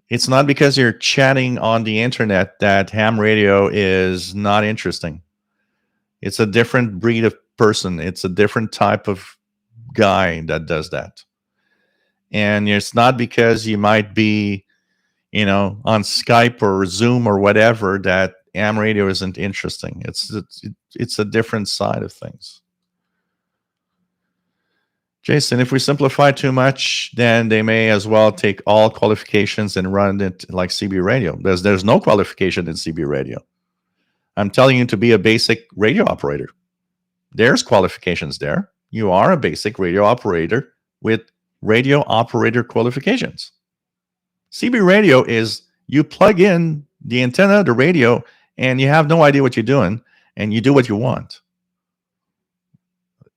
It's not because you're chatting on the internet that ham radio is not interesting. It's a different breed of person. It's a different type of guy that does that. And it's not because you might be, on Skype or Zoom or whatever that ham radio isn't interesting. It's a different side of things. Jason, if we simplify too much, then they may as well take all qualifications and run it like CB radio. There's no qualification in CB radio. I'm telling you to be a basic radio operator. There's qualifications there. You are a basic radio operator with radio operator qualifications. CB radio is you plug in the antenna, the radio, and you have no idea what you're doing, and you do what you want.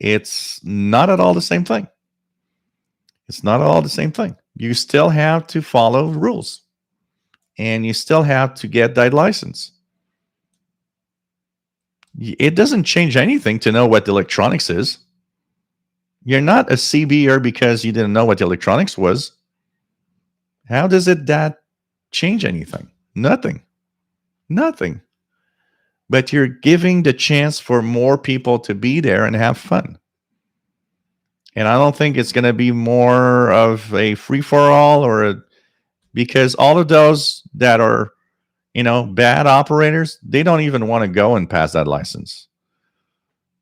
It's not at all the same thing. It's not at all the same thing. You still have to follow rules, and you still have to get that license. It doesn't change anything to know what the electronics is. You're not a CBer because you didn't know what the electronics was. How does that change anything? Nothing. But you're giving the chance for more people to be there and have fun. And I don't think it's going to be more of a free-for-all because all of those that are, bad operators, they don't even want to go and pass that license.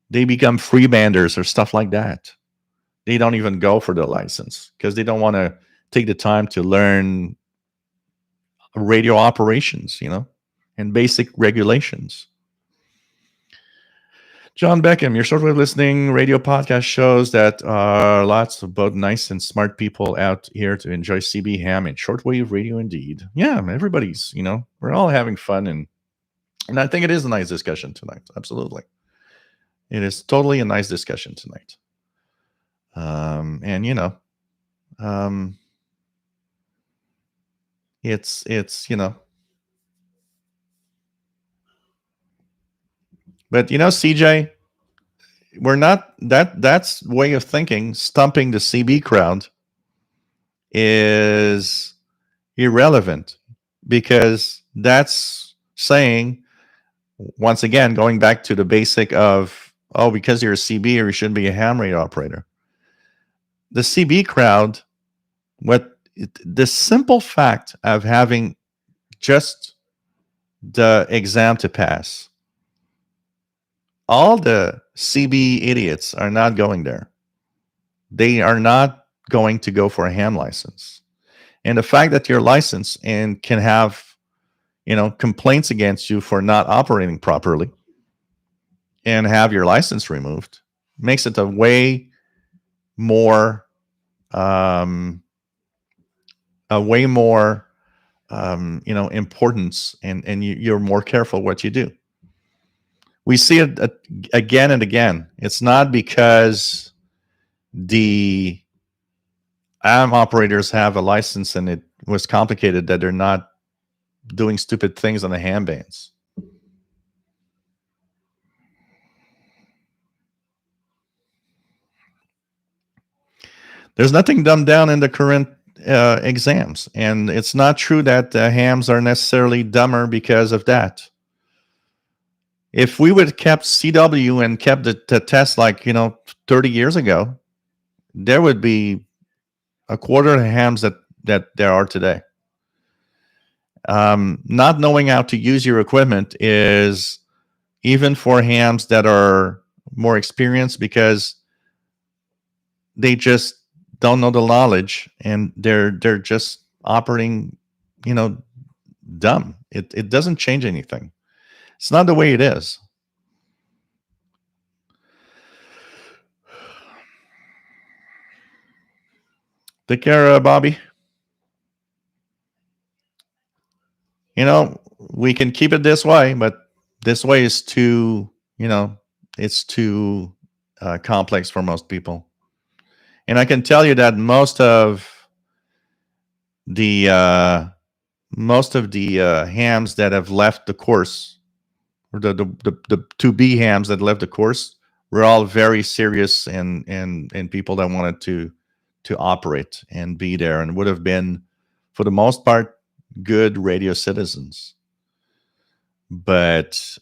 They become freebanders or stuff like that. They don't even go for the license because they don't want to take the time to learn radio operations, and basic regulations. John Beckham, your shortwave listening radio podcast shows that lots of both nice and smart people out here to enjoy CB ham and shortwave radio indeed. Yeah, everybody's, we're all having fun. And I think it is a nice discussion tonight. Absolutely. It is totally a nice discussion tonight. It's but CJ, we're not that's way of thinking. Stumping the CB crowd is irrelevant because that's saying, once again, going back to the basic of, because you're a CB or you shouldn't be a ham radio operator. The CB crowd, the simple fact of having just the exam to pass, all the CB idiots are not going there. They are not going to go for a ham license. And the fact that you're licensed and can have, complaints against you for not operating properly and have your license removed makes it a way more, importance, and you're more careful what you do. We see it again and again. It's not because the AM operators have a license and it was complicated that they're not doing stupid things on the ham bands. There's nothing dumbed down in the current exams, and it's not true that hams are necessarily dumber because of that. If we would have kept CW and kept the test like 30 years ago, there would be a quarter of the hams that there are today. Not knowing how to use your equipment is, even for hams that are more experienced, because they just don't know the knowledge and they're just operating, dumb. It doesn't change anything. It's not the way it is. Take care, Bobby. We can keep it this way, but this way is too, it's too complex for most people. And I can tell you that most of the hams that have left the course, or the 2B hams that left the course, were all very serious and people that wanted to operate and be there, and would have been, for the most part, good radio citizens. But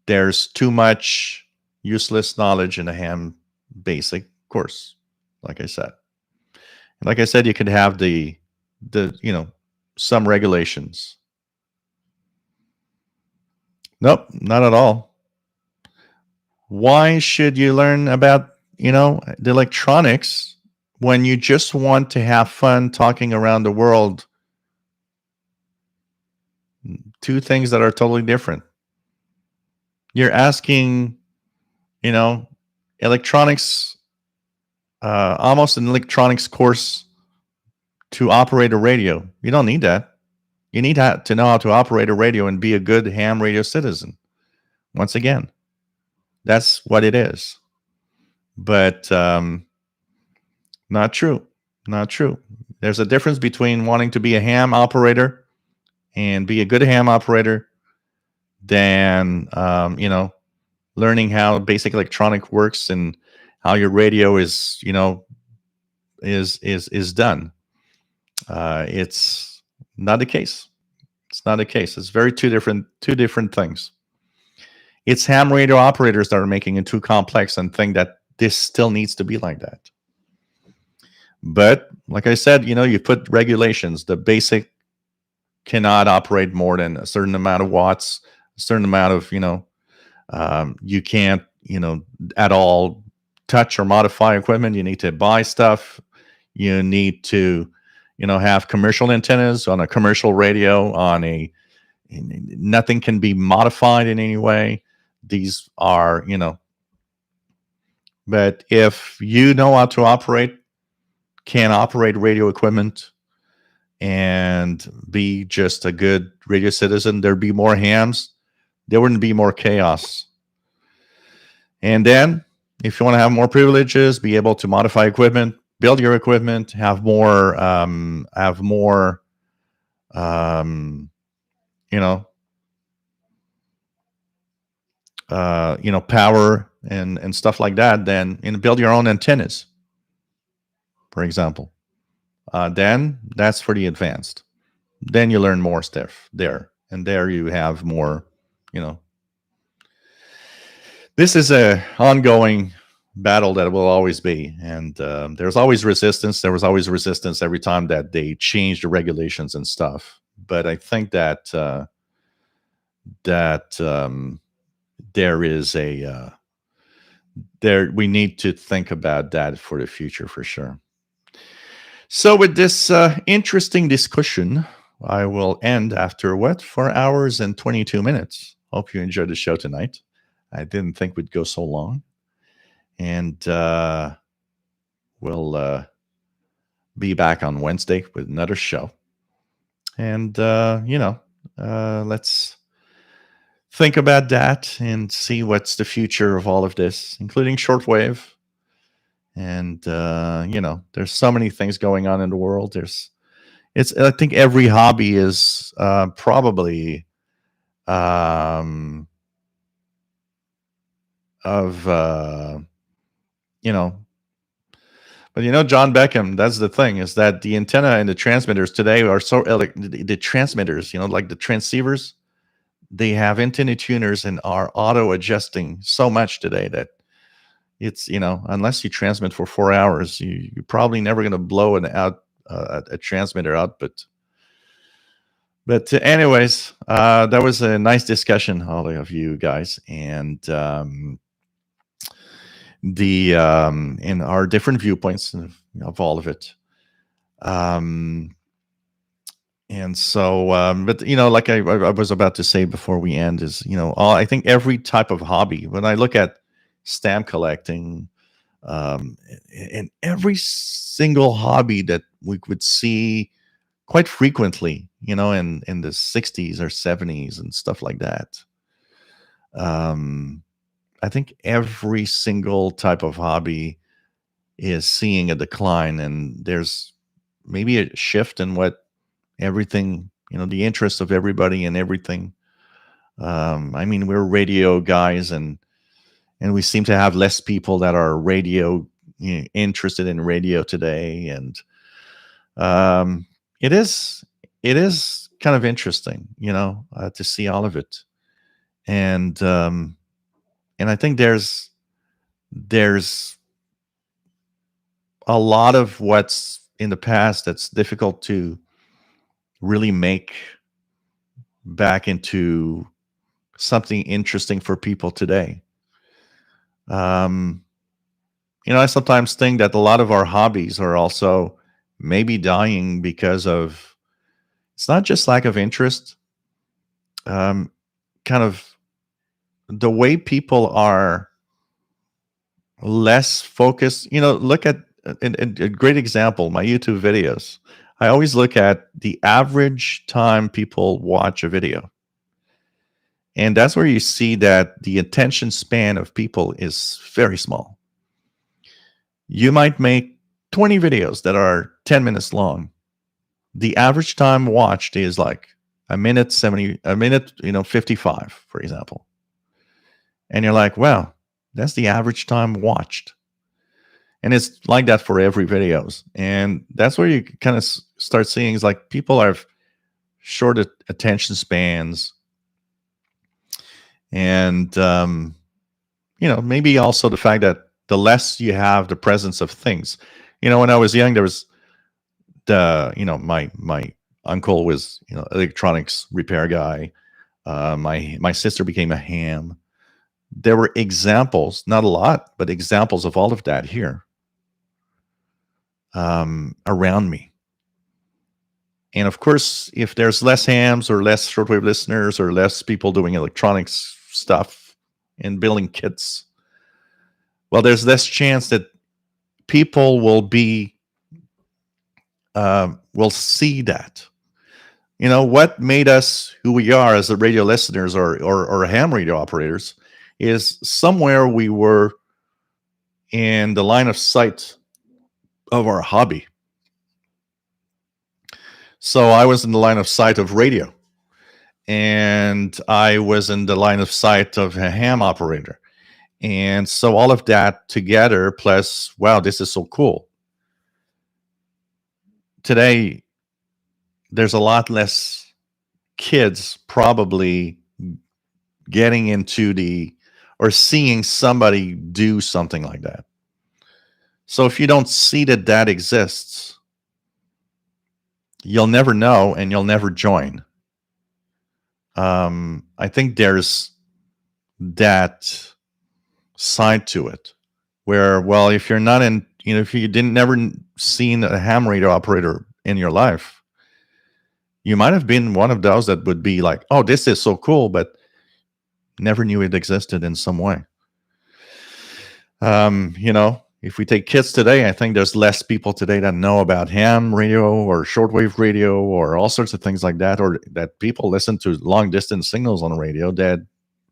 there's too much useless knowledge in a ham basic course, like I said. And like I said, you could have the some regulations. Nope, not at all. Why should you learn about the electronics when you just want to have fun talking around the world? Two things that are totally different. You're asking, electronics, almost an electronics course to operate a radio. You don't need that. You need to know how to operate a radio and be a good ham radio citizen. Once again, that's what it is. But not true. Not true. There's a difference between wanting to be a ham operator and be a good ham operator than learning how basic electronic works and how your radio is done. It's not the case. It's not the case. It's two different things. It's ham radio operators that are making it too complex and think that this still needs to be like that. But like I said, you put regulations. The basic cannot operate more than a certain amount of watts, a certain amount of, you can't, at all touch or modify equipment. You need to buy stuff. You need to, have commercial antennas on a commercial radio, nothing can be modified in any way. These are, but if you know how to can operate radio equipment and be just a good radio citizen, there'd be more hams. There wouldn't be more chaos. And then if you want to have more privileges, be able to modify equipment, build your equipment, have more power and stuff like that, then build your own antennas, for example. Then that's for the advanced. Then you learn more stuff there, and there you have more. This is a ongoing battle that will always be, and there's always resistance. There was always resistance every time that they changed the regulations and stuff. But I think that there is we need to think about that for the future for sure. So with this interesting discussion, I will end after 4 hours and 22 minutes. Hope you enjoyed the show tonight. I didn't think we'd go so long. And we'll be back on Wednesday with another show. And, let's think about that and see what's the future of all of this, including shortwave. And, there's so many things going on in the world. I think every hobby is probably but John Beckham, that's the thing, is that the antenna and the transmitters today are so the transmitters, like the transceivers, they have antenna tuners and are auto adjusting so much today that it's, unless you transmit for 4 hours, you're probably never going to blow a transmitter output. But anyways, that was a nice discussion, all of you guys, and in our different viewpoints of all of it. And so, but like I was about to say before we end is, I think every type of hobby, when I look at stamp collecting, um, and every single hobby that we could see quite frequently, in the 60s or 70s and stuff like that. Um, I think every single type of hobby is seeing a decline, and there's maybe a shift in what everything, the interest of everybody and everything. I mean, we're radio guys, and we seem to have less people that are radio, interested in radio today, and um, it is it is kind of interesting, to see all of it, and I think there's a lot of what's in the past that's difficult to really make back into something interesting for people today. Um, I sometimes think that a lot of our hobbies are also maybe dying because of it's not just lack of interest, kind of the way people are less focused. Look at a great example, my YouTube videos. I always look at the average time people watch a video. And that's where you see that the attention span of people is very small. You might make 20 videos that are 10 minutes long. The average time watched is like a minute 55, for example. And you're like, wow, that's the average time watched. And it's like that for every videos. And that's where you kind of start seeing is like people have short attention spans. And, maybe also the fact that the less you have the presence of things. When I was young, there was my uncle was, electronics repair guy. My sister became a ham. There were examples, not a lot, but examples of all of that here around me. And of course, if there's less hams or less shortwave listeners or less people doing electronics stuff and building kits, well, there's less chance that people will see that. What made us who we are as a radio listeners or ham radio operators is somewhere we were in the line of sight of our hobby. So I was in the line of sight of radio, and I was in the line of sight of a ham operator. And so all of that together, plus, wow, this is so cool. Today, there's a lot less kids probably getting into or seeing somebody do something like that. So if you don't see that exists, you'll never know and you'll never join. I think there's that side to it where, well, if you're not in, if you never seen a ham radio operator in your life, you might have been one of those that would be like, oh, this is so cool, but never knew it existed in some way. If we take kids today, I think there's less people today that know about ham radio or shortwave radio or all sorts of things like that, or that people listen to long distance signals on the radio that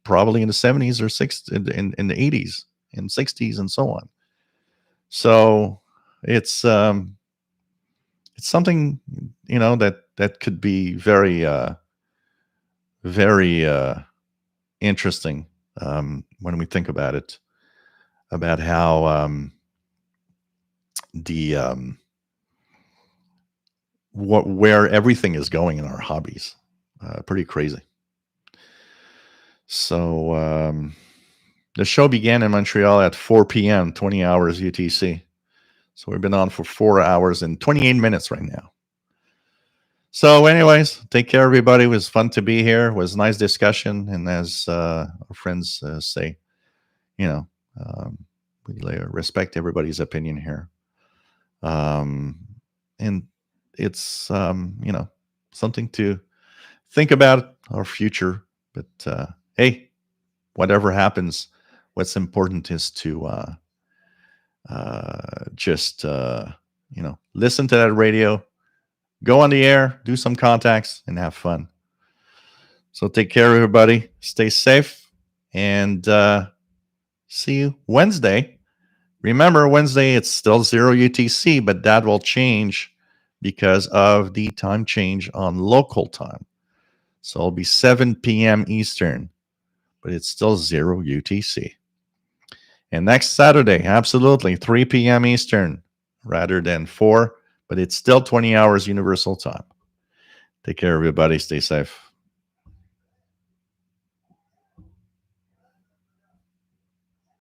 probably in the 70s or 60s, in the 80s and 60s and so on. So it's something, that could be very, very interesting when we think about it, about how where everything is going in our hobbies. Pretty crazy. So the show began in Montreal at 4 p.m., 20 hours UTC. So we've been on for 4 hours and 28 minutes right now. So anyways, take care, everybody. It was fun to be here. It was a nice discussion. And as our friends say, we respect everybody's opinion here. And it's, something to think about our future. But hey, whatever happens, what's important is to just listen to that radio, go on the air, do some contacts, and have fun. So take care, everybody. Stay safe, and see you Wednesday. Remember, Wednesday it's still 0 UTC, but that will change because of the time change on local time. So it'll be 7 p.m. Eastern, but it's still 0 UTC. And next Saturday, absolutely, 3 p.m. Eastern rather than 4, but it's still 20 hours Universal Time. Take care, everybody. Stay safe.